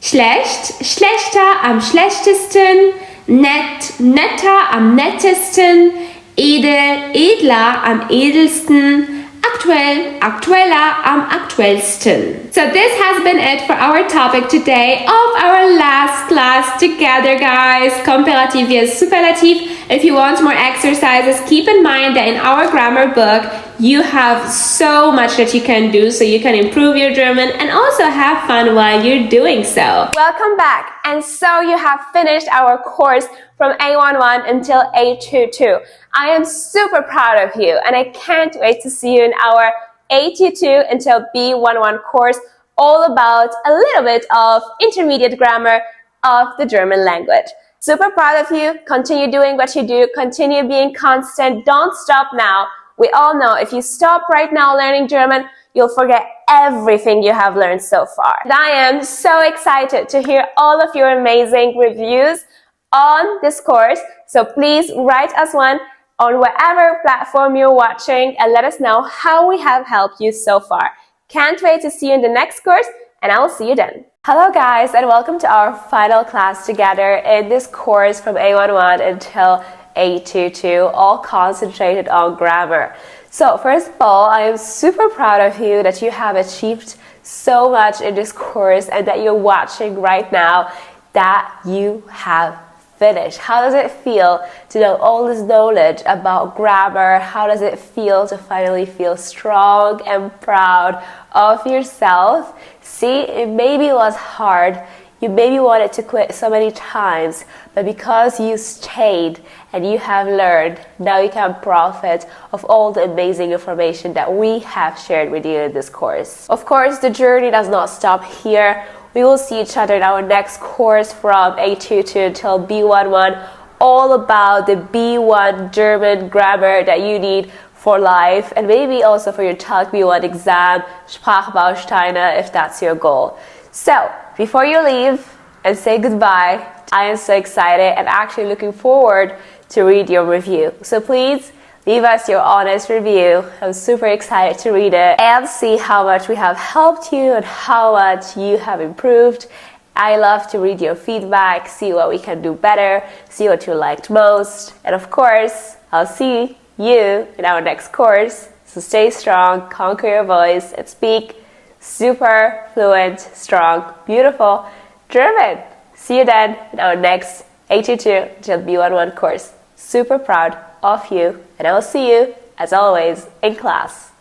Schlecht, schlechter, am schlechtesten. Nett, netter, am nettesten. Edel, edler, am edelsten. Aktuell, aktueller, am aktuellsten. So this has been it for our topic today of our last class together, guys. Comparative vs superlative. If you want more exercises, keep in mind that in our grammar book, you have so much that you can do so you can improve your German and also have fun while you're doing so. Welcome back. And so you have finished our course from A11 until A22. I am super proud of you and I can't wait to see you in our A22 until B11 course, all about a little bit of intermediate grammar of the German language. Super proud of you. Continue doing what you do. Continue being constant. Don't stop now. We all know if you stop right now learning German, you'll forget everything you have learned so far. And I am so excited to hear all of your amazing reviews on this course. So please write us one on whatever platform you're watching and let us know how we have helped you so far. Can't wait to see you in the next course and I will see you then. Hello guys, and welcome to our final class together in this course from A11 until A22, all concentrated on grammar. So first of all, I am super proud of you that you have achieved so much in this course and that you're watching right now, that you have finished. How does it feel to know all this knowledge about grammar? How does it feel to finally feel strong and proud of yourself? See, it maybe was hard. You maybe wanted to quit so many times, but because you stayed and you have learned, now you can profit of all the amazing information that we have shared with you in this course. Of course, the journey does not stop here. We will see each other in our next course from A22 until B11, all about the B1 German grammar that you need for life, and maybe also for your TALK B1 exam, Sprachbausteine, if that's your goal. So, before you leave and say goodbye, I am so excited and actually looking forward to read your review. So please, leave us your honest review. I'm super excited to read it and see how much we have helped you and how much you have improved. I love to read your feedback, see what we can do better, see what you liked most. And of course, I'll see you in our next course. So stay strong, conquer your voice, and speak super fluent, strong, beautiful German. See you then in our next A22 till B11 course. Super proud of you, and I will see you, as always, in class.